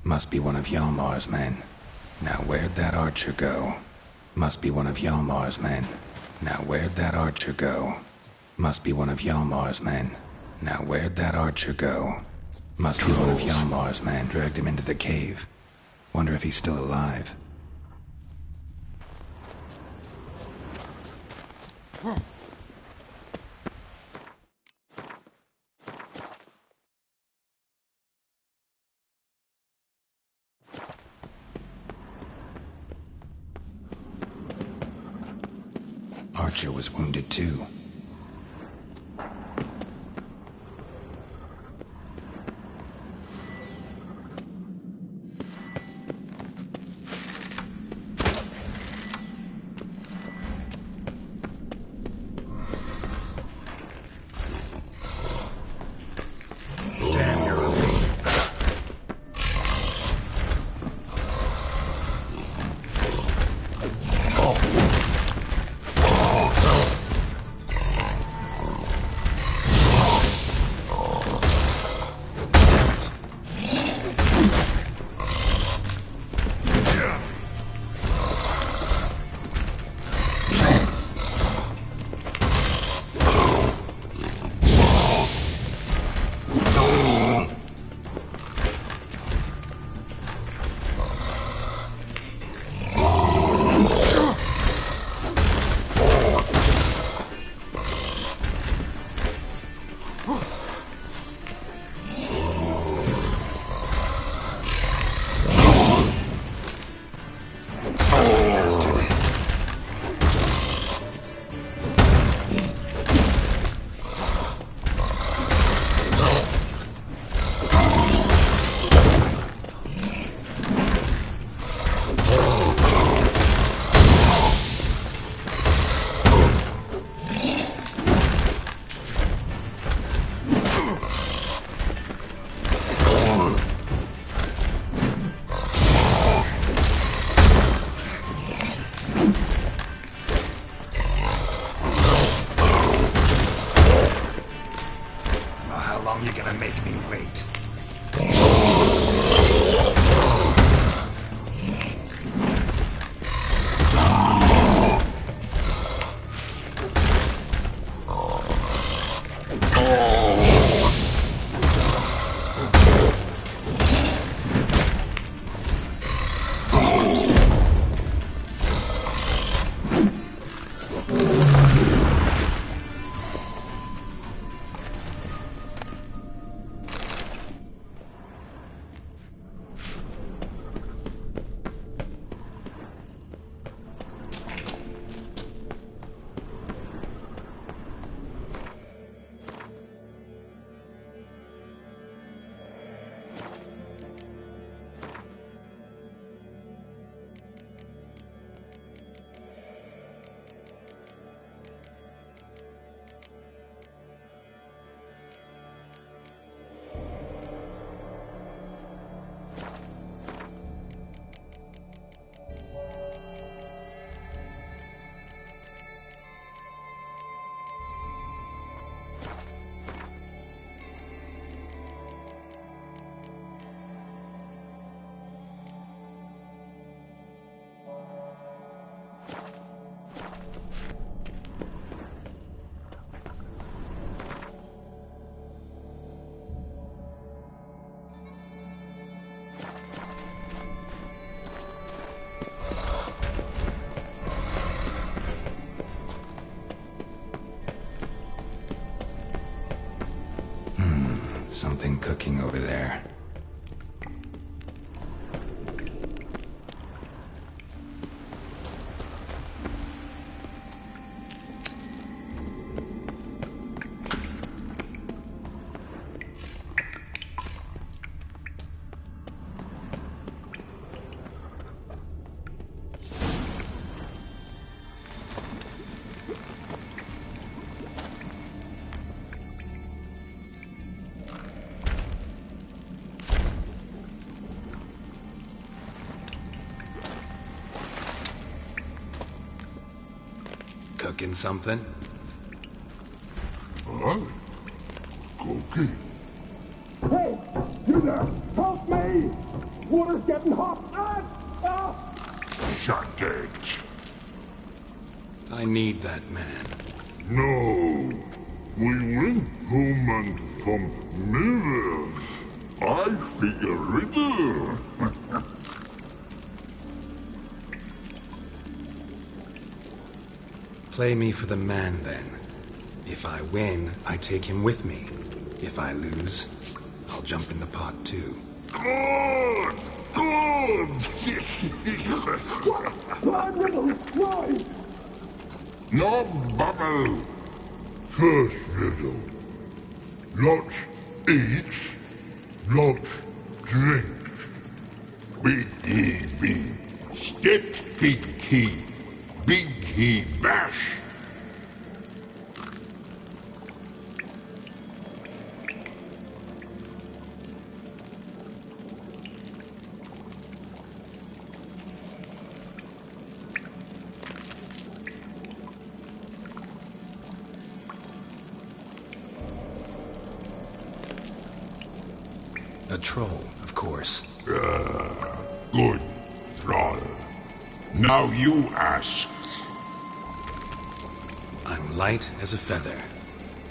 Must be one of Hjalmar's men. Now where'd that archer go? Must be one of Hjalmar's men. Now where'd that archer go? Must be one of Hjalmar's men. Now where'd that archer go? Must be one of Hjalmar's men. Dragged him into the cave. Wonder if he's still alive. Archer was wounded too. Damn your Something cooking over there. Cooking something? getting hot. Shut it. I need that man. No. We went home and found mirrors. I figure riddle. Play me for the man, then. If I win, I take him with me. If I lose, I'll jump in the pot, too. Good! Good! Why, Riddles? Why? No bubble. First riddle. Lots eats, lots drinks. Big he be, steps big he bash. A troll, of course. Good, troll. Now you ask. I'm light as a feather,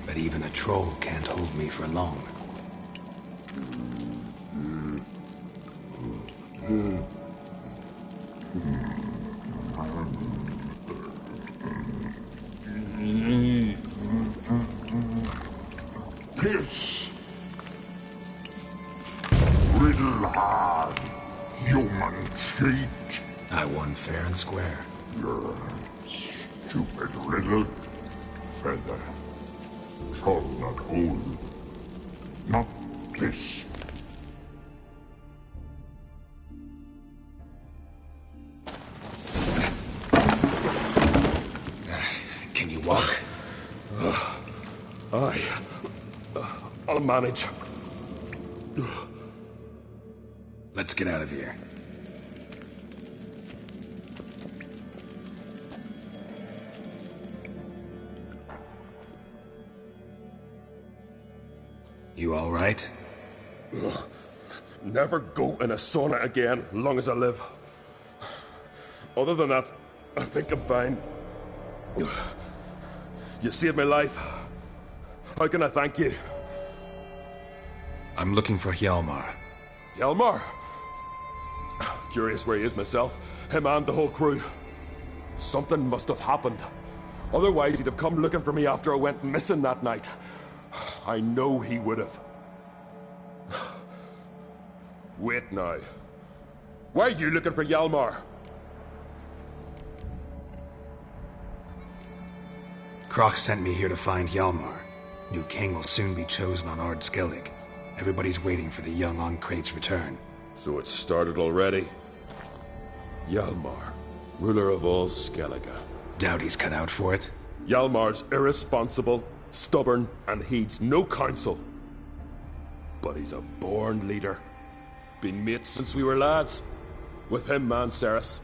but even a troll can't hold me for long. Piss. Riddle hard, human cheat. I won fair and square. Stupid riddle. Feather. Troll not hold. Not piss. Can you walk? I'll manage. Let's get out of here. You all right? Never go in a sauna again, long as I live. Other than that, I think I'm fine. You saved my life. How can I thank you? I'm looking for Hjalmar. Hjalmar? Curious where he is myself. Him and the whole crew. Something must have happened. Otherwise, he'd have come looking for me after I went missing that night. I know he would have. Wait now. Why are you looking for Hjalmar? Kroch sent me here to find Hjalmar. New king will soon be chosen on Ard Skellige. Everybody's waiting for the young Oncrate's return. So it's started already. Hjalmar, ruler of all Skellige. Doubt he's cut out for it. Hjalmar's irresponsible, stubborn, and heeds no counsel. But he's a born leader. Been mates since we were lads. With him and Ceres.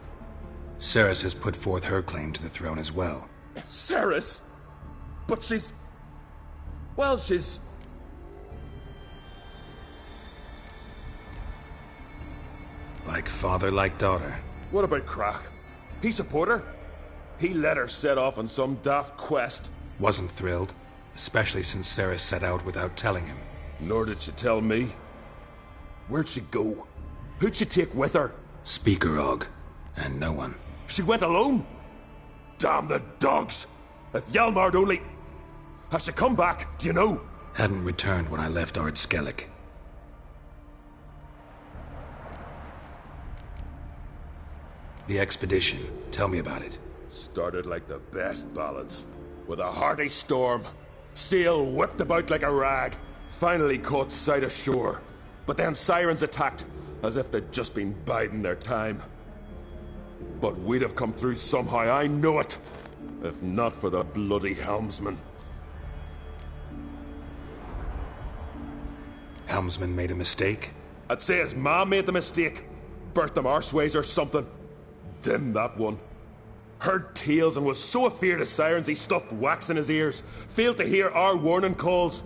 Ceres has put forth her claim to the throne as well. Ceres? But she's... Well, she's... Like father, like daughter. What about Kroch? He support her? He let her set off on some daft quest. Wasn't thrilled, especially since Ceres set out without telling him. Nor did she tell me. Where'd she go? Who'd she take with her? Speaker Og, and no one. She went alone? Damn the dogs! If Hjalmar'd only... Has she come back, do you know? Hadn't returned when I left Ard Skellige. The expedition. Tell me about it. Started like the best ballads. With a hearty storm. Sail whipped about like a rag. Finally caught sight of shore. But then sirens attacked, as if they'd just been biding their time. But we'd have come through somehow, I know it. If not for the bloody helmsman. Helmsman made a mistake? I'd say his ma made the mistake. Burnt them arseways or something. Dim that one. Heard tales and was so afeard of sirens he stuffed wax in his ears. Failed to hear our warning calls.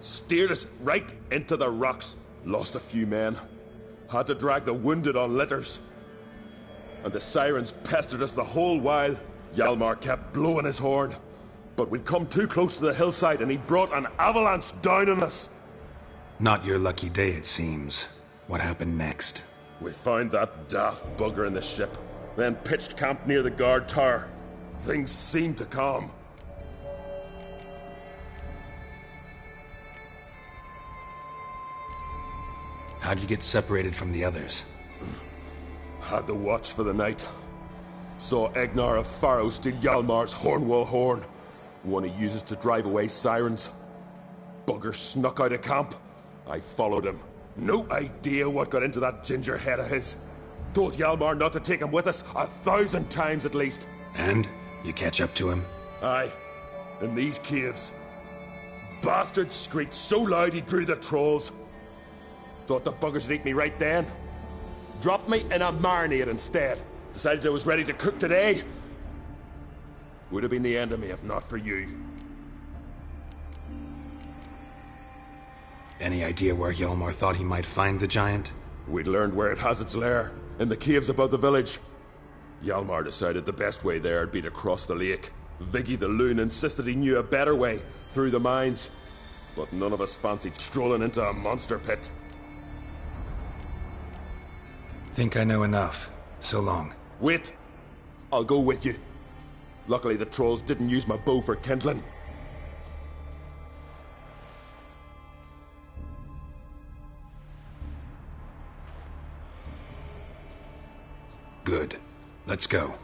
Steered us right into the rocks. Lost a few men. Had to drag the wounded on litters. And the sirens pestered us the whole while. Hjalmar kept blowing his horn. But we'd come too close to the hillside and he brought an avalanche down on us. Not your lucky day, it seems. What happened next? We found that daft bugger in the ship, then pitched camp near the guard tower. Things seemed to calm. How'd you get separated from the others? Had the watch for the night. Saw Egnar of Faro steal Hjalmar's Hornwall horn, one he uses to drive away sirens. Bugger snuck out of camp. I followed him. No idea what got into that ginger head of his. Told Hjalmar not to take him with us 1,000 times at least. And? You catch up to him? Aye. In these caves. Bastard screeched so loud he drew the trolls. Thought the buggers would eat me right then. Dropped me in a marinade instead. Decided I was ready to cook today. Would have been the end of me if not for you. Any idea where Hjalmar thought he might find the giant? We'd learned where it has its lair, in the caves above the village. Hjalmar decided the best way there would be to cross the lake. Viggy the loon insisted he knew a better way, through the mines. But none of us fancied strolling into a monster pit. Think I know enough. So long. Wait! I'll go with you. Luckily the trolls didn't use my bow for kindling. Good. Let's go.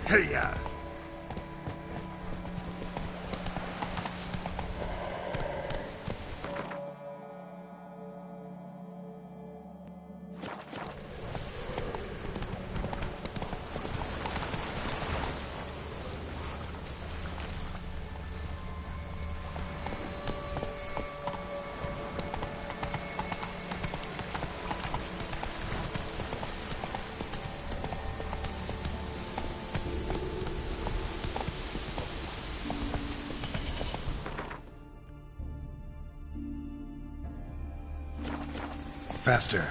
Hey-ya! Faster.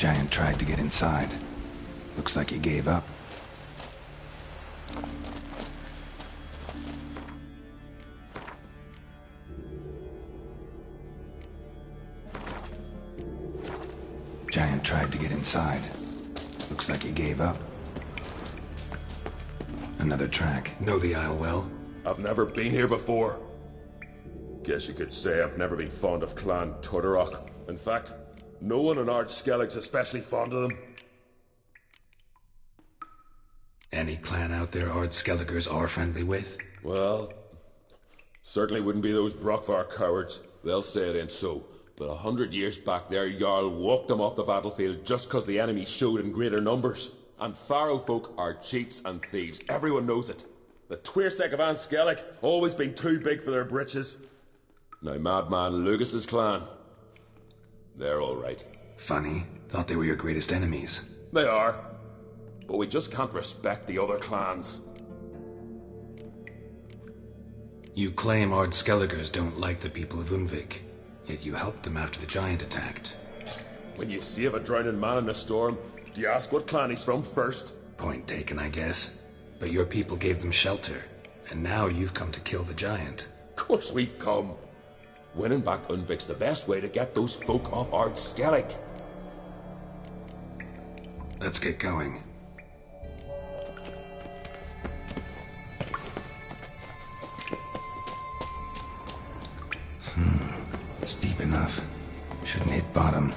Giant tried to get inside. Looks like he gave up. Giant tried to get inside. Looks like he gave up. Another track. Know the Isle well? I've never been here before. Guess you could say I've never been fond of Clan Tudorok. In fact, no one in Ard Skellige's especially fond of them. Any clan out there Ard Skelligers are friendly with? Well, certainly wouldn't be those Brockvar cowards. They'll say it ain't so. But 100 years back their Jarl walked them off the battlefield just 'cause the enemy showed in greater numbers. And Pharaoh folk are cheats and thieves. Everyone knows it. The Twirsec of An Skellig always been too big for their britches. Now Madman Lucas's clan, they're all right. Funny. Thought they were your greatest enemies. They are. But we just can't respect the other clans. You claim Ard Skelligers don't like the people of Unvik, yet you helped them after the giant attacked. When you save a drowning man in a storm, do you ask what clan he's from first? Point taken, I guess. But your people gave them shelter, and now you've come to kill the giant. Of course we've come. Winning back Unvik's the best way to get those folk off Ard Skellig. Let's get going. It's deep enough. Shouldn't hit bottom.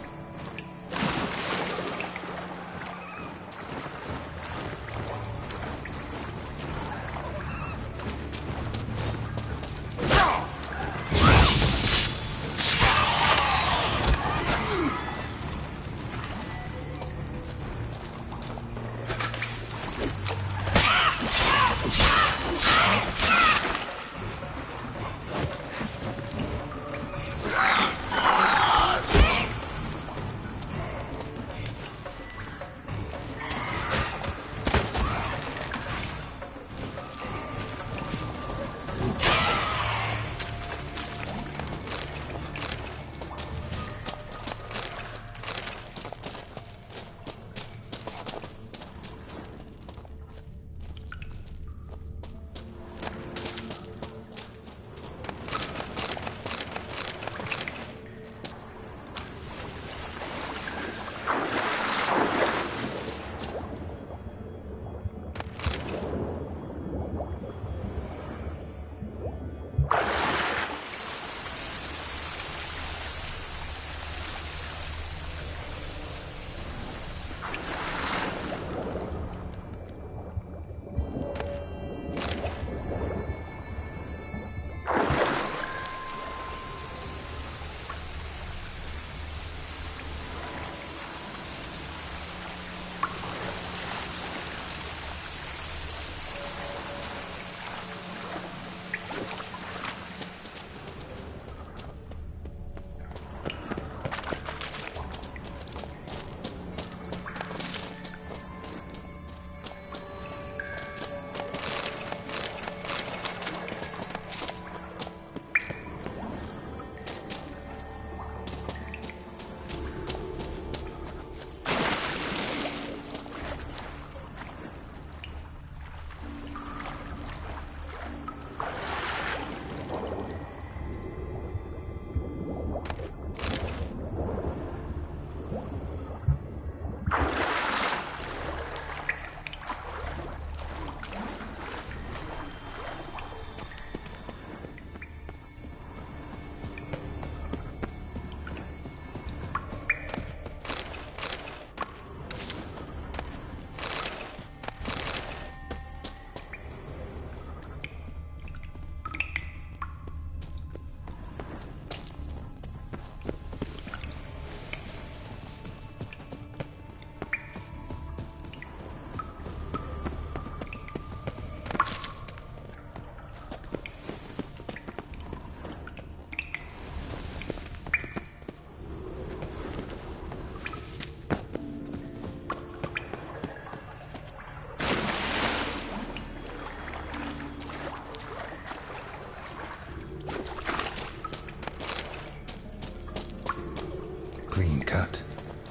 Clean cut.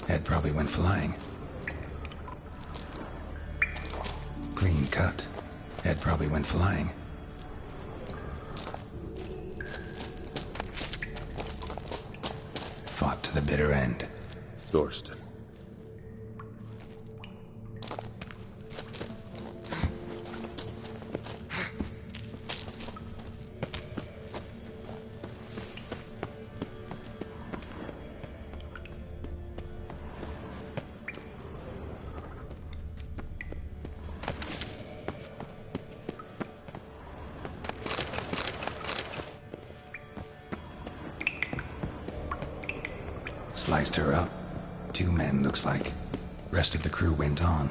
Head probably went flying. Clean cut. Head probably went flying. Fought to the bitter end. Thorsten. Sliced her up. 2 men, looks like. Rest of the crew went on.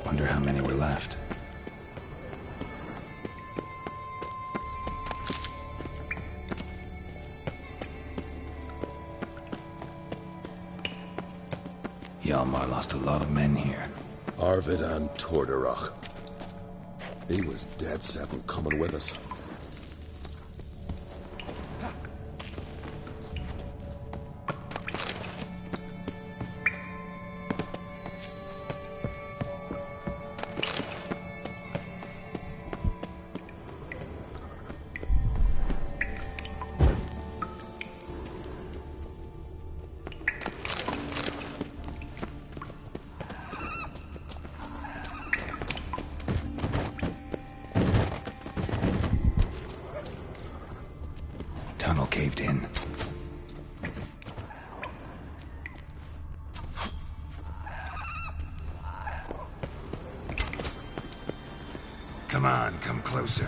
Wonder how many were left. Hjalmar lost a lot of men here. Arvid and Torderach. He was dead set on coming with us. Tunnel caved in. Come on, come closer.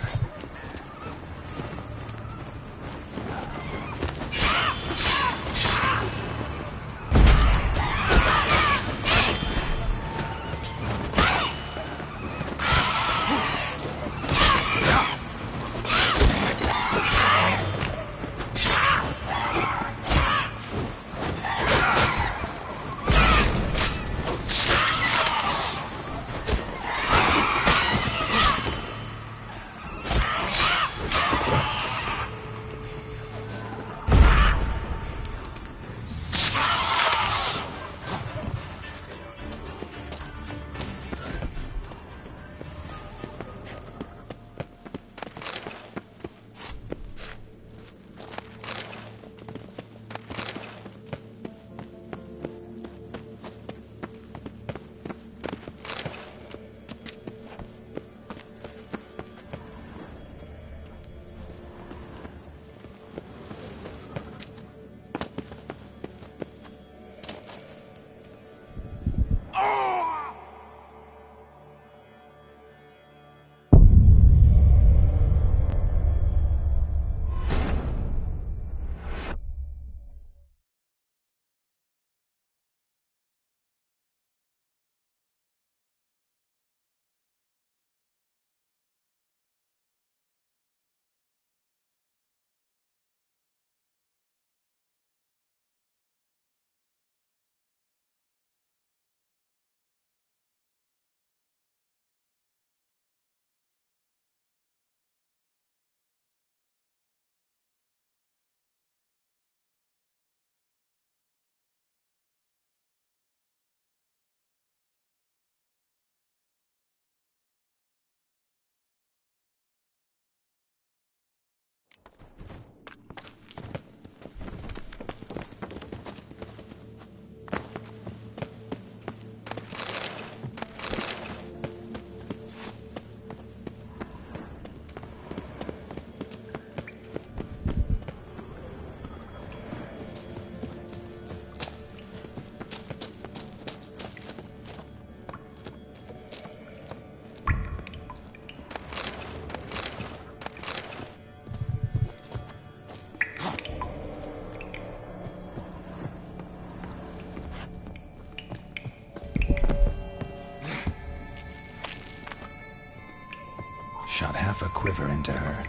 Shot half a quiver into her.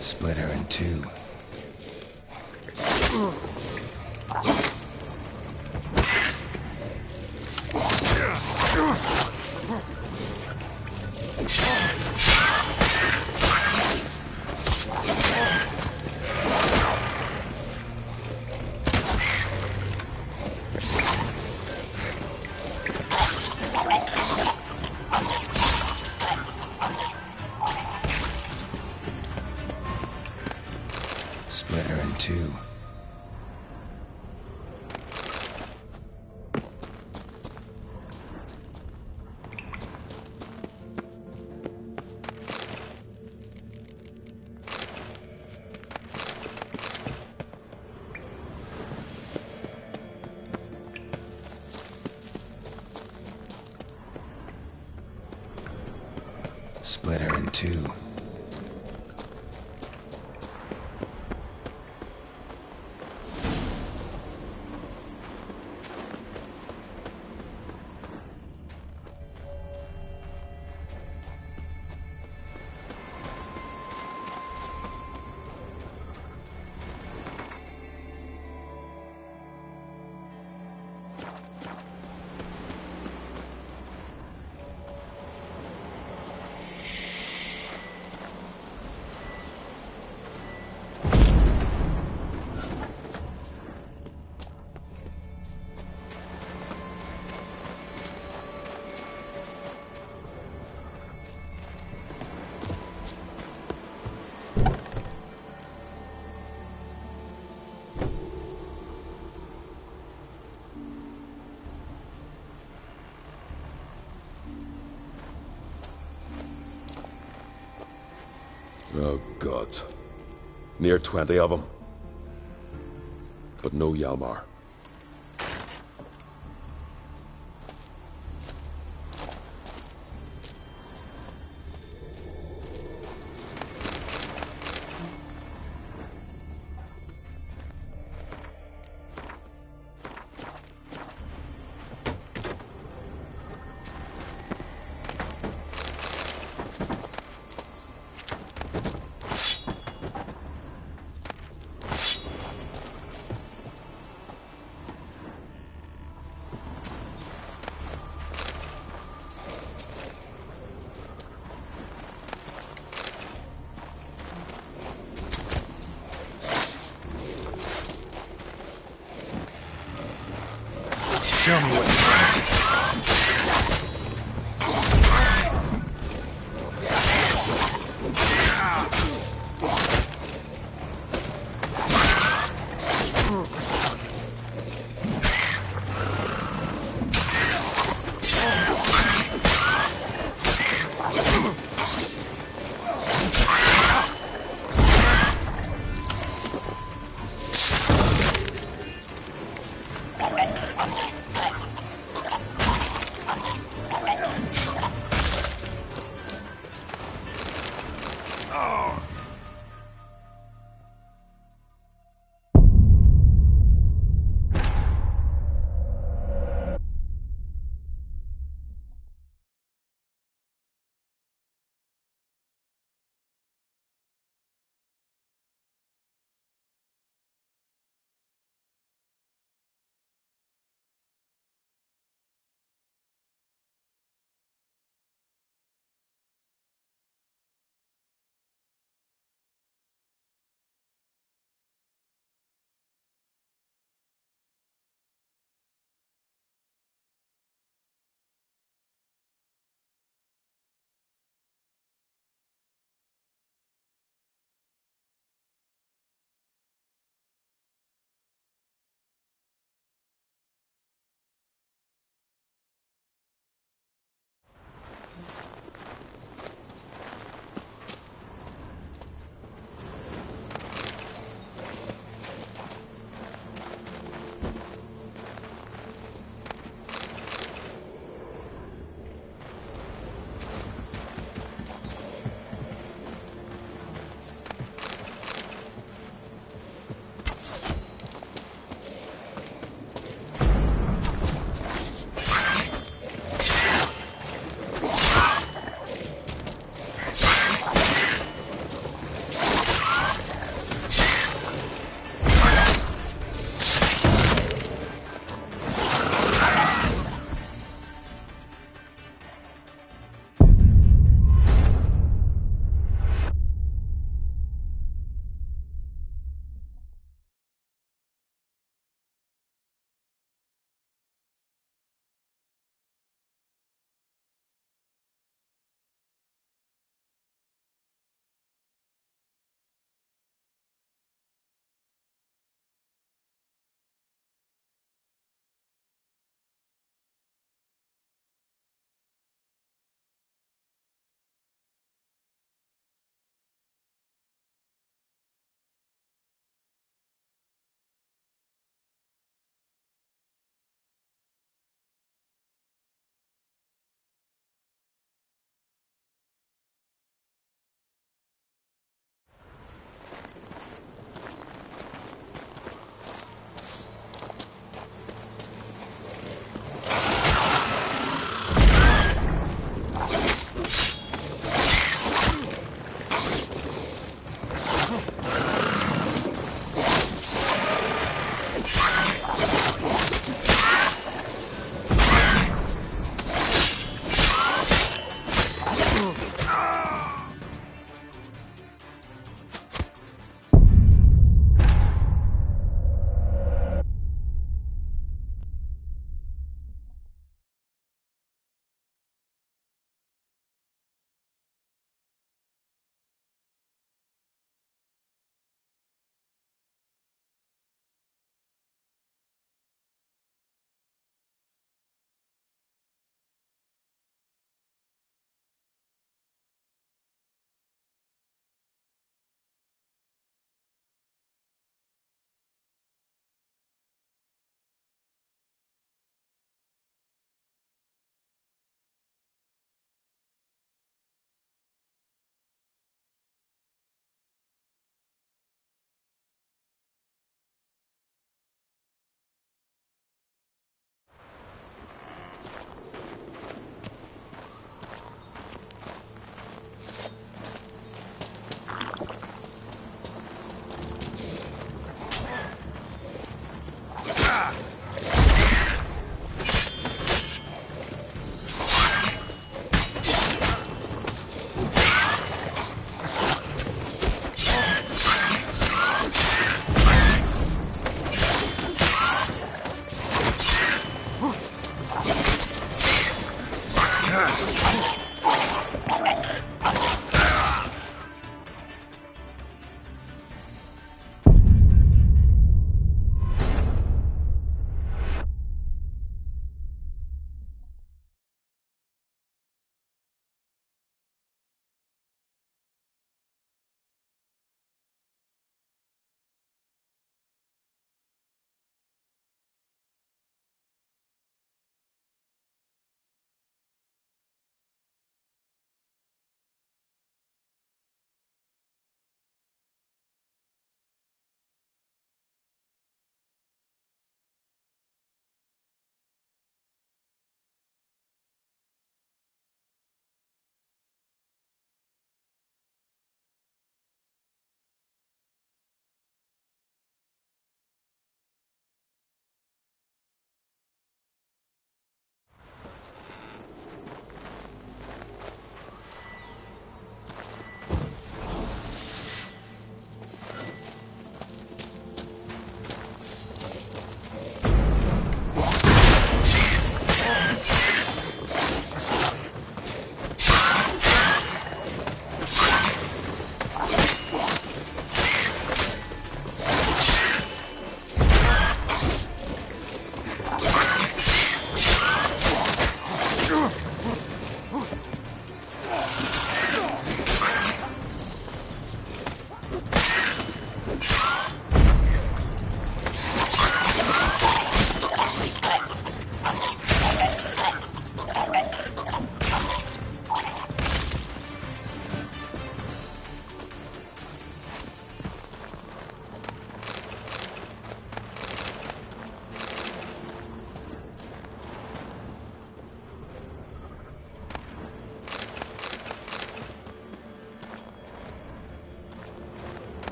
Split her in two. Split her in two. Split her in two. Oh, gods. Near 20 of them. But no Hjalmar.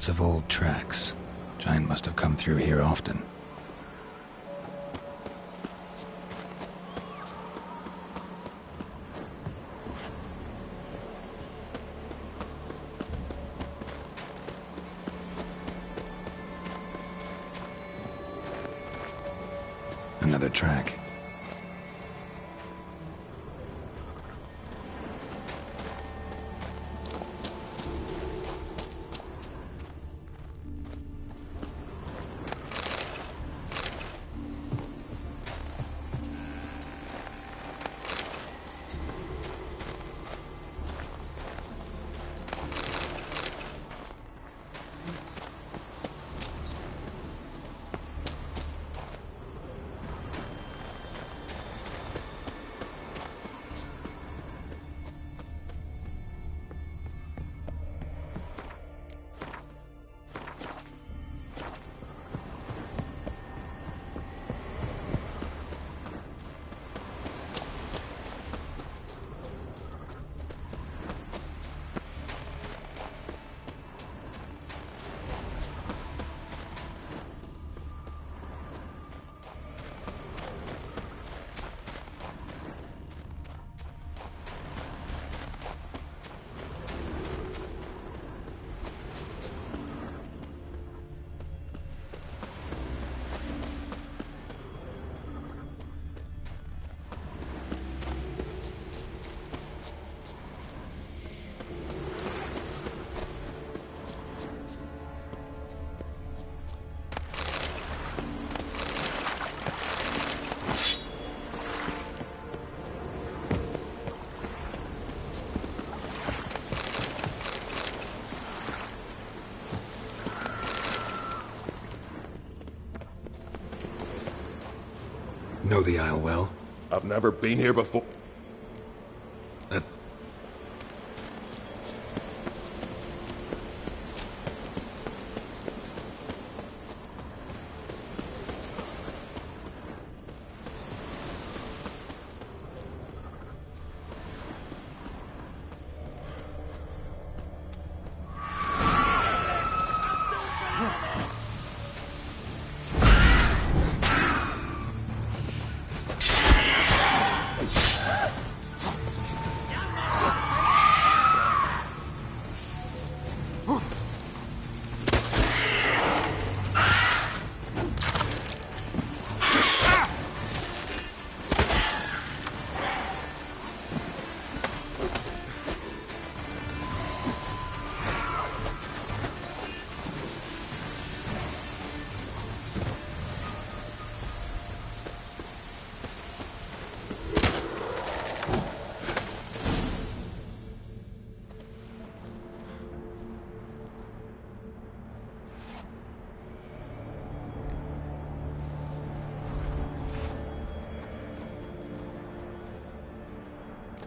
Lots of old tracks. Giant must have come through here often. Another track. Know the Isle well? I've never been here before.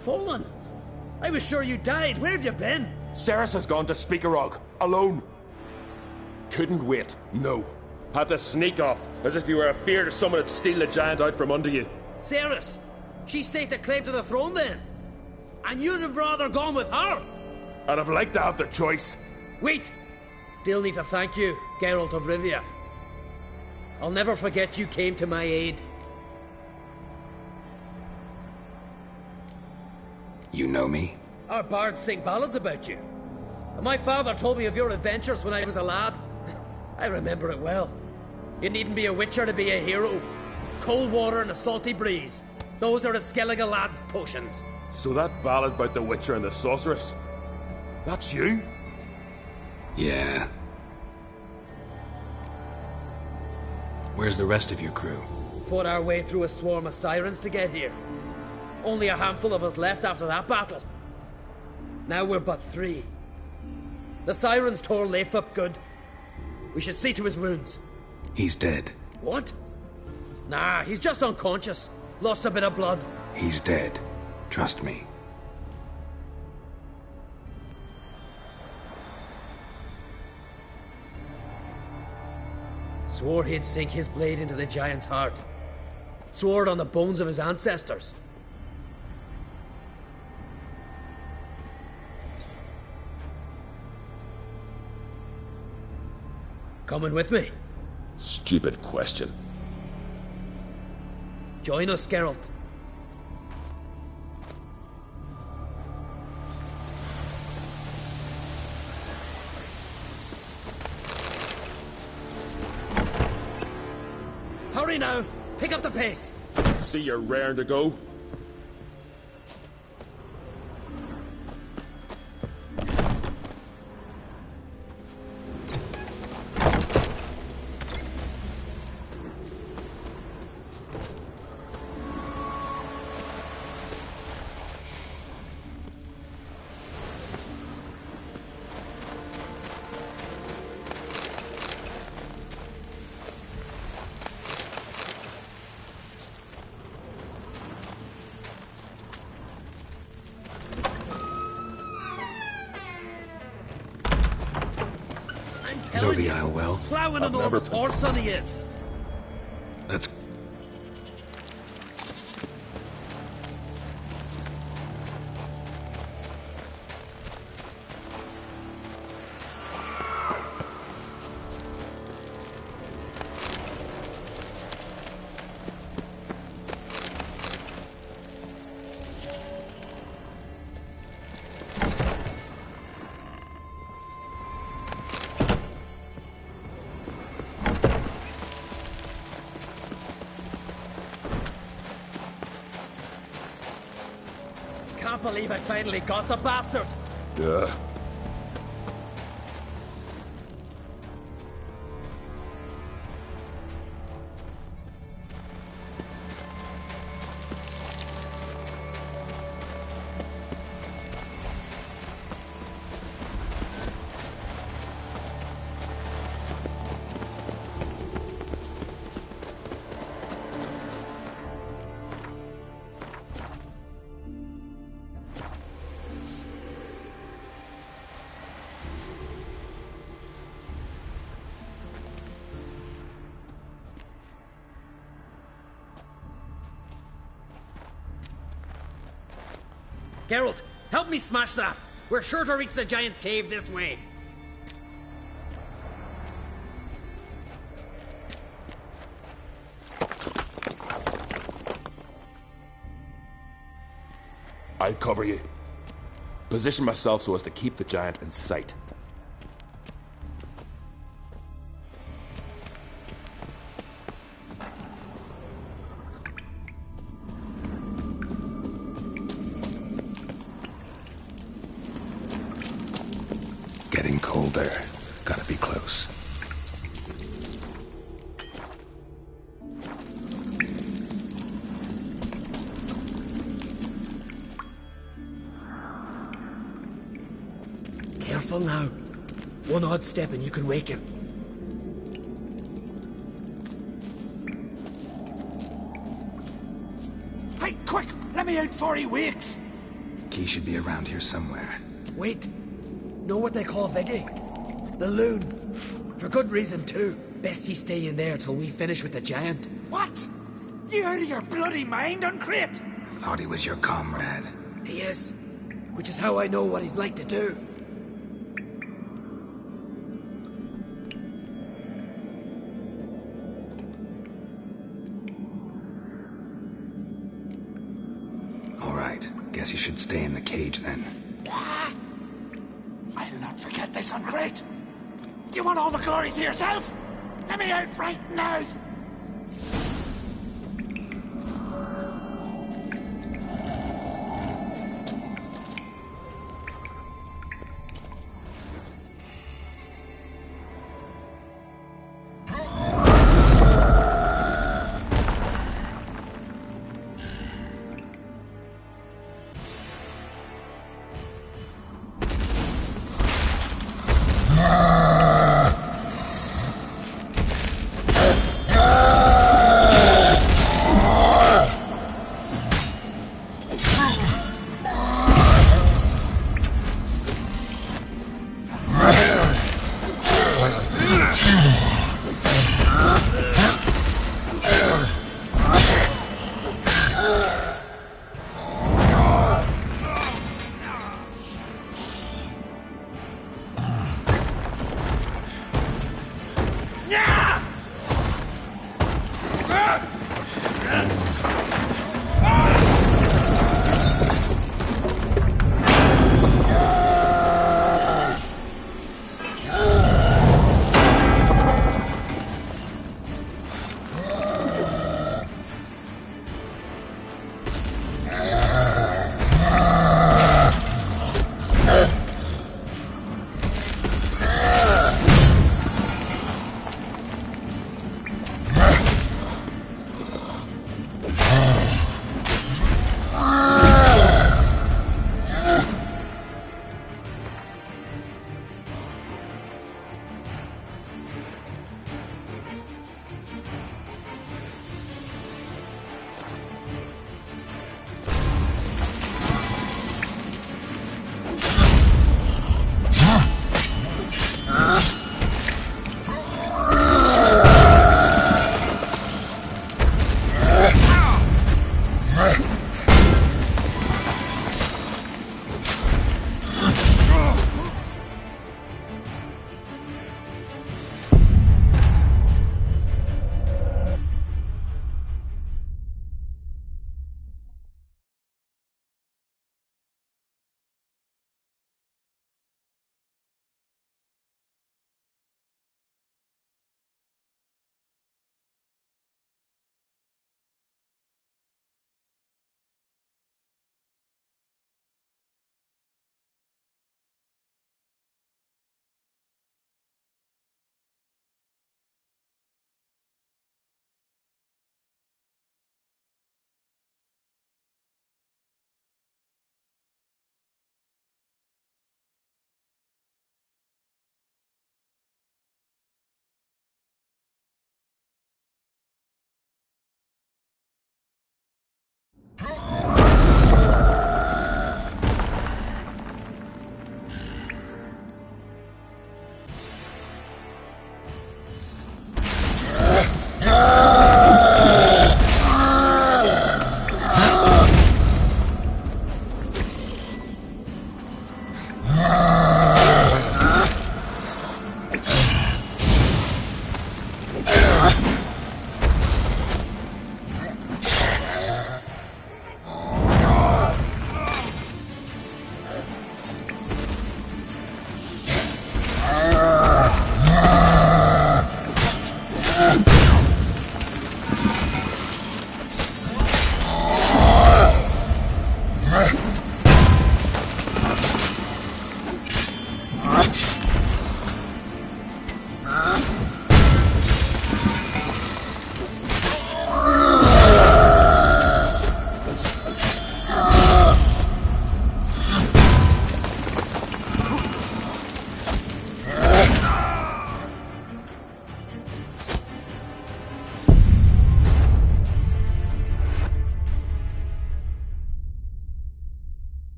Fallen! I was sure you died. Where have you been? Ceres has gone to Speakerog, alone. Couldn't wait, no. Had to sneak off, as if you were afeard of someone would steal the giant out from under you. Ceres! She staked a claim to the throne then? And you'd have rather gone with her? I'd have liked to have the choice. Wait! Still need to thank you, Geralt of Rivia. I'll never forget you came to my aid. You know me? Our bards sing ballads about you. And my father told me of your adventures when I was a lad. I remember it well. You needn't be a witcher to be a hero. Cold water and a salty breeze. Those are the Skellige lads' potions. So that ballad about the witcher and the sorceress, that's you? Yeah. Where's the rest of your crew? Fought our way through a swarm of sirens to get here. Only a handful of us left after that battle. Now we're but 3. The sirens tore Leif up good. We should see to his wounds. He's dead. What? Nah, he's just unconscious. Lost a bit of blood. He's dead. Trust me. Swore he'd sink his blade into the giant's heart. Swore it on the bones of his ancestors. Coming with me? Stupid question. Join us, Geralt. Hurry now! Pick up the pace! See you're raring to go? Know the Isle well? Plowing an enormous horse son he is. Let's... Can't believe I finally got the bastard! Yeah. Geralt, help me smash that! We're sure to reach the Giant's Cave this way. I'll cover you. Position myself so as to keep the giant in sight. Getting colder. Gotta be close. Careful now. One odd step and you could wake him. Hey, quick! Let me out before he wakes! Key should be around here somewhere. Wait. Know what they call Viggy? The loon. For good reason, too. Best he stay in there till we finish with the giant. What? You out of your bloody mind, Uncrate? Thought he was your comrade. He is. Which is how I know what he's like to do. All right. Guess you should stay in the cage then. What? I'll not forget this, Uncrate. You want all the glory to yourself? Let me out right now!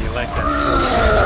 You like that silver?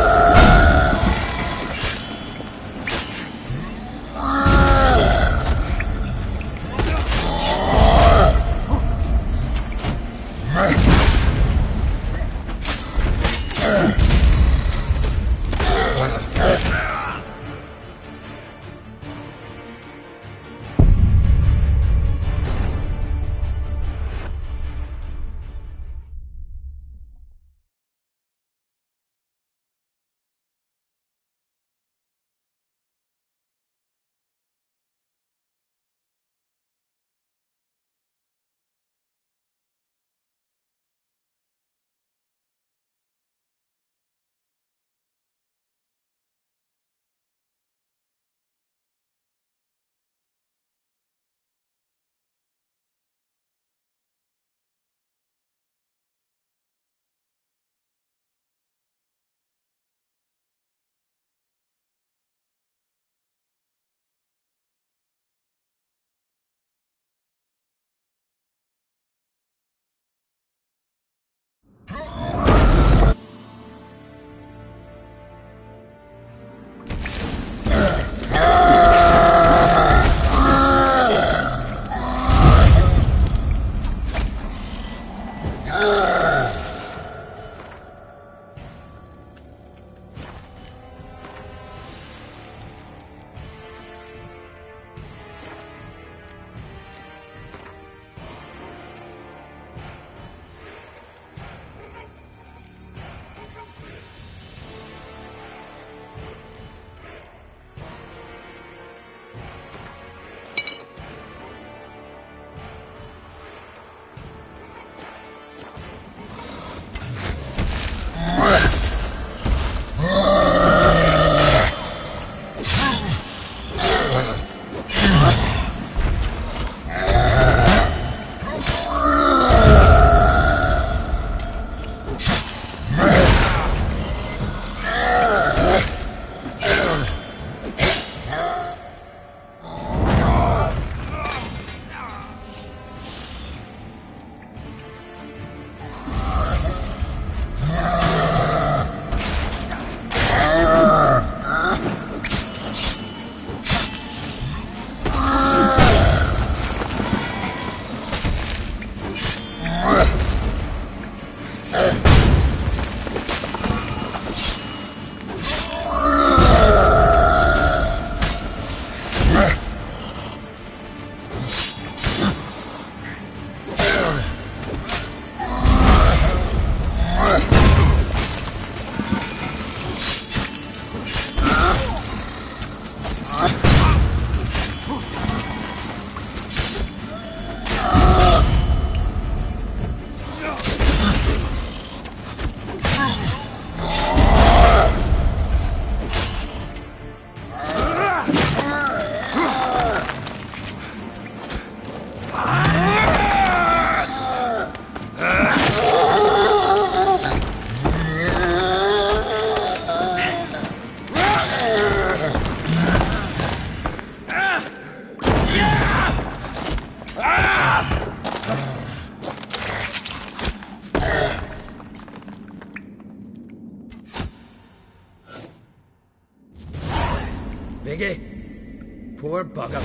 Viggy? Poor bugger.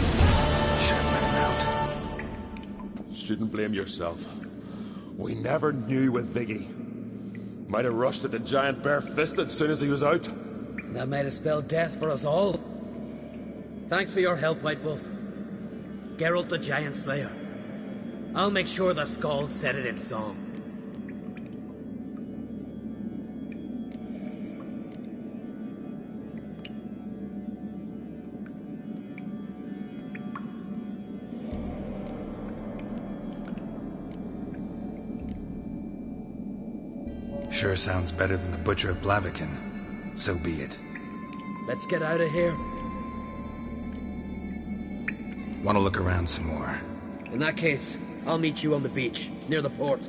Should have let him out. Shouldn't blame yourself. We never knew with Viggy. Might have rushed at the giant bare-fisted as soon as he was out. That might have spelled death for us all. Thanks for your help, White Wolf. Geralt the Giant Slayer. I'll make sure the Skald said it in song. Sure sounds better than the Butcher of Blaviken. So be it. Let's get out of here. Want to look around some more? In that case, I'll meet you on the beach, near the port.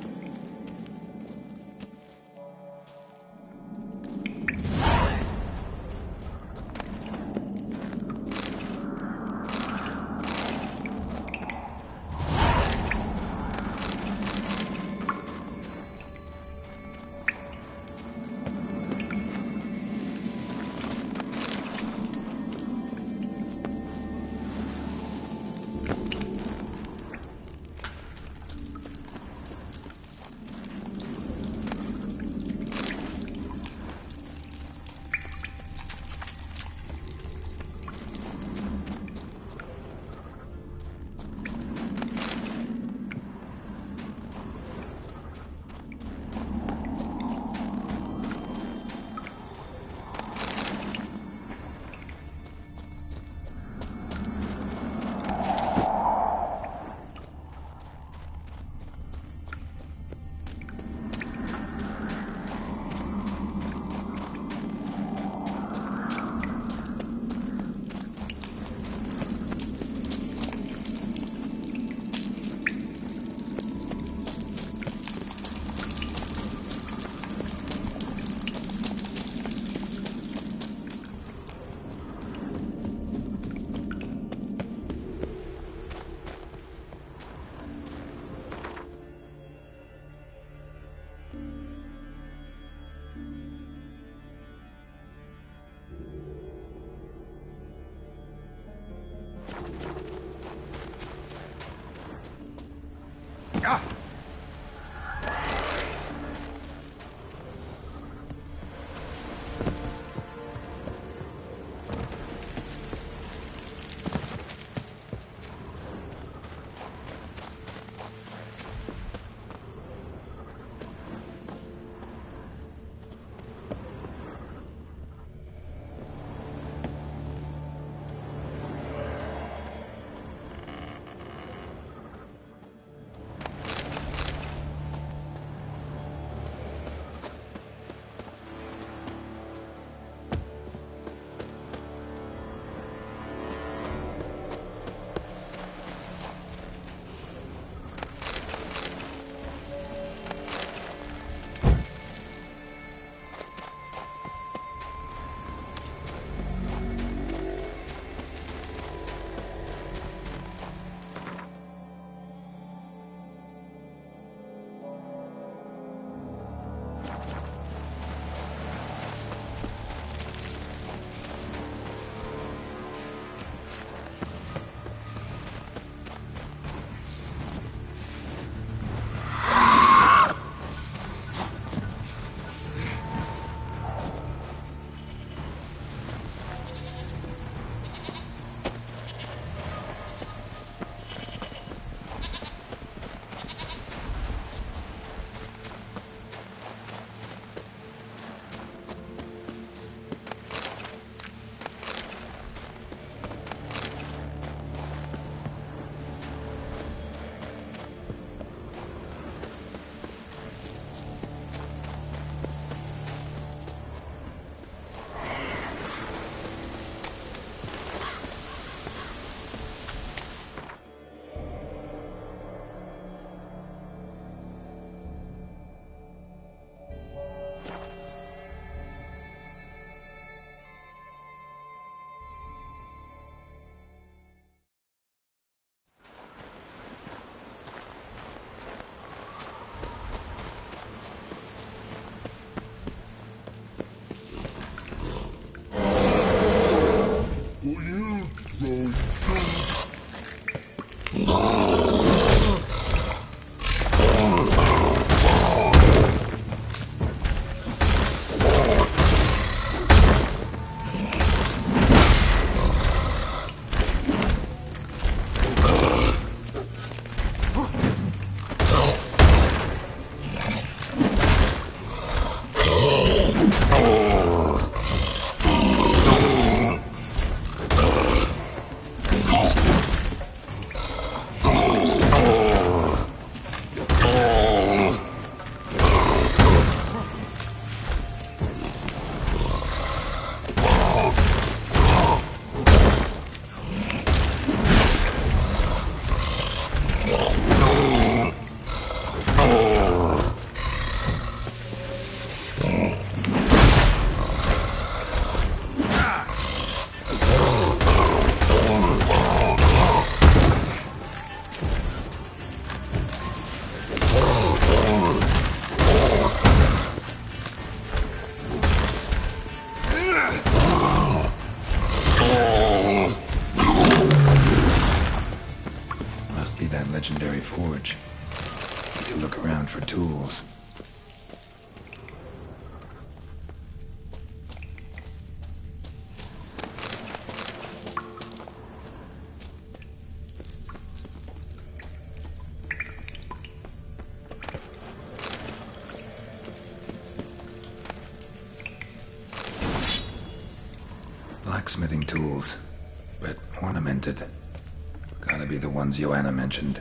legendary forge. We can look around for tools. Blacksmithing tools, but ornamented. Gotta be the ones Joanna mentioned.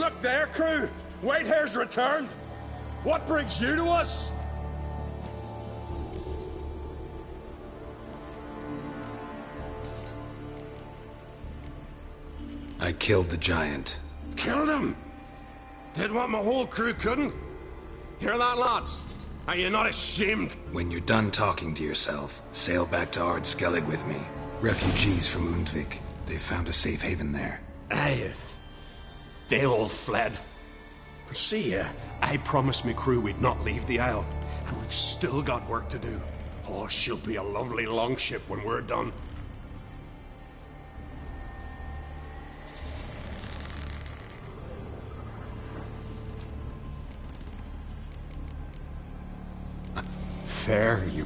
Look there, crew! Whitehair's returned! What brings you to us? I killed the giant. Killed him? Did what my whole crew couldn't? Hear that, lads? Are you not ashamed? When you're done talking to yourself, sail back to Ard Skellige with me. Refugees from Undvik. They found a safe haven there. Aye. They all fled. See, I promised me crew we'd not leave the isle, and we've still got work to do. Oh, she'll be a lovely longship when we're done. Fair, you...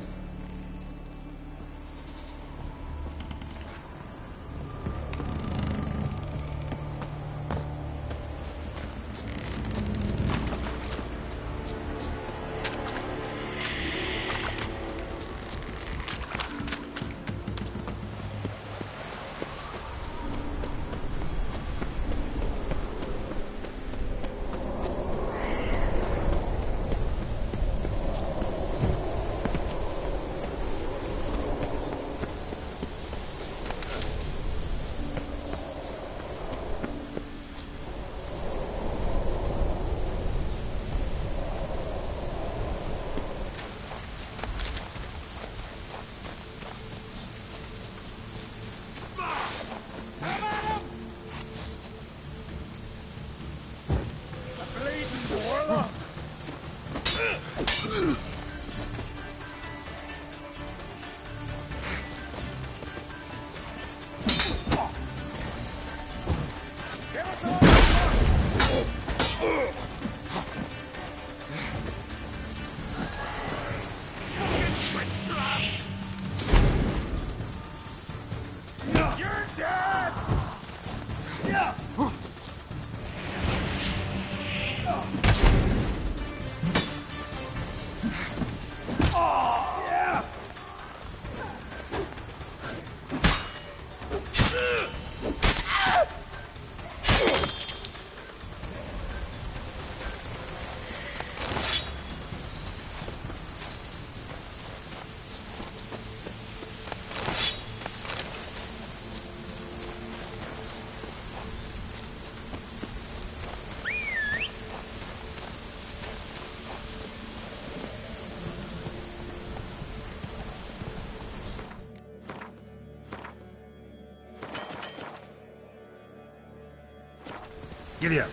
Giddy up.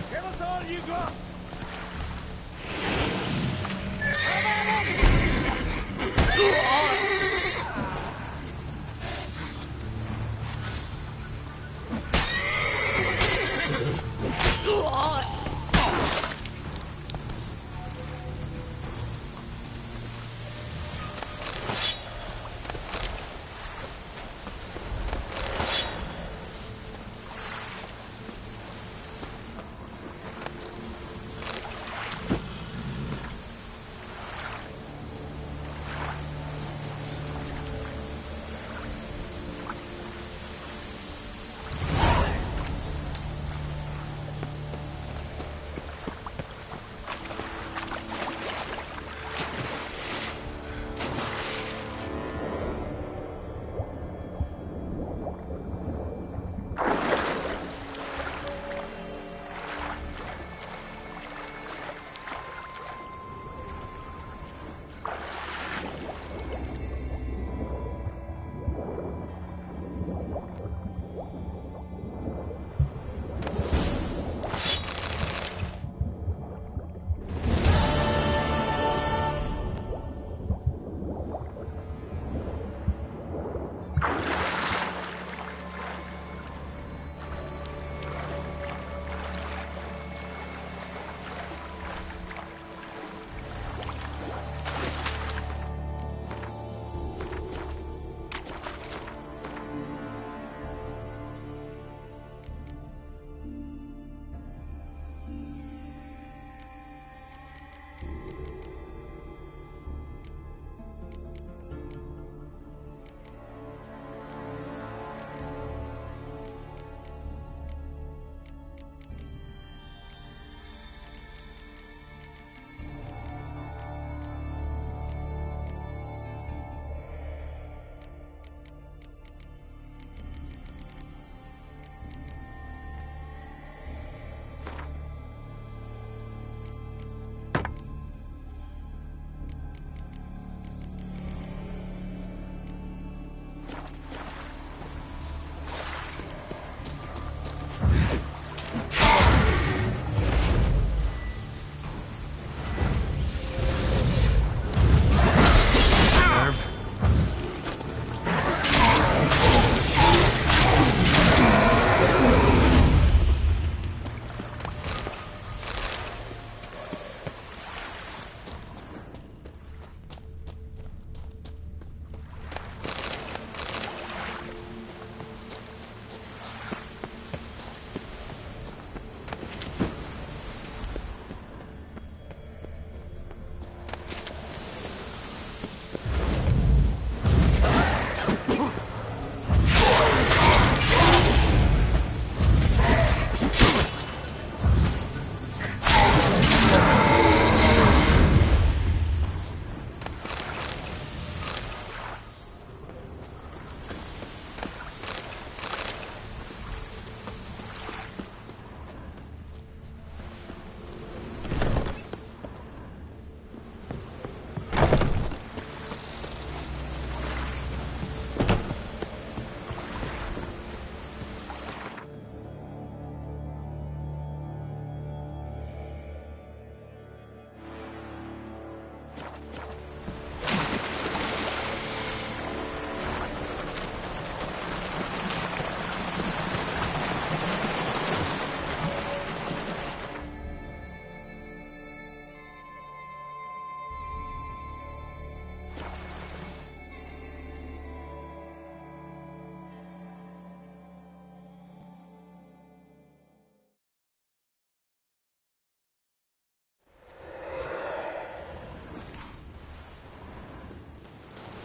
Give us all you got!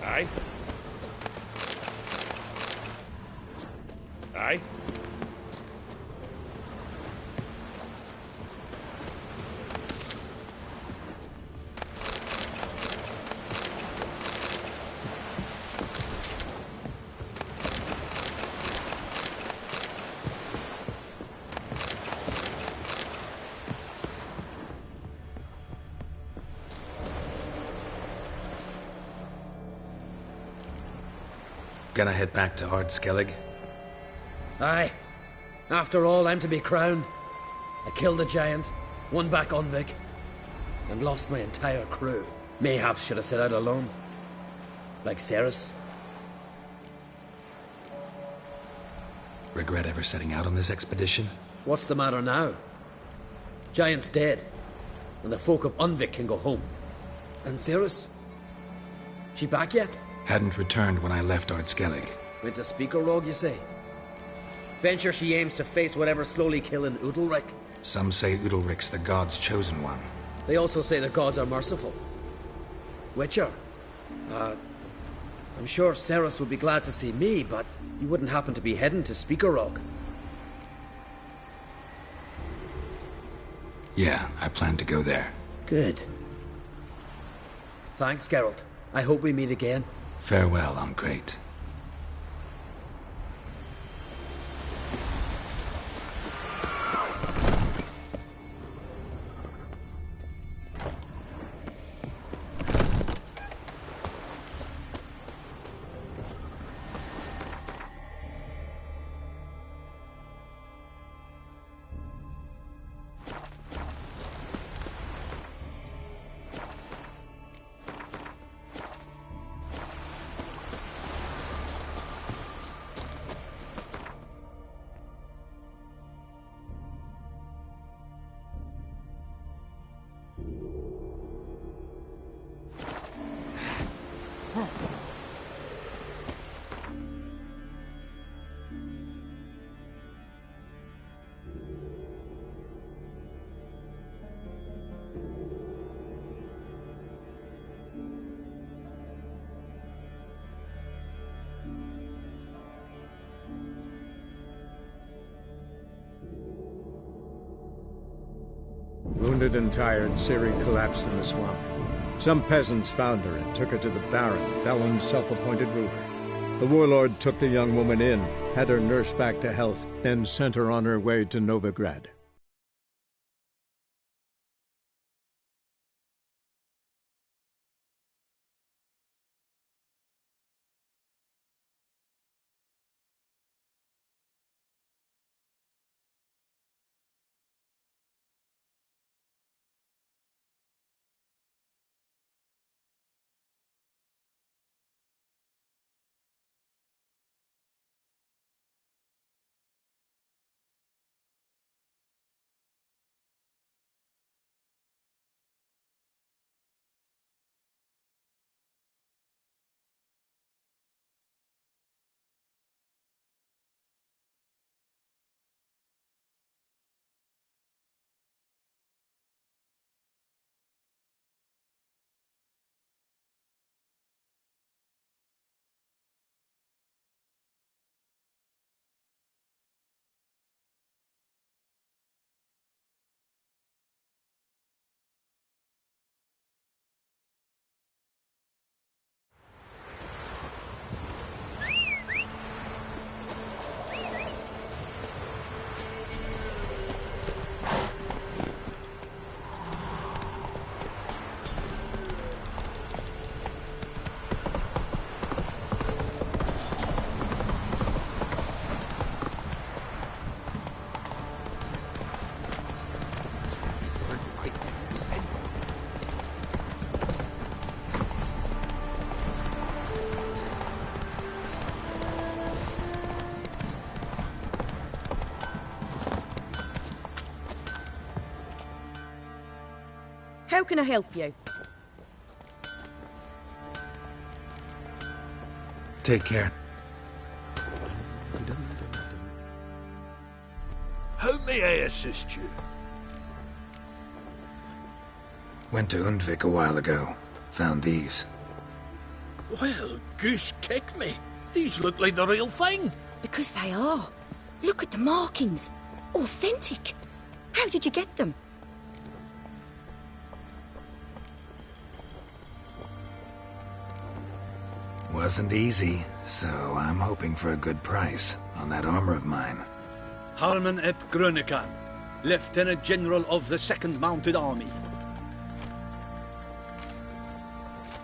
Aye? Aye? Gonna head back to Ard Skellige? Aye. After all, I'm to be crowned. I killed the giant, won back Unvik, and lost my entire crew. Mayhaps should have set out alone. Like Ceres. Regret ever setting out on this expedition? What's the matter now? Giant's dead, and the folk of Unvik can go home. And Ceres? She back yet? Hadn't returned when I left Ard Skellige. Went to Speaker Rogue, you say? Venture she aims to face whatever slowly killing Udalric. Some say Udalric's the god's chosen one. They also say the gods are merciful. Witcher? I'm sure Ceres would be glad to see me, but you wouldn't happen to be heading to Speaker Rogue. Yeah, I plan to go there. Good. Thanks, Geralt. I hope we meet again. Farewell, I'm great. Wounded and tired, Ciri collapsed in the swamp. Some peasants found her and took her to the Baron, Valen's self-appointed ruler. The warlord took the young woman in, had her nursed back to health, then sent her on her way to Novigrad. How can I help you? Take care. How may I assist you? Went to Undvik a while ago. Found these. Well, goose kick me. These look like the real thing. Because they are. Look at the markings. Authentic. How did you get them? Wasn't easy, so I'm hoping for a good price on that armor of mine. Harman ep Grönekan, Lieutenant General of the 2nd Mounted Army.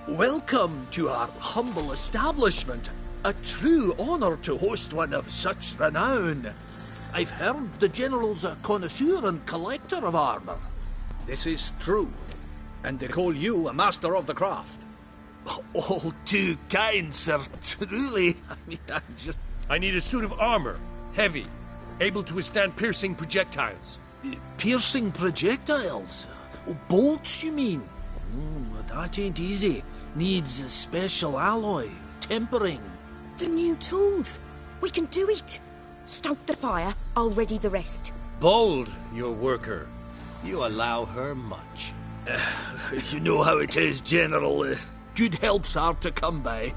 Welcome to our humble establishment. A true honor to host one of such renown. I've heard the General's a connoisseur and collector of armor. This is true, and they call you a master of the craft. All too kind, sir. Truly. I need a suit of armor. Heavy. Able to withstand piercing projectiles. Piercing projectiles? Oh, bolts, you mean? That ain't easy. Needs a special alloy. Tempering. The new tools. We can do it. Stoke the fire. I'll ready the rest. Bold, your worker. You allow her much. You know how it is, General. Good help's hard to come by.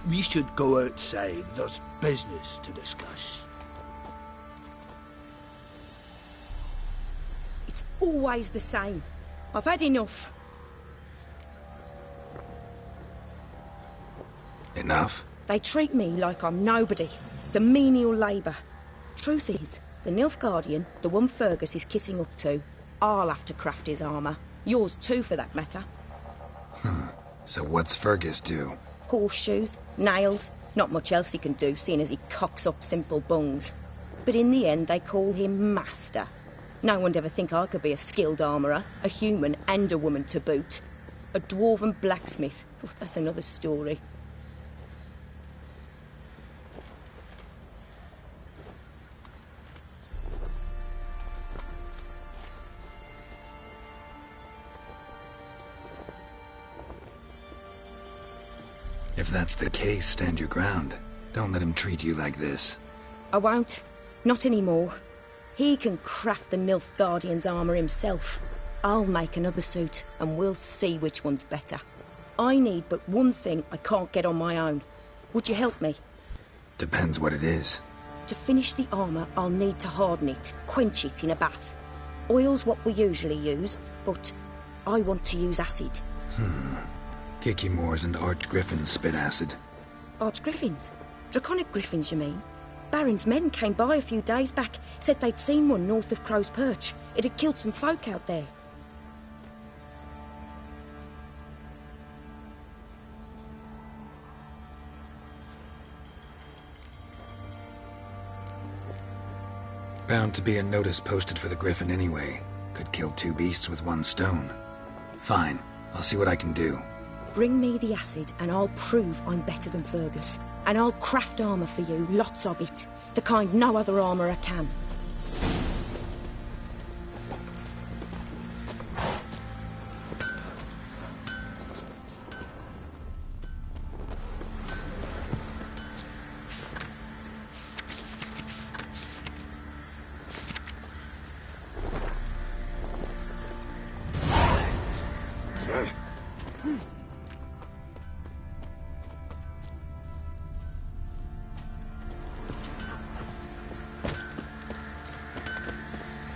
We should go outside. There's business to discuss. It's always the same. I've had enough. Enough? They treat me like I'm nobody. The menial labour. Truth is, the Nilfgaardian, the one Fergus is kissing up to, I'll have to craft his armour. Yours too, for that matter. So what's Fergus do? Horseshoes, nails, not much else he can do, seeing as he cocks up simple bungs. But in the end, they call him Master. No one'd ever think I could be a skilled armourer, a human and a woman to boot. A dwarven blacksmith. Oh, that's another story. If that's the case, stand your ground. Don't let him treat you like this. I won't. Not anymore. He can craft the Nilfgaardian's armour himself. I'll make another suit, and we'll see which one's better. I need but one thing I can't get on my own. Would you help me? Depends what it is. To finish the armour, I'll need to harden it, quench it in a bath. Oil's what we usually use, but I want to use acid. Kicky Moors and Archgriffins spit acid. Archgriffins? Draconic griffins, you mean? Baron's men came by a few days back, said they'd seen one north of Crow's Perch. It had killed some folk out there. Bound to be a notice posted for the Griffin anyway. Could kill two beasts with one stone. Fine, I'll see what I can do. Bring me the acid and I'll prove I'm better than Fergus. And I'll craft armour for you, lots of it. The kind no other armourer can.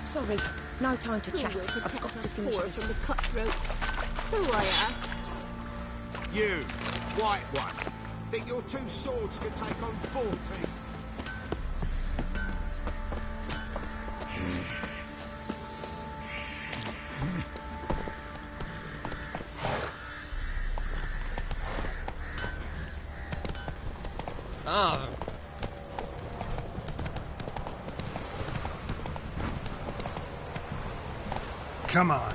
Sorry, no time to chat. I've got to finish this. From the cutthroats. Who I ask? You, white one. Think your two swords could take on 40? Ah. Come on.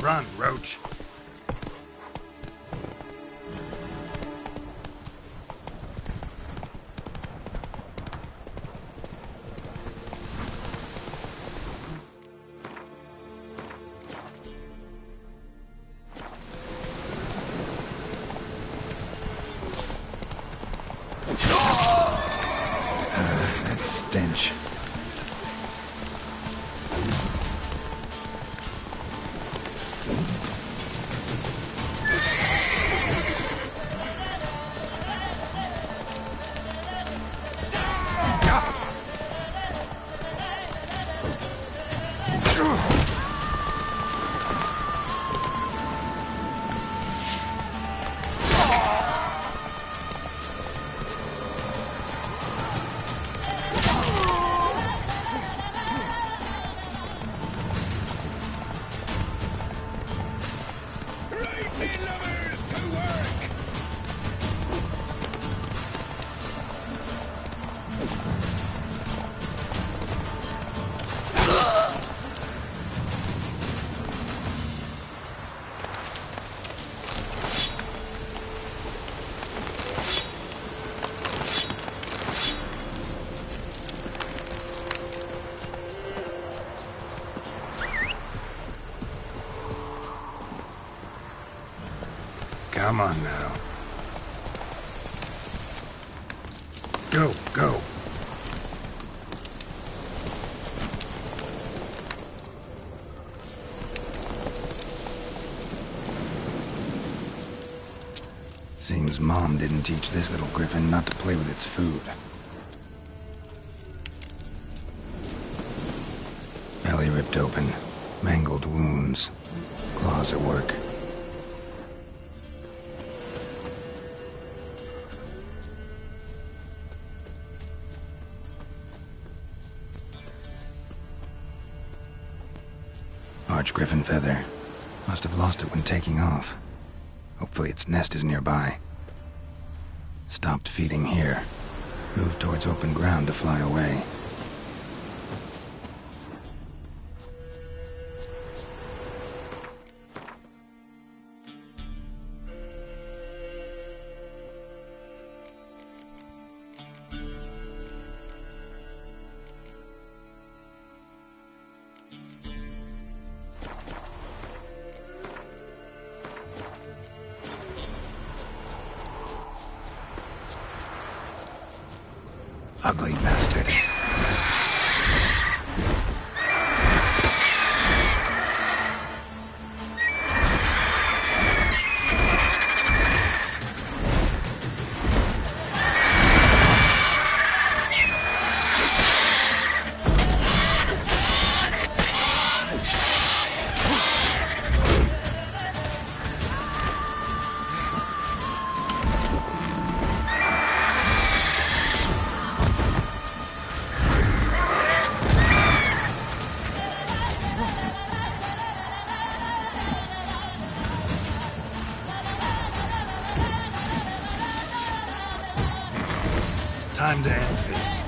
Run, Roach. That stench. Come on now. Go, go. Seems Mom didn't teach this little griffin not to play with its food. Belly ripped open, mangled wounds, claws at work. Griffin feather. Must have lost it when taking off. Hopefully its nest is nearby. Stopped feeding here. Moved towards open ground to fly away. Ugly bastard. Time to end this.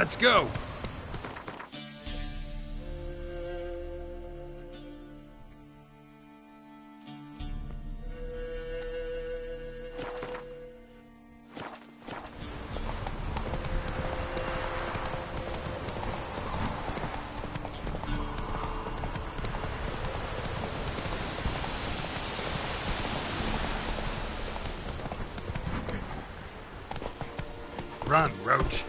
Let's go! Run, Roach.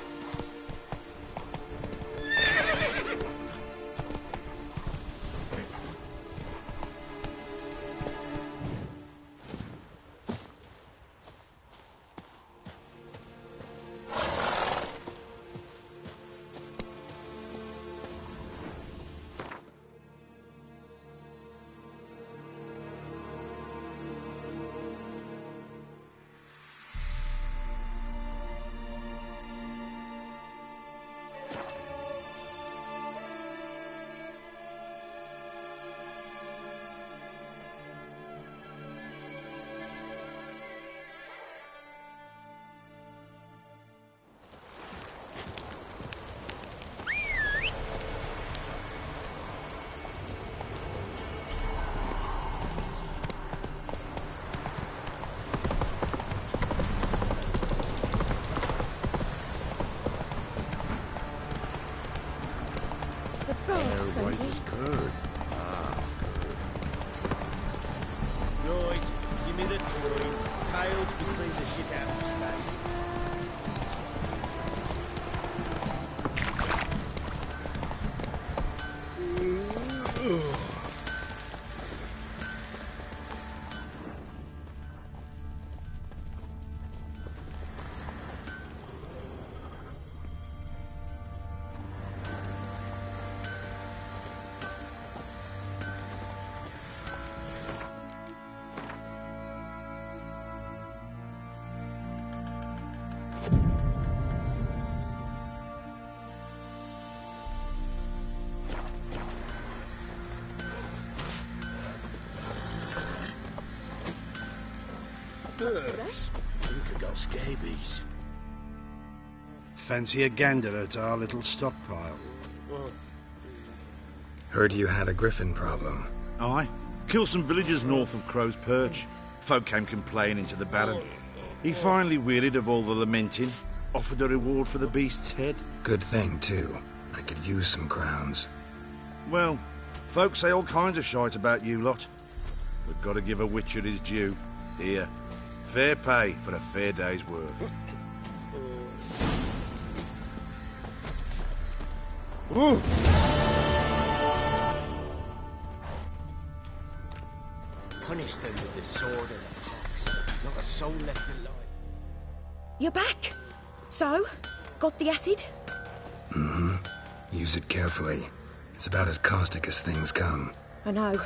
White curd. Ah, curd. Right, give me the toys. Tails will clean the shit out of the stag. What's the rush? Think I got scabies. Fancy a gander at our little stockpile? Heard you had a griffin problem. Aye. Killed some villagers north of Crow's Perch. Folk came complaining to the Baron. He finally wearied of all the lamenting, offered a reward for the beast's head. Good thing, too. I could use some crowns. Well, folk say all kinds of shite about you lot. But gotta give a witcher his due. Here. Fair pay for a fair day's work. Ooh. Punish them with the sword and the pox. Not a soul left alive. You're back. So, got the acid? Mm-hmm. Use it carefully. It's about as caustic as things come. I know.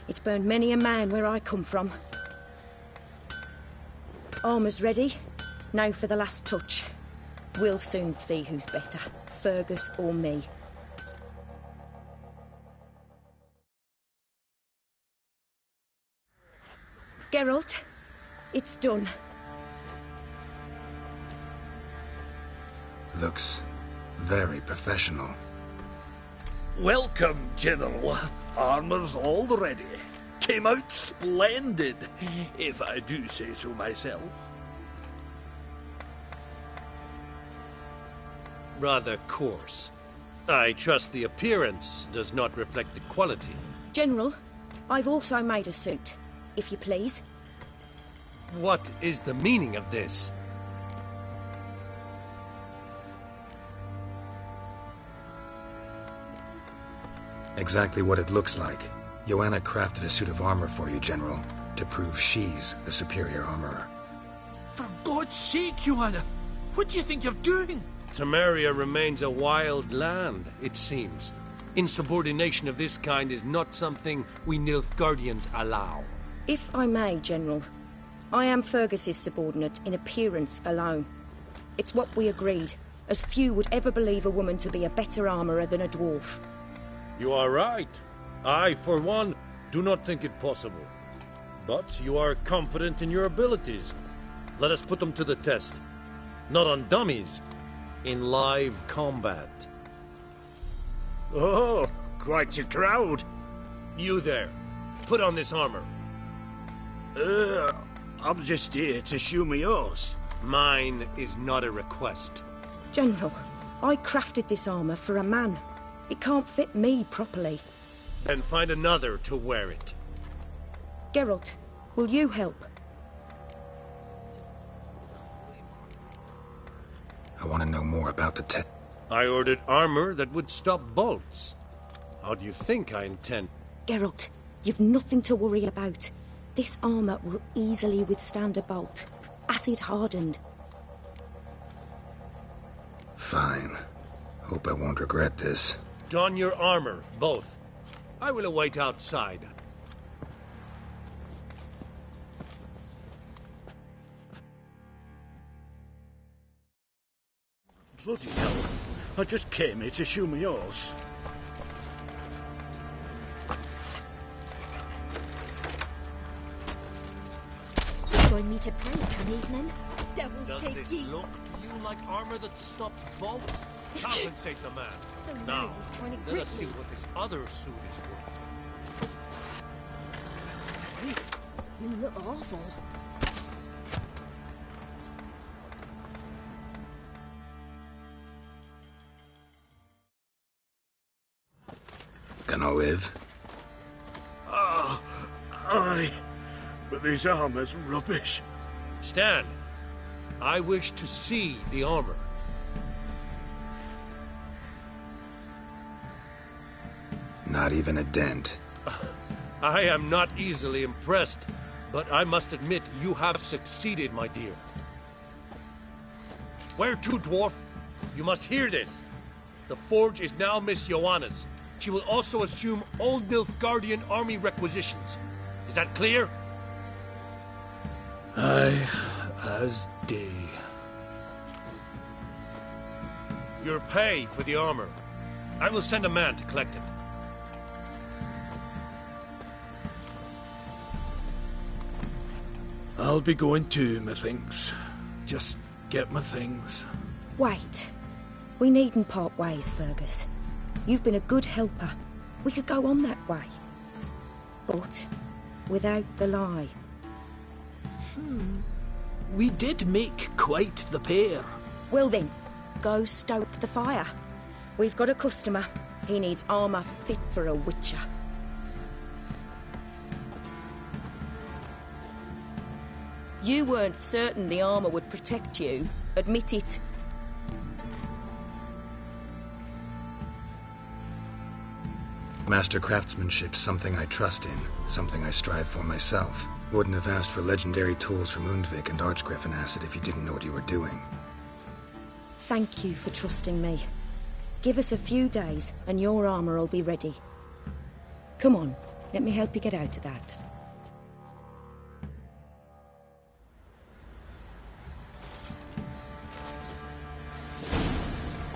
It's burned many a man where I come from. Armour's ready. Now for the last touch. We'll soon see who's better, Fergus or me. Geralt, it's done. Looks very professional. Welcome, General. Armor's all ready. Came out splendid, if I do say so myself. Rather coarse. I trust the appearance does not reflect the quality. General, I've also made a suit, if you please. What is the meaning of this? Exactly what it looks like. Joanna crafted a suit of armor for you, General, to prove she's the superior armorer. For God's sake, Joanna! What do you think you're doing? Temeria remains a wild land, it seems. Insubordination of this kind is not something we Nilfgaardians allow. If I may, General, I am Fergus's subordinate in appearance alone. It's what we agreed, as few would ever believe a woman to be a better armourer than a dwarf. You are right. I, for one, do not think it possible. But you are confident in your abilities. Let us put them to the test. Not on dummies, in live combat. Oh, quite a crowd. You there, put on this armor. I'm just here to show me yours. Mine is not a request. General, I crafted this armor for a man. It can't fit me properly. Then find another to wear it. Geralt, will you help? I want to know more about the I ordered armor that would stop bolts. How do you think I intend? Geralt, you've nothing to worry about. This armor will easily withstand a bolt. Acid hardened. Fine. Hope I won't regret this. Don your armor, both. I will await outside. Bloody hell. I just came here to show me yours. Join me to pray come evening. Devils Does take this ye. look to you like armor that stops bolts? Compensate the man. So Now, mad he's trying to let grip us see me. what this other suit is worth. You look awful. Gonna live? Aye. But this armor's rubbish. Stand. I wish to see the armor. Not even a dent. I am not easily impressed, but I must admit you have succeeded, my dear. Where to, dwarf? You must hear this. The forge is now Miss Joanna's. She will also assume Old Nilfgaardian army requisitions. Is that clear? Aye, as day. Your pay for the armor. I will send a man to collect it. I'll be going too, methinks. Just get my things. Wait. We needn't part ways, Fergus. You've been a good helper. We could go on that way. But without the lie. We did make quite the pair. Well then, go stoke the fire. We've got a customer. He needs armour fit for a witcher. You weren't certain the armour would protect you. Admit it. Master craftsmanship's something I trust in, something I strive for myself. Wouldn't have asked for legendary tools from Undvik and Archgriffin Acid if you didn't know what you were doing. Thank you for trusting me. Give us a few days and your armour will be ready. Come on, let me help you get out of that.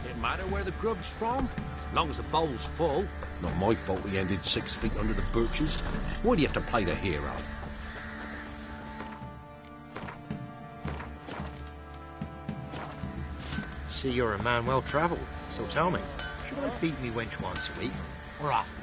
It matter where the grub's from? As long as the bowl's full. Not my fault we ended 6 feet under the birches. Why do you have to play the hero? See, you're a man well travelled, so tell me, should I beat me wench once a week, or often?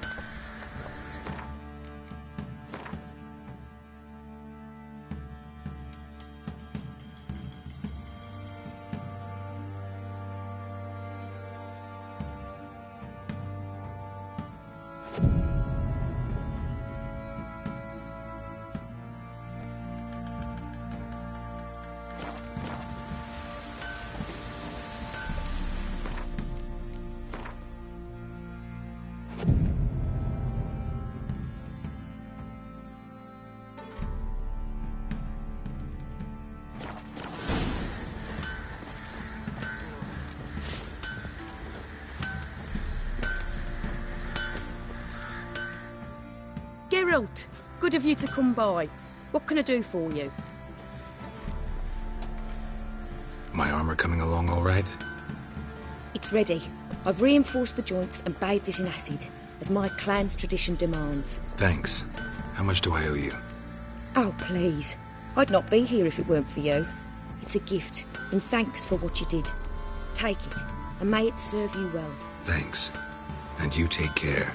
Geralt, good of you to come by. What can I do for you? My armor coming along all right? It's ready. I've reinforced the joints and bathed it in acid, as my clan's tradition demands. Thanks. How much do I owe you? Oh, please. I'd not be here if it weren't for you. It's a gift, in thanks for what you did. Take it, and may it serve you well. Thanks. And you take care.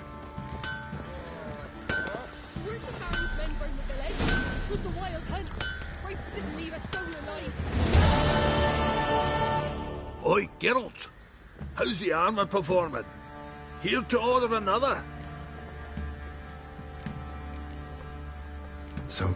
Weren't the Baron's men burn the village? 'Twas the wild hunt. Christ didn't leave a soul alive. Oi, Geralt. How's the armour performing? Here to order another? So...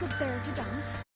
would bear to dance.